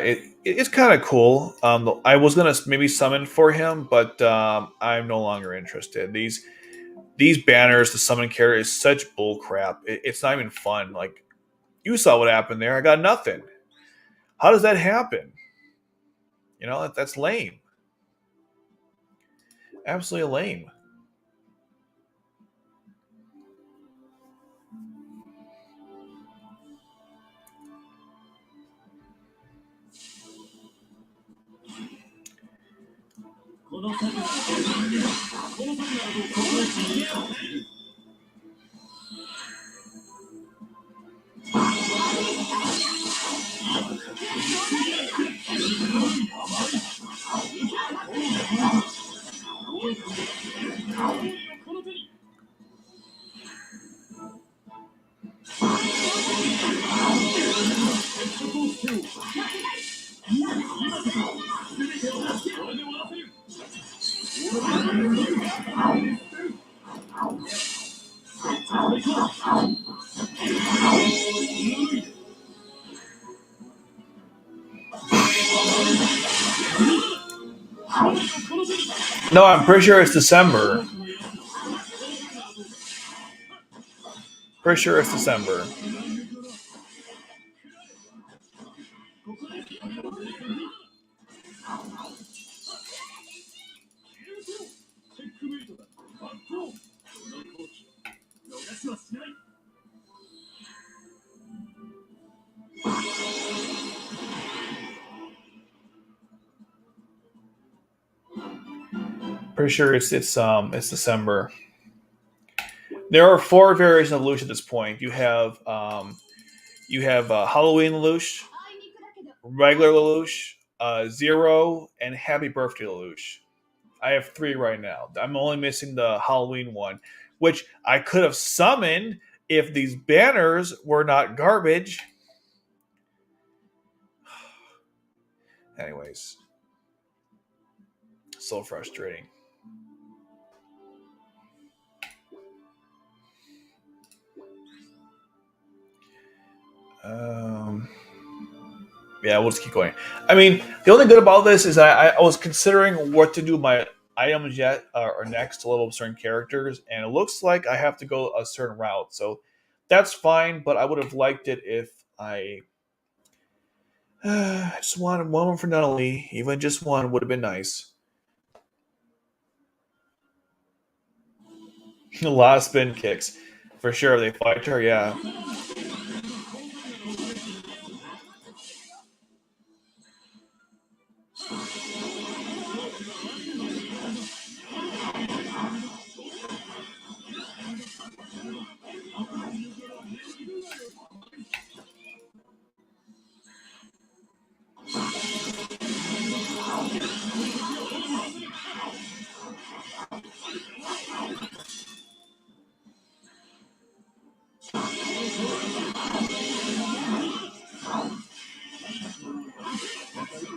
it's kind of cool. I was gonna maybe summon for him, but I'm no longer interested. These banners, the summon character is such bull crap. It's not even fun. Like you saw what happened there. I got nothing. How does that happen? That's lame. Absolutely lame. No, I'm pretty sure it's December. Pretty sure it's December. Pretty sure it's December. There are four variations of Lelouch at this point. You have Halloween Lelouch, regular Lelouch, Zero, and Happy Birthday Lelouch. I have three right now. I'm only missing the Halloween one, which I could have summoned if these banners were not garbage. Anyways, so frustrating. Um, yeah, we'll just keep going. I mean, the only good about this is I was considering what to do with my items yet or next to level up certain characters, and it looks like I have to go a certain route. So that's fine, but I would have liked it if I just wanted one for Nunnally. Even just one would have been nice. A lot of spin kicks. For sure, they fight her, yeah.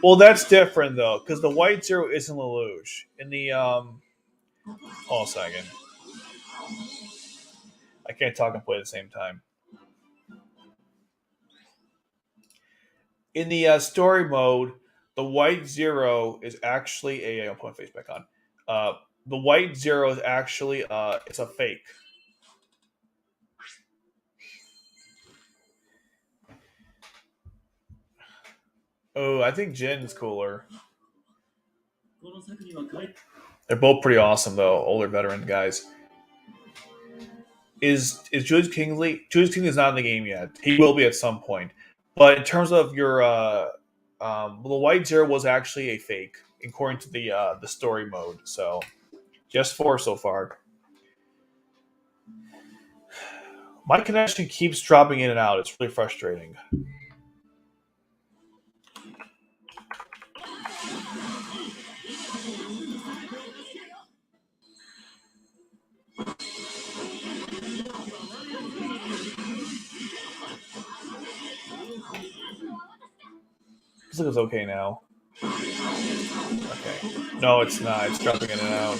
Well, that's different though, because the white zero isn't Lelouch. In the hold on a second. I can't talk and play at the same time. In the story mode, the white zero is actually a. I'll put my face back on. The white zero is actually it's a fake. Oh, I think Jin's cooler. They're both pretty awesome though, older veteran guys. Is Julius Kingsley? Julius Kingsley is not in the game yet. He will be at some point. But in terms of your, the white zero was actually a fake, according to the story mode. So just four so far. My connection keeps dropping in and out. It's really frustrating. This looks okay now. Okay. No, it's not. It's dropping in and out.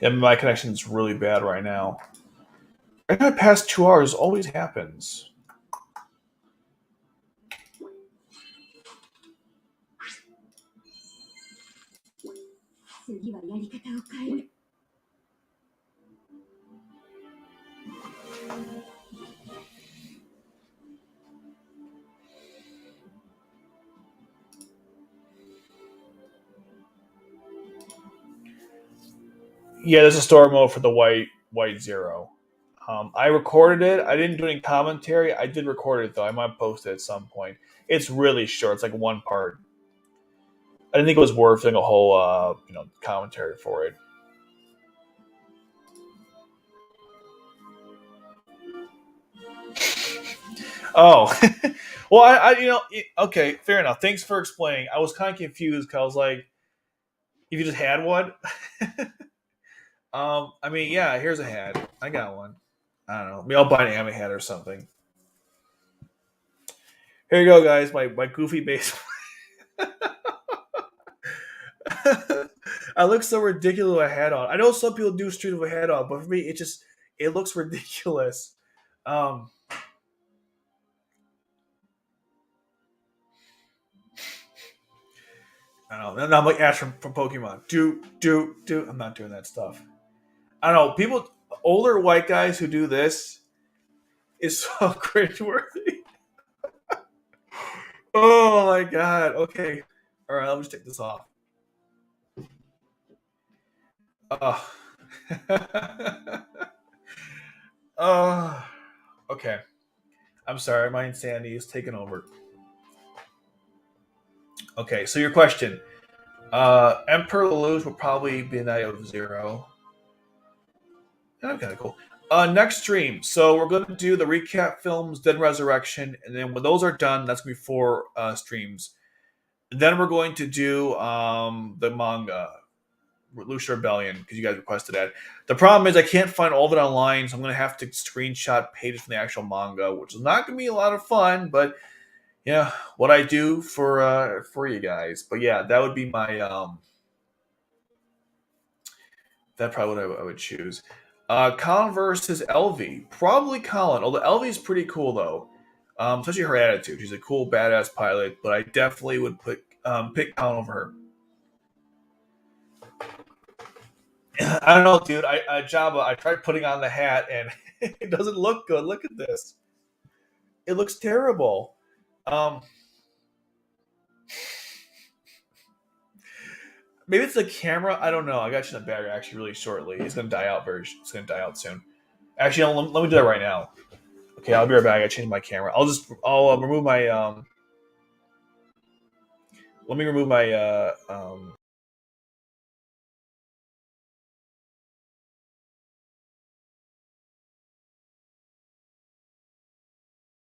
Yeah, my connection is really bad right now. I got past 2 hours. Always happens. Yeah, there's a story mode for the white zero. I recorded it. I didn't do any commentary. I did record it though. I might post it at some point. It's really short. It's like one part. I didn't think it was worth doing a whole commentary for it. Oh, well, okay, fair enough. Thanks for explaining. I was kind of confused because I was like, if you just had one. I mean, yeah, here's a hat. I got one. I don't know. Maybe I'll buy an anime hat or something. Here you go, guys. My goofy base. I look so ridiculous with a hat on. I know some people do street with a hat on, but for me, it looks ridiculous. Um, I don't know. I'm like Ash from Pokemon. Do. I'm not doing that stuff. I don't know. People, older white guys who do this is so cringeworthy. Oh my god. Okay. All right. Let me just take this off. Oh. Oh. Okay. I'm sorry. My insanity is taking over. Okay. So your question. Emperor Lelouch will probably be a night of zero. That's kind of cool. Next stream. So we're going to do the recap films, then Resurrection, and then when those are done, that's going to be four streams. Then we're going to do the manga, Lucia Rebellion, because you guys requested that. The problem is I can't find all of it online, so I'm going to have to screenshot pages from the actual manga, which is not going to be a lot of fun, but yeah, what I do for you guys. But yeah, that would be my That's probably what I would choose. Colin versus LV. Probably Colin, although LV is pretty cool though. Especially her attitude. She's a cool, badass pilot, but I definitely would pick Colin over her. I don't know, dude. Jabba, I tried putting on the hat and it doesn't look good. Look at this. It looks terrible. Um, Maybe it's the camera. I don't know. I got you in the battery actually really shortly. It's gonna die out It's gonna die out soon. Actually, let me do that right now. Okay, I'll be right back. I gotta change my camera. I'll remove my Let me remove my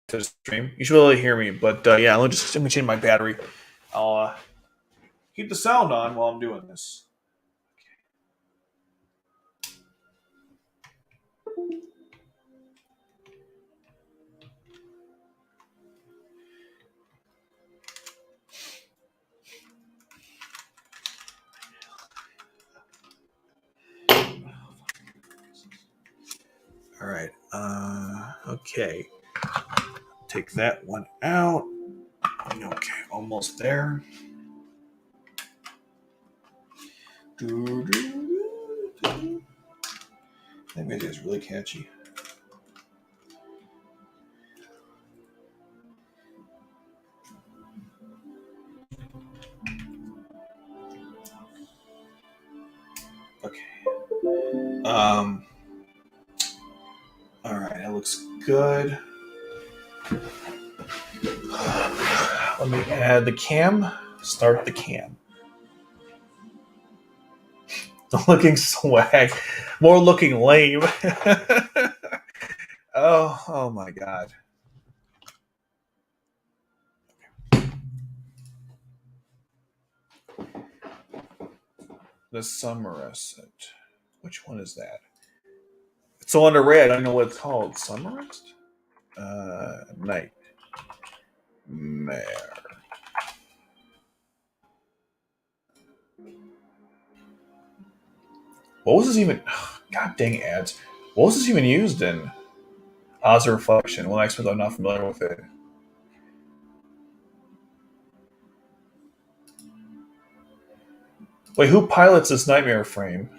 to the stream. You should be able to hear me, but yeah, let me change my battery. I'll keep the sound on while I'm doing this. All right. Okay. Take that one out. Okay, almost there. That music is really catchy. Okay. All right, that looks good. Let me add the cam. Start the cam. Looking swag, more looking lame. Oh my god. The Summerest. Which one is that? It's so underrated. I don't know what it's called. Summerest? Nightmare. What was this even? God dang ads. What was this even used in? Oz Reflection. Well, actually, I'm not familiar with it. Wait, who pilots this Nightmare frame?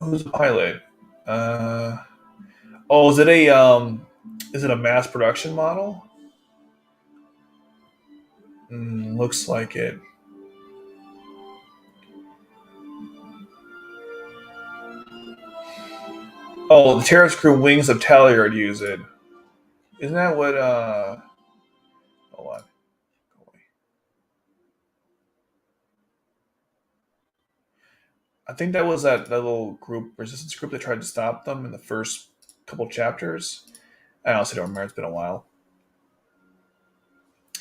Who's the pilot? Oh, is it a mass production model? Looks like it. Oh, the terrorist crew Wings of Talliard use it. Isn't that what? Hold on. I think that was that little group, resistance group, that tried to stop them in the first couple chapters. I honestly don't remember. It's been a while.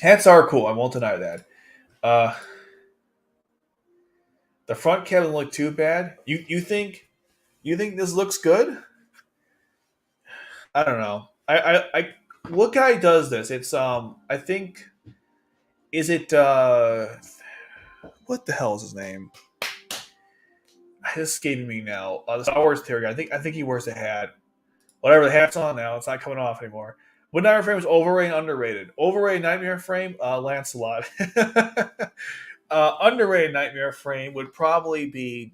Hats are cool. I won't deny that. Uh, the front cab doesn't look too bad. You think this looks good? I don't know. I what guy does this? It's I think is it what the hell is his name? It's escaping me now. The Star Wars theory guy. I think he wears a hat. Whatever, the hat's on now. It's not coming off anymore. What Nightmare Frame is overrated and underrated? Overrated Nightmare Frame, Lancelot. Underrated Nightmare Frame would probably be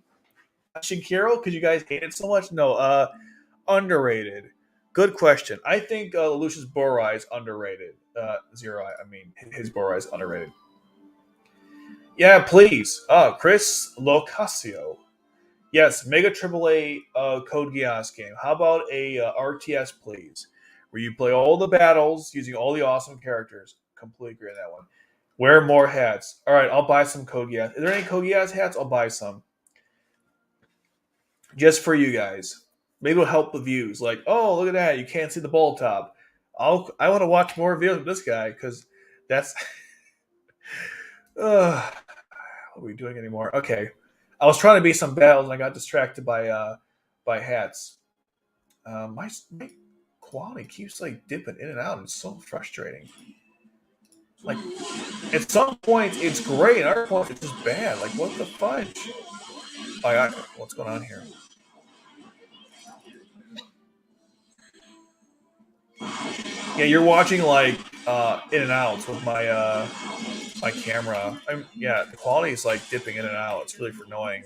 Shinkiro, because you guys hate it so much. No, underrated. Good question. I think Lucius Borai is underrated. Zero. I mean, his Borai is underrated. Yeah, please. Chris Locasio. Yes, Mega AAA Code Geass game. How about a RTS, please, where you play all the battles using all the awesome characters? Completely agree on that one. Wear more hats. All right, I'll buy some Code Geass. Is there any Code Geass hats? I'll buy some. Just for you guys. Maybe it'll help the views. Like, oh, look at that. You can't see the ball top. I want to watch more videos of this guy because that's... what are we doing anymore? Okay. I was trying to beat some battles and I got distracted by hats. My quality keeps like dipping in and out. It's so frustrating. Like at some points it's great, at other points it's just bad. Like what the fudge? What's going on here? Yeah, you're watching like in and outs with my camera. Yeah, the quality is like dipping in and out. It's really annoying.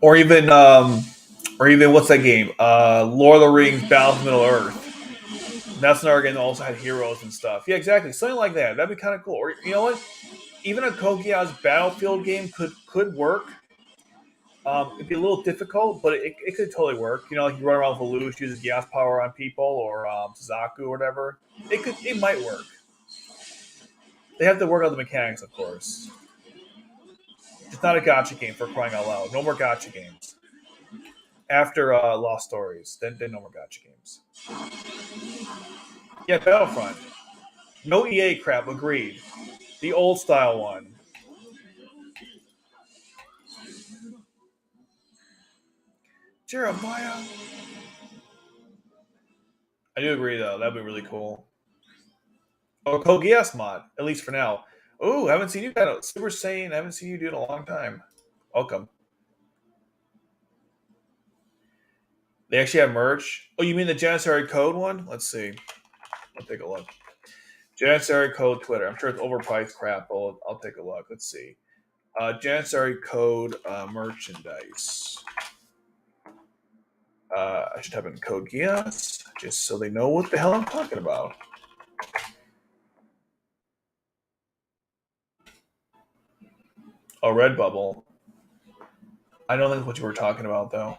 or even what's that game? Lord of the Rings: Battle of Middle Earth. That's another game that also had heroes and stuff. Yeah, exactly. Something like that. That'd be kind of cool. Or you know what? Even a Kogia's Battlefield game could work. It'd be a little difficult, but it could totally work. You know, like you run around with Lelouch, uses gas power on people, or Suzaku or whatever. It might work. They have to work on the mechanics, of course. It's not a gotcha game for crying out loud. No more gotcha games. After Lost Stories, then no more gotcha games. Yeah, Battlefront. No EA crap. Agreed. The old style one. Jeremiah. I do agree though. That'd be really cool. Or Kogias mod, at least for now. Oh, haven't seen you kind Super Saiyan. Haven't seen you do it in a long time. Welcome. They actually have merch. Oh, you mean the Janissary Code one? Let's see. I'll take a look. Janissary Code Twitter. I'm sure it's overpriced crap. I'll take a look. Let's see. Janissary Code merchandise. I should type in Code Geass just so they know what the hell I'm talking about. Oh, Redbubble. I don't think what you were talking about though.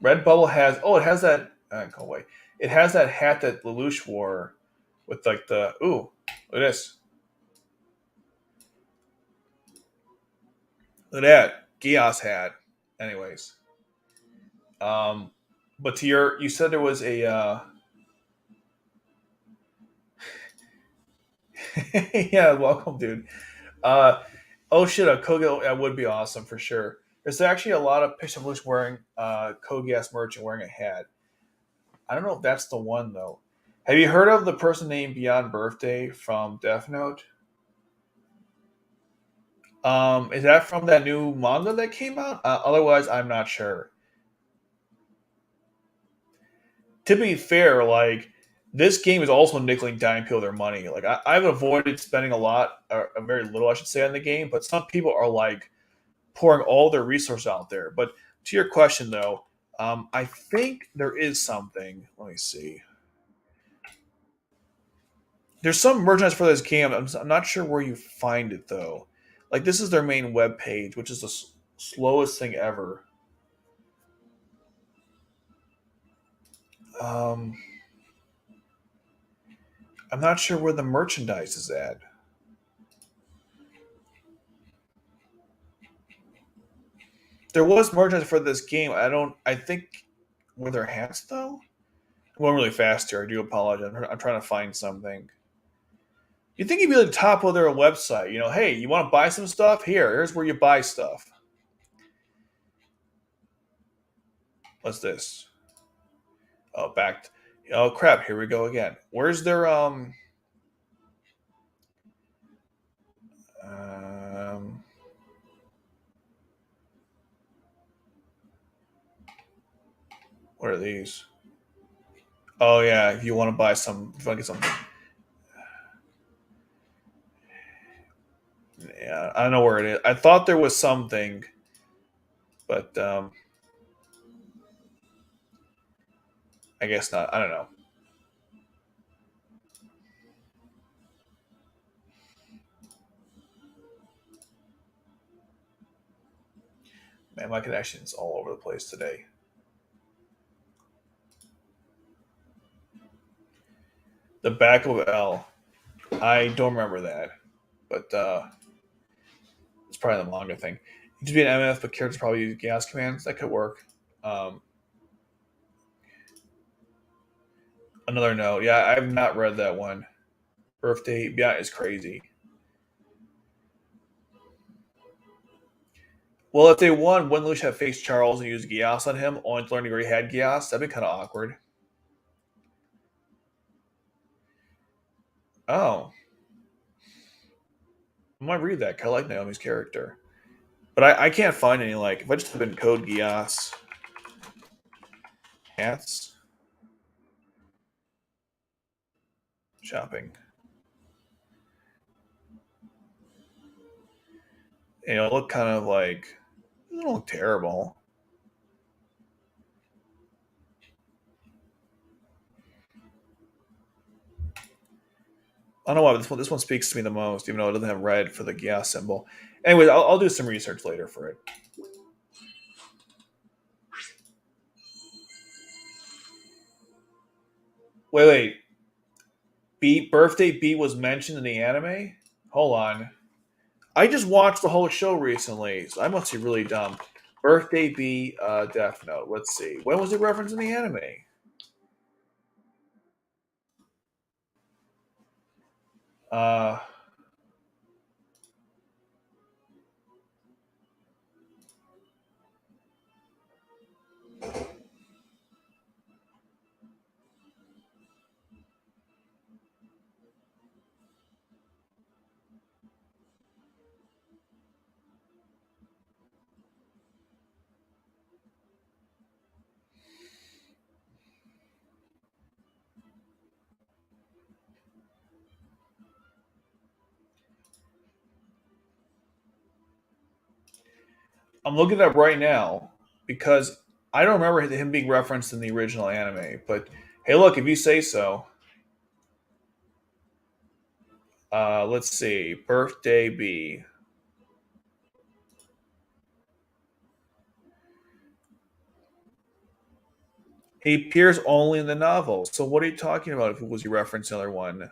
Redbubble has. Oh, it has that. Go away. It has that hat that Lelouch wore with like the. Ooh, look at this. Look at that Geass hat. Anyways, um, but to you said there was a. Yeah, welcome, dude. Uh, oh shit, a Kogo that would be awesome for sure. There's actually a lot of pictures of Lelouch wearing Kogias merch and wearing a hat. I don't know if that's the one though. Have you heard of the person named Beyond Birthday from Death Note? Is that from that new manga that came out? Otherwise, I'm not sure. To be fair, like this game is also nickel and dime people their money. Like I've avoided spending a lot, or very little, I should say, on the game. But some people are like pouring all their resources out there. But to your question though, I think there is something. Let me see. There's some merchandise for this game. I'm not sure where you find it though. Like this is their main web page, which is the slowest thing ever. Um, I'm not sure where the merchandise is at. There was merchandise for this game. I don't. I think were there hats though? I'm going really fast here. I do apologize. I'm trying to find something. You think you'd be at the top of their website? You know, hey, you want to buy some stuff? Here's where you buy stuff. What's this? Oh, back. Oh crap! Here we go again. Where's their um? What are these? Oh yeah, if you want to buy some, if you want to get some, yeah, I don't know where it is. I thought there was something, but I guess not. I don't know. Man, my connection's all over the place today. The back of L. I don't remember that, but it's probably the manga thing. It could be an MF, but characters probably use gas commands. That could work. Um, Another note. Yeah, I've not read that one. Birthday. Yeah, is crazy. Well, if they won, wouldn't Lucia have faced Charles and used Gias on him, only to learn he already had Gias? That'd be kind of awkward. Oh, I might read that. 'Cause I like Naomi's character. But I can't find any, like, if I just type in code Gias hats shopping. It looked kind of like it didn't look terrible. I don't know why this one speaks to me the most, even though it doesn't have red for the gas symbol. Anyways, I'll do some research later for it. Wait. Birthday B was mentioned in the anime? Hold on. I just watched the whole show recently, so I must be really dumb. Birthday B, Death Note. Let's see. When was it referenced in the anime? Uh, I'm looking it up right now because I don't remember him being referenced in the original anime. But hey, look, if you say so. Let's see. Birthday B. He appears only in the novel. So what are you talking about if it was you referenced another one?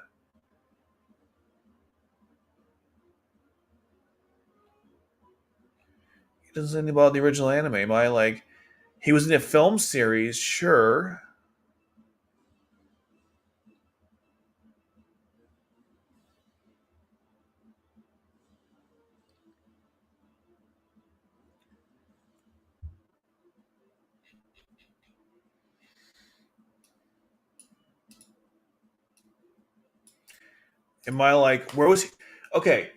He doesn't say anything about the original anime. Am I like he was in a film series, sure. Am I like where was he? Okay,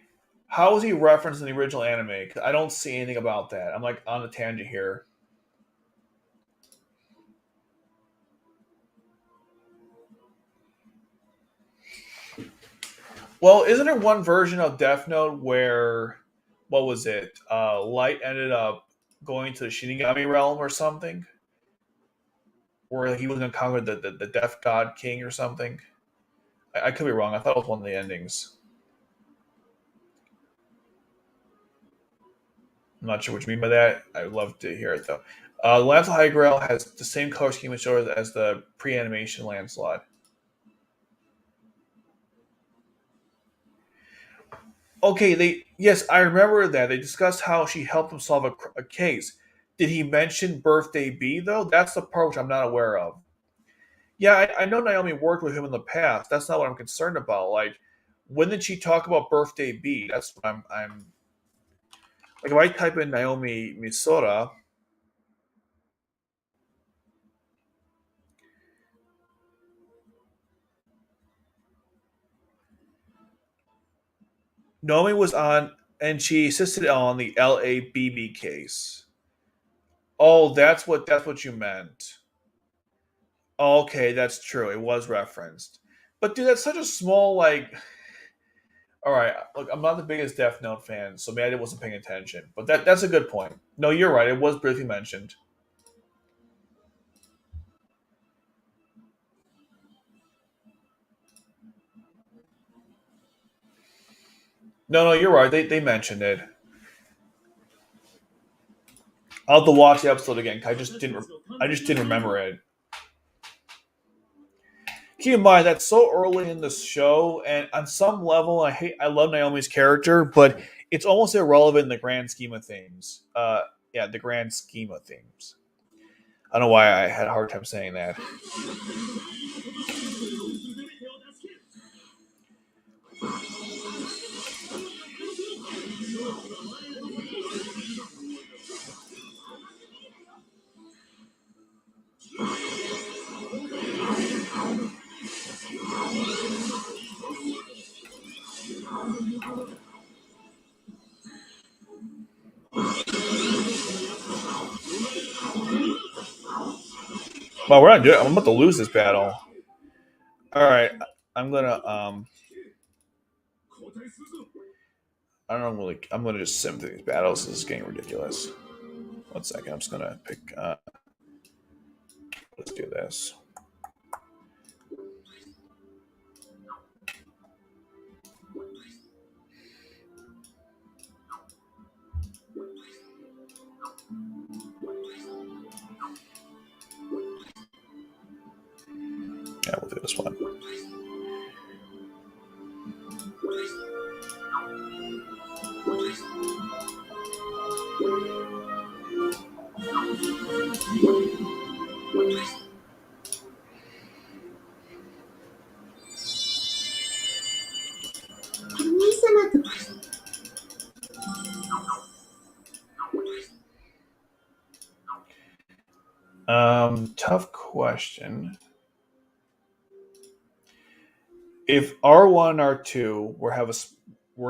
how was he referenced in the original anime? 'Cause I don't see anything about that. I'm like on a tangent here. Well, isn't there one version of Death Note where what was it? Light ended up going to the Shinigami realm or something, where he was going to conquer the Death God King or something. I could be wrong. I thought it was one of the endings. I'm not sure what you mean by that. I would love to hear it though. The Lancelot High Grail has the same color scheme and shores as the pre-animation Lancelot. Okay, they yes, I remember that they discussed how she helped him solve a case. Did he mention Birthday B though? That's the part which I'm not aware of. Yeah, I know Naomi worked with him in the past. That's not what I'm concerned about. Like, when did she talk about Birthday B? That's what I'm like. If I type in Naomi Misora, Naomi was on, and she assisted on the LABB case. Oh, that's what you meant. Okay, that's true. It was referenced. But dude, that's such a small like. All right, look, I'm not the biggest Death Note fan, so maybe I wasn't paying attention. But that's a good point. No, you're right. It was briefly mentioned. No, you're right. They mentioned it. I'll have to watch the episode again. I just didn't remember it. Keep in mind that's so early in the show, and on some level, I love Naomi's character, but it's almost irrelevant in the grand scheme of things. Yeah, the grand scheme of things. I don't know why I had a hard time saying that. Well, we're not doing. I'm about to lose this battle. All right, I'm gonna I don't really. I'm gonna just sim through these battles. This is getting ridiculous. 1 second. I'm just gonna pick. Let's do this. Yeah, we'll do this one. Tough question. If R1 R2 were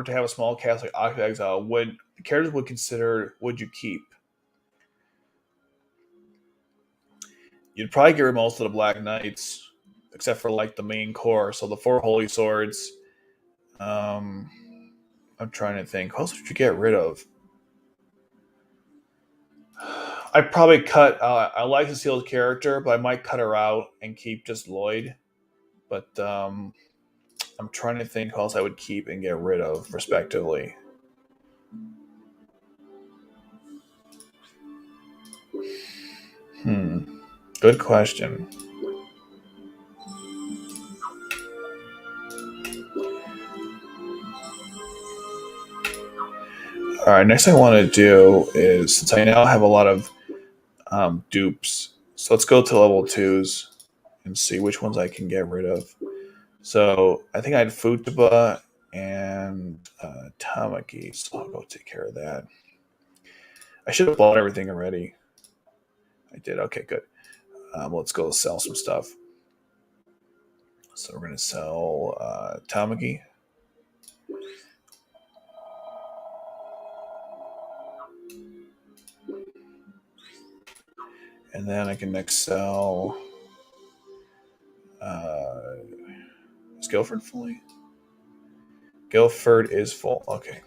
to have a small cast like Akito The Exiled, would the characters would you keep? You'd probably get rid of most of the Black Knights, except for like the main core. So the 4 Holy Swords. Um, I'm trying to think. Who else would you get rid of? I'd probably cut. I like Cecile's character, but I might cut her out and keep just Lloyd. But I'm trying to think who else I would keep and get rid of, respectively. Good question. All right, next thing I want to do is, since I now have a lot of dupes, so let's go to level 2s and see which ones I can get rid of. So I think I had Futaba and Tamaki, so I'll go take care of that. I should have bought everything already. I did. Okay, good. Let's go sell some stuff. So we're going to sell Tamaki. And then I can next sell. Is Guilford fully? Guilford is full. Okay.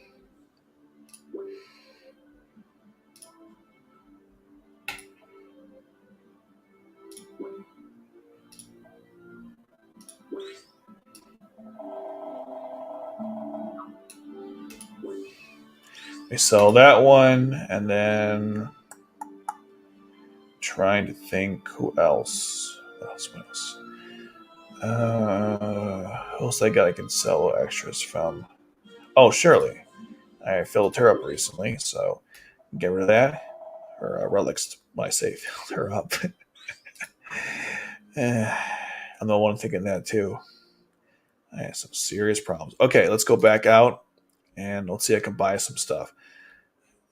I sell that one, and then trying to think who else. What else? Who else I got I can sell extras from? Oh, Shirley. I filled her up recently, so get rid of that. Her relics, when I say filled her up. I'm the one thinking that too. I have some serious problems. Okay, let's go back out and let's see if I can buy some stuff.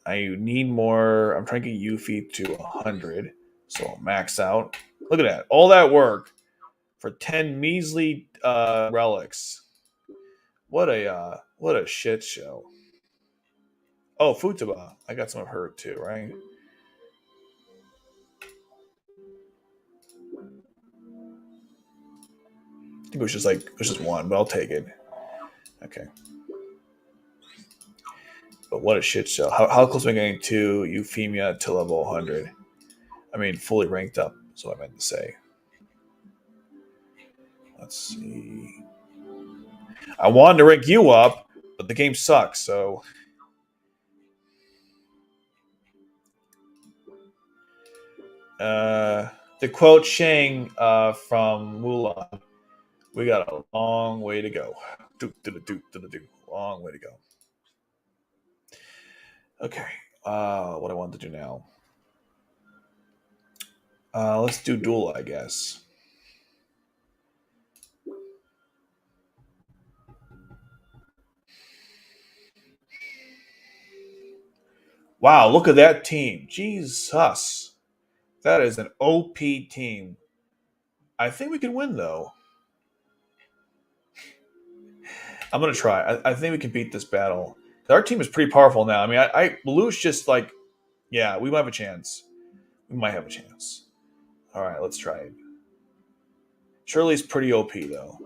I need more. I'm trying to get Yuffie to 100, so I'll max out. Look at that. All that work for 10 measly relics. What a shit show. Oh, Futaba. I got some of her too, right? I think it was just one, but I'll take it. Okay. But what a shit show. How close am I getting to Euphemia to level 100? I mean, fully ranked up, is what I meant to say. Let's see. I wanted to rank you up, but the game sucks, so. To quote Shang from Mulan, we got a long way to go. Long way to go. Okay. What I want to do now. Let's do duel, I guess. Wow, look at that team. Jesus. That is an OP team. I think we can win, though. I'm going to try. I think we can beat this battle. Our team is pretty powerful now. I mean, Lelouch just like, yeah, we might have a chance. We might have a chance. All right, let's try it. Shirley's pretty OP, though.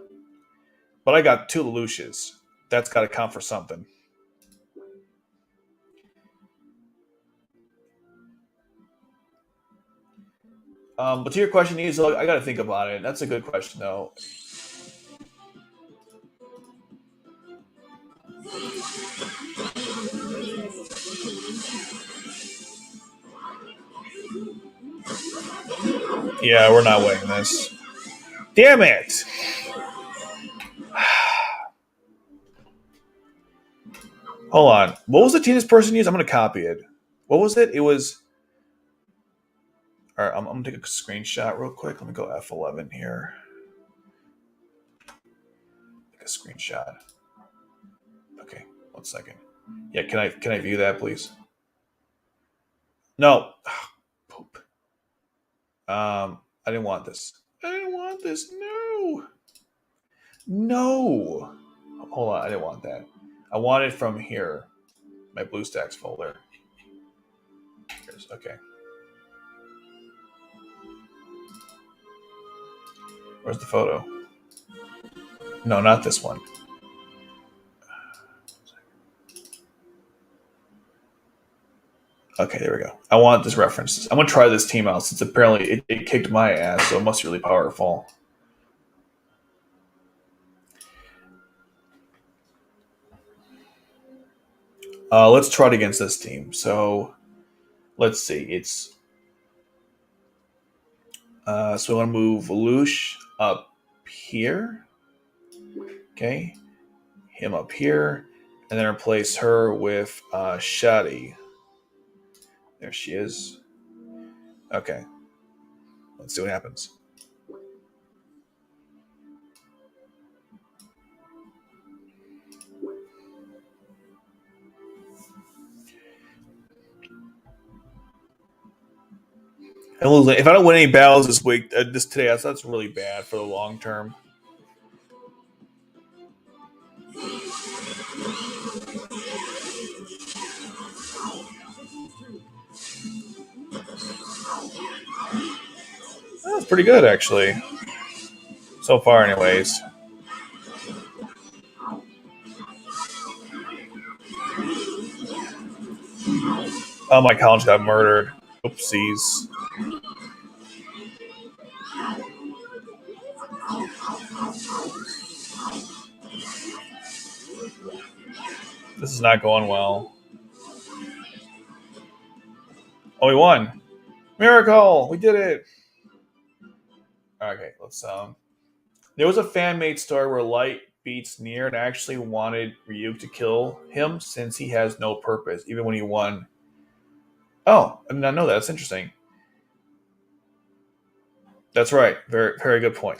But I got 2 Lelouches. That's got to count for something. But to your question, Ezel, I got to think about it. That's a good question, though. Yeah, we're not weighing this. Damn it! Hold on. What was the team this person used? I'm going to copy it. What was it? It was. All right, I'm going to take a screenshot real quick. Let me go F11 here. Take a screenshot. Okay, 1 second. Yeah, can I view that, please? No. Poop. I didn't want this. I didn't want this. No. No. Hold on. I didn't want that. I want it from here. My BlueStacks folder. Okay. Where's the photo? No, not this one. Okay, there we go. I want this reference. I'm gonna try this team out since apparently it kicked my ass, so it must be really powerful. Let's try it against this team. So let's see. It's so I want to move Lelouch up here. Okay, him up here, and then replace her with Shadi. There she is. Okay, let's see what happens. If I don't win any battles this week, this today, that's really bad for the long term. That's pretty good, actually. So far, anyways. Oh, my college got murdered. Oopsies. This is not going well. Oh, we won. Miracle! We did it! Okay, let's there was a fan-made story where Light beats Nier and actually wanted Ryuk to kill him since he has no purpose, even when he won. Oh, I did not know that. That's interesting. That's right. Very, very good point.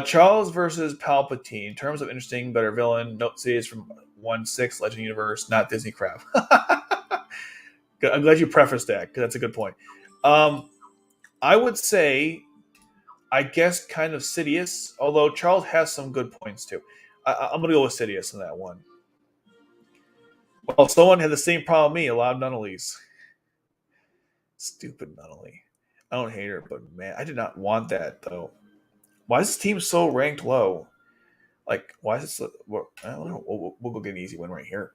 Charles versus Palpatine. In terms of interesting, better villain. Note series from 1/6 Legend Universe, not Disney crap. I'm glad you prefaced that because that's a good point. I would say, I guess, kind of Sidious, although Charles has some good points too. I'm going to go with Sidious in that one. Well, someone had the same problem with me, allowed Nunnally's. Stupid Nunnally. I don't hate her, but man, I did not want that though. Why is this team so ranked low? Like, why is this? I don't know. We'll go get an easy win right here.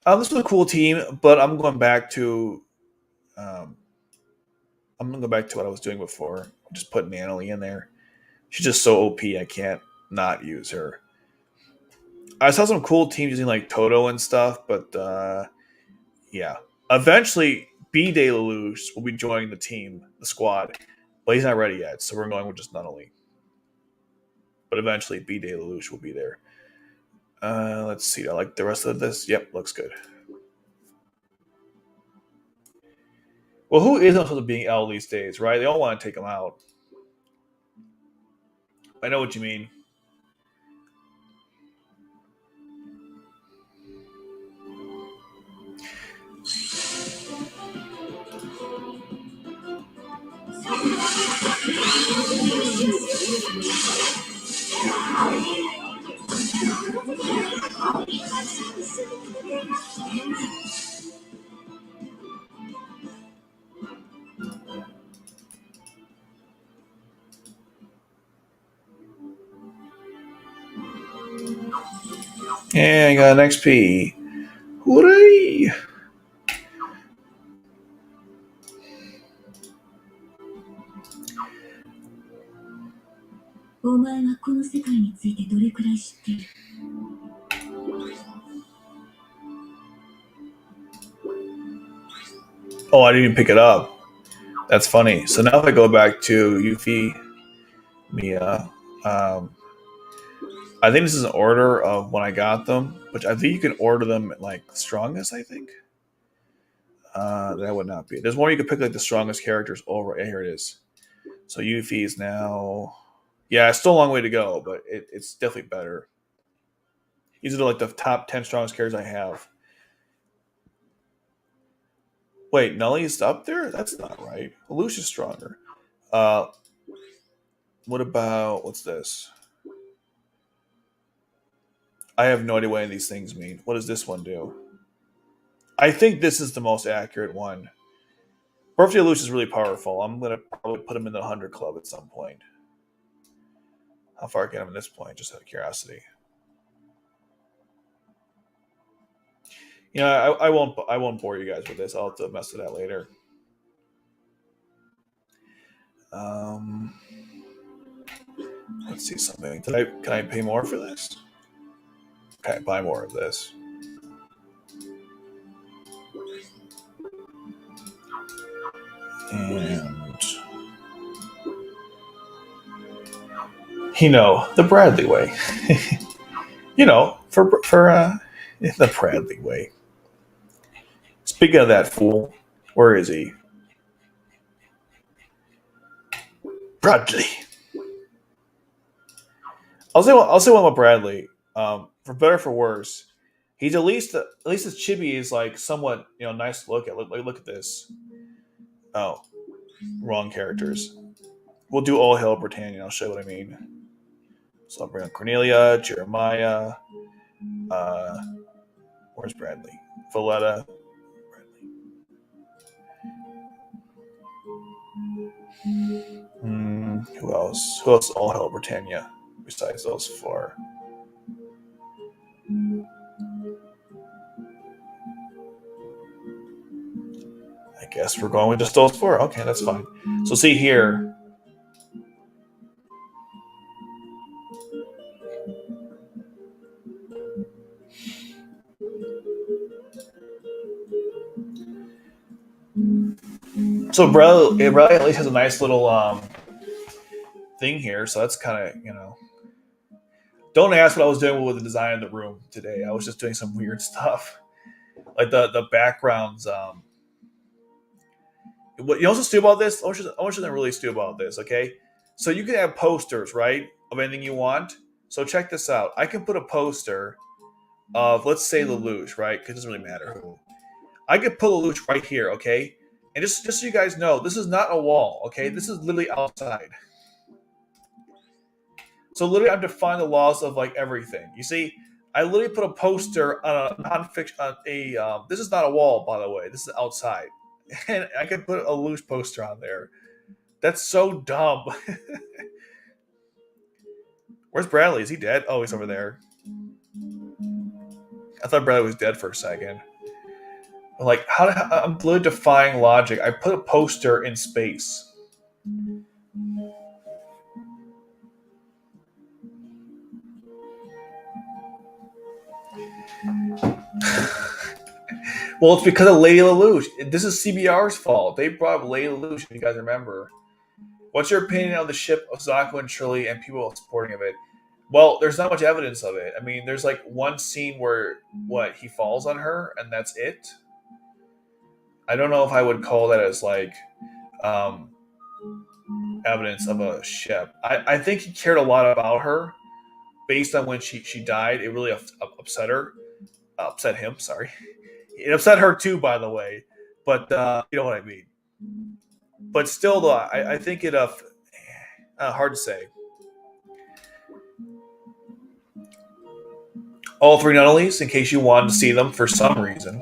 This was a cool team, but I'm going back to. I'm gonna go back to what I was doing before. Just put Natalie in there. She's just so OP. I can't not use her. I saw some cool teams using like Toto and stuff, but yeah. Eventually, B Day Lelouch will be joining the team, the squad, but he's not ready yet, so we're going with just Nunnally. But eventually, B Day Lelouch will be there. Let's see. I like the rest of this. Yep, looks good. Well, who isn't supposed to be L these days, right? They all want to take him out. I know what you mean. Yeah, I got an XP. Hooray! お前はこの世界についてどれくらい知っている? Oh, I didn't even pick it up. That's funny. So now if I go back to Yuffie, Mia, I think this is an order of when I got them, which I think you can order them at like strongest, I think. That would not be. There's one you can pick like the strongest characters over. Yeah, here it is. So Yuffie is now. Yeah, it's still a long way to go, but it's definitely better. These are like the top 10 strongest characters I have. Wait, Nully's up there? That's not right. Lelouch is stronger. What about what's this? I have no idea what any of these things mean. What does this one do? I think this is the most accurate one. Birthday Lelouch is really powerful. I'm gonna probably put him in the 100 club at some point. How far I get him at this point? Just out of curiosity. You know, I won't bore you guys with this. I'll have to mess with that later. Let's see something. Can I pay more for this? Okay, buy more of this. And the Bradley way. For the Bradley way. Speaking of that fool, where is he? Bradley. I'll say one about Bradley. For better or for worse, he's at least his chibi is like somewhat nice to look at. Look at this. Oh, wrong characters. We'll do All Hail Britannia. I'll show you what I mean. So I'll bring up Cornelia, Jeremiah. Where's Bradley? Valletta. Who else? Who else? All Hail Britannia. Besides those four. I guess we're going with just those four. Okay, that's fine. So see here. So Bradley at least has a nice little thing here. So that's kind of Don't ask what I was doing with the design of the room today. I was just doing some weird stuff, like the backgrounds. What you also stew about this? I want you to really stew about this. Okay, so you can have posters, right, of anything you want. So check this out. I can put a poster of, let's say, Lelouch, right? Because it doesn't really matter who. I could put Lelouch right here, okay? And just so you guys know, this is not a wall, okay? This is literally outside. So literally, I have to find the laws of like everything. You see, I literally put a poster on a nonfiction. This is not a wall, by the way. This is outside, and I could put a loose poster on there. That's so dumb. Where's Bradley? Is he dead? Oh, he's over there. I thought Bradley was dead for a second. Like, I'm literally defying logic. I put a poster in space. Well, it's because of Lady Lelouch. This is CBR's fault. They brought up Lady Lelouch, if you guys remember. What's your opinion on the ship of Zaku and Shirley and people supporting of it? Well, there's not much evidence of it. I mean, there's like one scene where he falls on her, and that's it. I don't know if I would call that as like evidence of a ship. I think he cared a lot about her based on when she died. It really upset her. Upset him, sorry. It upset her too, by the way. But you know what I mean. But still, though, I think it hard to say. All three Nunnalies, in case you wanted to see them for some reason.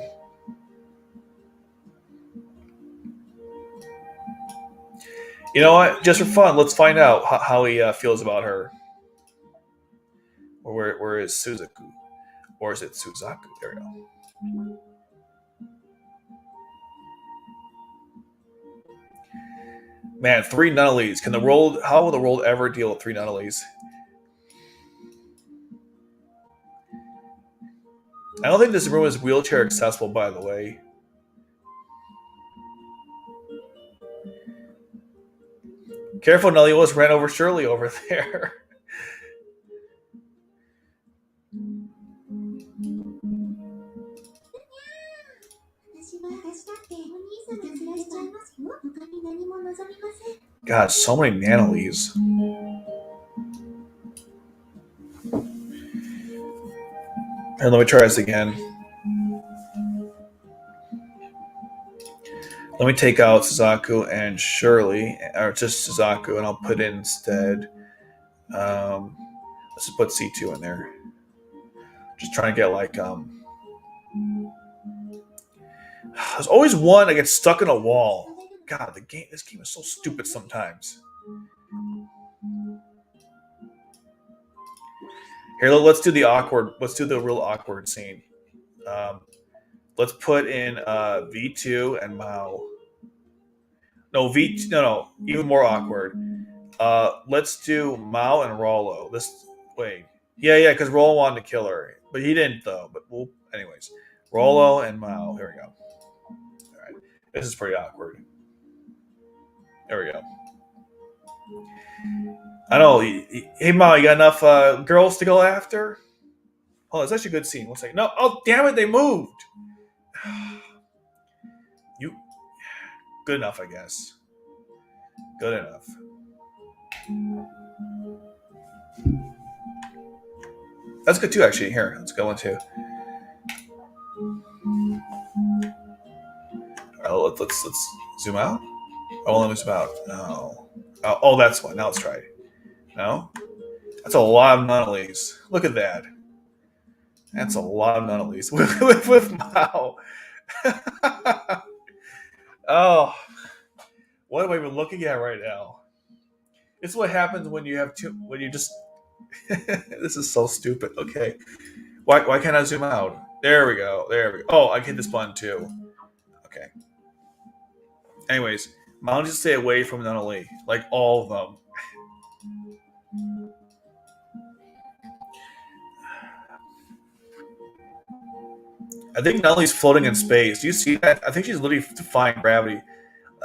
You know what? Just for fun, let's find out how he feels about her. Where is Suzaku? Or is it Suzaku? There we go. Man, 3 Nunnalies. Can the world? How will the world ever deal with 3 Nunnalies? I don't think this room is wheelchair accessible, by the way. Careful, Nelly almost ran over Shirley over there. God, so many Nanolies. And let me try this again. Let me take out Suzaku and Shirley, or just Suzaku, and I'll put in instead. Let's just put C2 in there. Just trying to get like there's always one that gets stuck in a wall. God, this game is so stupid sometimes. Here, let's do the awkward. Let's do the real awkward scene. Let's put in V2 and Mao. No, V2. No, even more awkward. Let's do Mao and Rollo. Wait. Yeah, because Rollo wanted to kill her, but he didn't though. But anyways, Rollo and Mao. Here we go. All right, this is pretty awkward. There we go. I know. Hey, Mao, you got enough girls to go after? Oh, it's actually a good scene. One second. No. Oh, damn it! They moved. You. Good enough, I guess. Good enough. That's good too, actually. Here, let's go into. Let's zoom out. Oh, let me zoom out. No. Oh, that's one. Now let's try. No, that's a lot of Nunnalies. Look at that. That's a lot of Nunnalies with Mao. Oh, what am I even looking at right now? This is what happens when you have when you just. This is so stupid. Okay, why can't I zoom out? There we go. Oh, I can hit this button too. Okay. Anyways, Mao needs to stay away from Nunnally, like all of them. I think Nunnally's floating in space. Do you see that? I think she's literally defying gravity.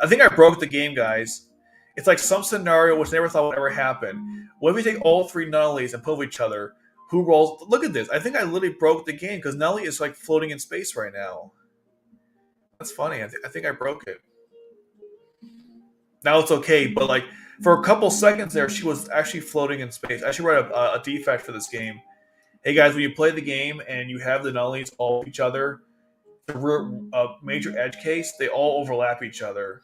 I think I broke the game, guys. It's like some scenario which I never thought would ever happen. What if we take all 3 Nunnallys and put with each other? Who rolls? Look at this. I think I literally broke the game because Nunnally is like floating in space right now. That's funny. I think I broke it. Now it's okay, but like for a couple seconds there, she was actually floating in space. I should write a defect for this game. Hey guys, when you play the game and you have the Nunnallys all each other, the major edge case, they all overlap each other.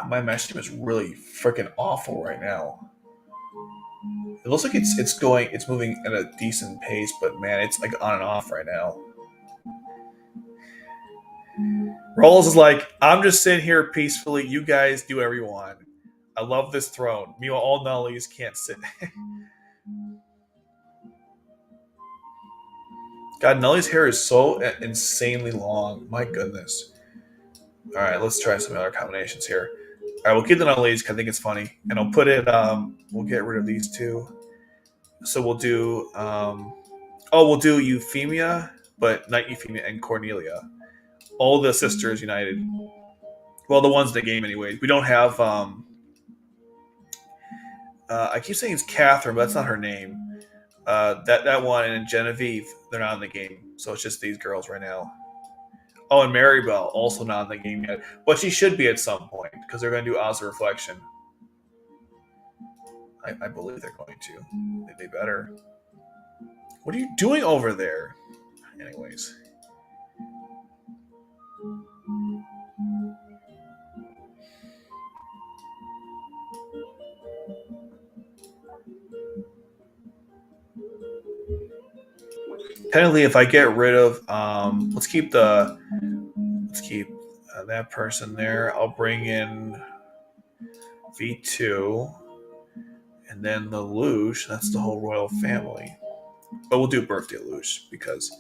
My mesh team is really freaking awful right now. It looks like it's moving at a decent pace, but man, it's like on and off right now. Rolls is like, I'm just sitting here peacefully. You guys do whatever you want. I love this throne. Meanwhile, all Nunnallys can't sit. God, Nunnally's hair is so insanely long. My goodness. All right, let's try some other combinations here. All right, we'll keep the Nunnallys because I think it's funny, and I'll put it. We'll get rid of these two. So we'll do. We'll do Euphemia, but not Euphemia and Cornelia. All the sisters united. Well, the ones in the game anyway. We don't have. I keep saying it's Catherine, but that's not her name. That one and Genevieve, they're not in the game, so it's just these girls right now. Oh, and Maribel, also not in the game yet, but she should be at some point because they're going to do Oz of Reflection. I believe they're going to. They better. What are you doing over there? Anyways. Technically, if I get rid of, let's keep that person there. I'll bring in V2, and then the Luge. That's the whole royal family. But we'll do birthday Luge because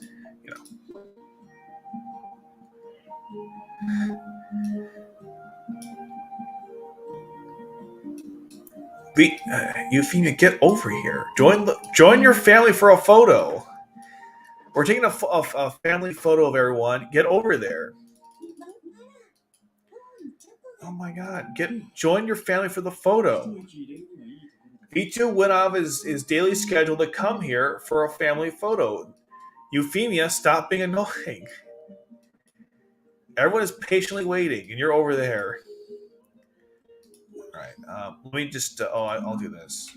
Euphemia, get over here. Join your family for a photo. We're taking a family photo of everyone. Get over there. Oh my God! Join your family for the photo. Vito went off his daily schedule to come here for a family photo. Euphemia, stop being annoying. Everyone is patiently waiting, and you're over there. All right. Let me just. I'll do this.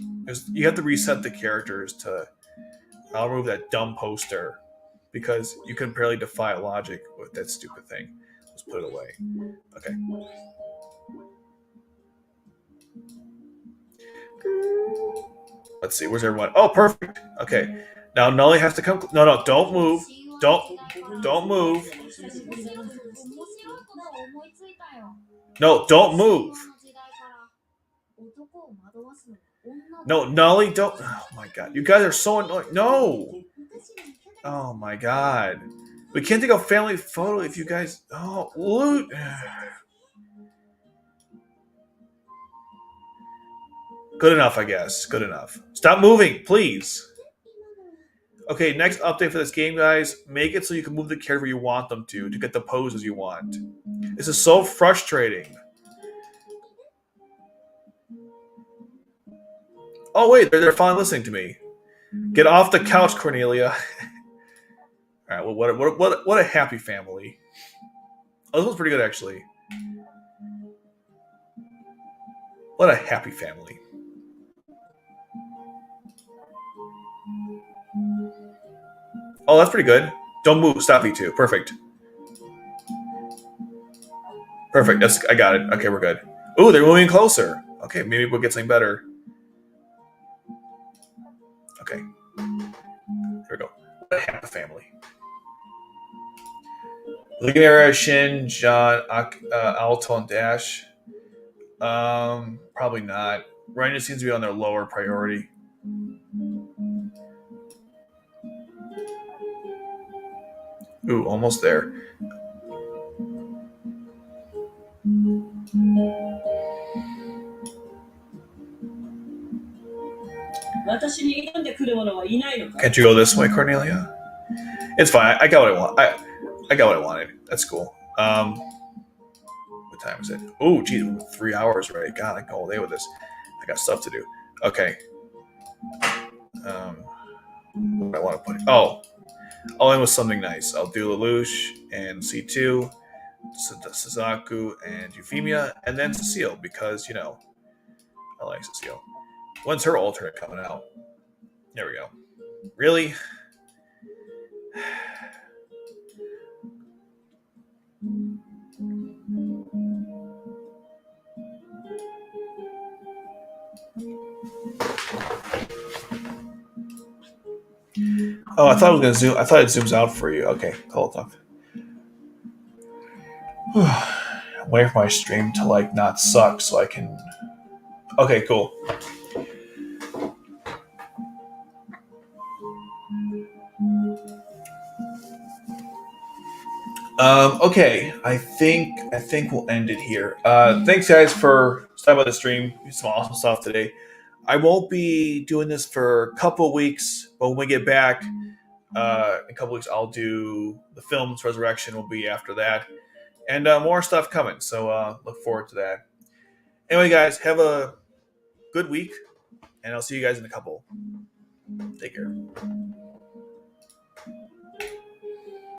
You have to reset the characters to. I'll remove that dumb poster because you can barely defy logic with that stupid thing. Let's put it away. Okay. Let's see. Where's everyone? Oh, perfect. Okay. Now Nully has to come. No, don't move. Don't move. No, don't move. No, Nully, don't. Oh my God, you guys are so annoying. No. Oh my God, we can't take a family photo if you guys. Oh, loot. Good enough, I guess. Good enough. Stop moving, please. Okay, next update for this game, guys. Make it so you can move the character you want them to get the poses you want. This is so frustrating. Oh wait, they're finally listening to me. Get off the couch, Cornelia. All right. Well, what a happy family. Oh, this one's pretty good actually. What a happy family. Oh, that's pretty good. Don't move. Stop you two. Perfect. Perfect. I got it. Okay, we're good. Ooh, they're moving closer. Okay, maybe we'll get something better. Okay. Here we go. What a happy family. Looking at Shin, John, Alto, and Dash. Probably not. Ryan seems to be on their lower priority. Ooh, almost there. Can't you go this way, Cornelia? It's fine. I got what I want. I got what I wanted. That's cool. What time is it? Oh, geez, 3 hours already. God, I can go all day with this. I got stuff to do. Okay. What do I want to put? I'll end with something nice. I'll do Lelouch and C2, Suzaku and Euphemia, and then Cecile because I like Cecile. When's her alternate coming out? There we go. Really? Oh, I thought I was gonna zoom. I thought it zooms out for you. Okay, cool. I'm waiting for my stream to not suck so I can. Okay, cool. Okay, I think we'll end it here. Thanks guys for stopping by the stream. Some awesome stuff today. I won't be doing this for a couple of weeks, but when we get back in a couple of weeks, I'll do the film's Resurrection. Will be after that, and more stuff coming. So look forward to that. Anyway, guys, have a good week, and I'll see you guys in a couple. Take care.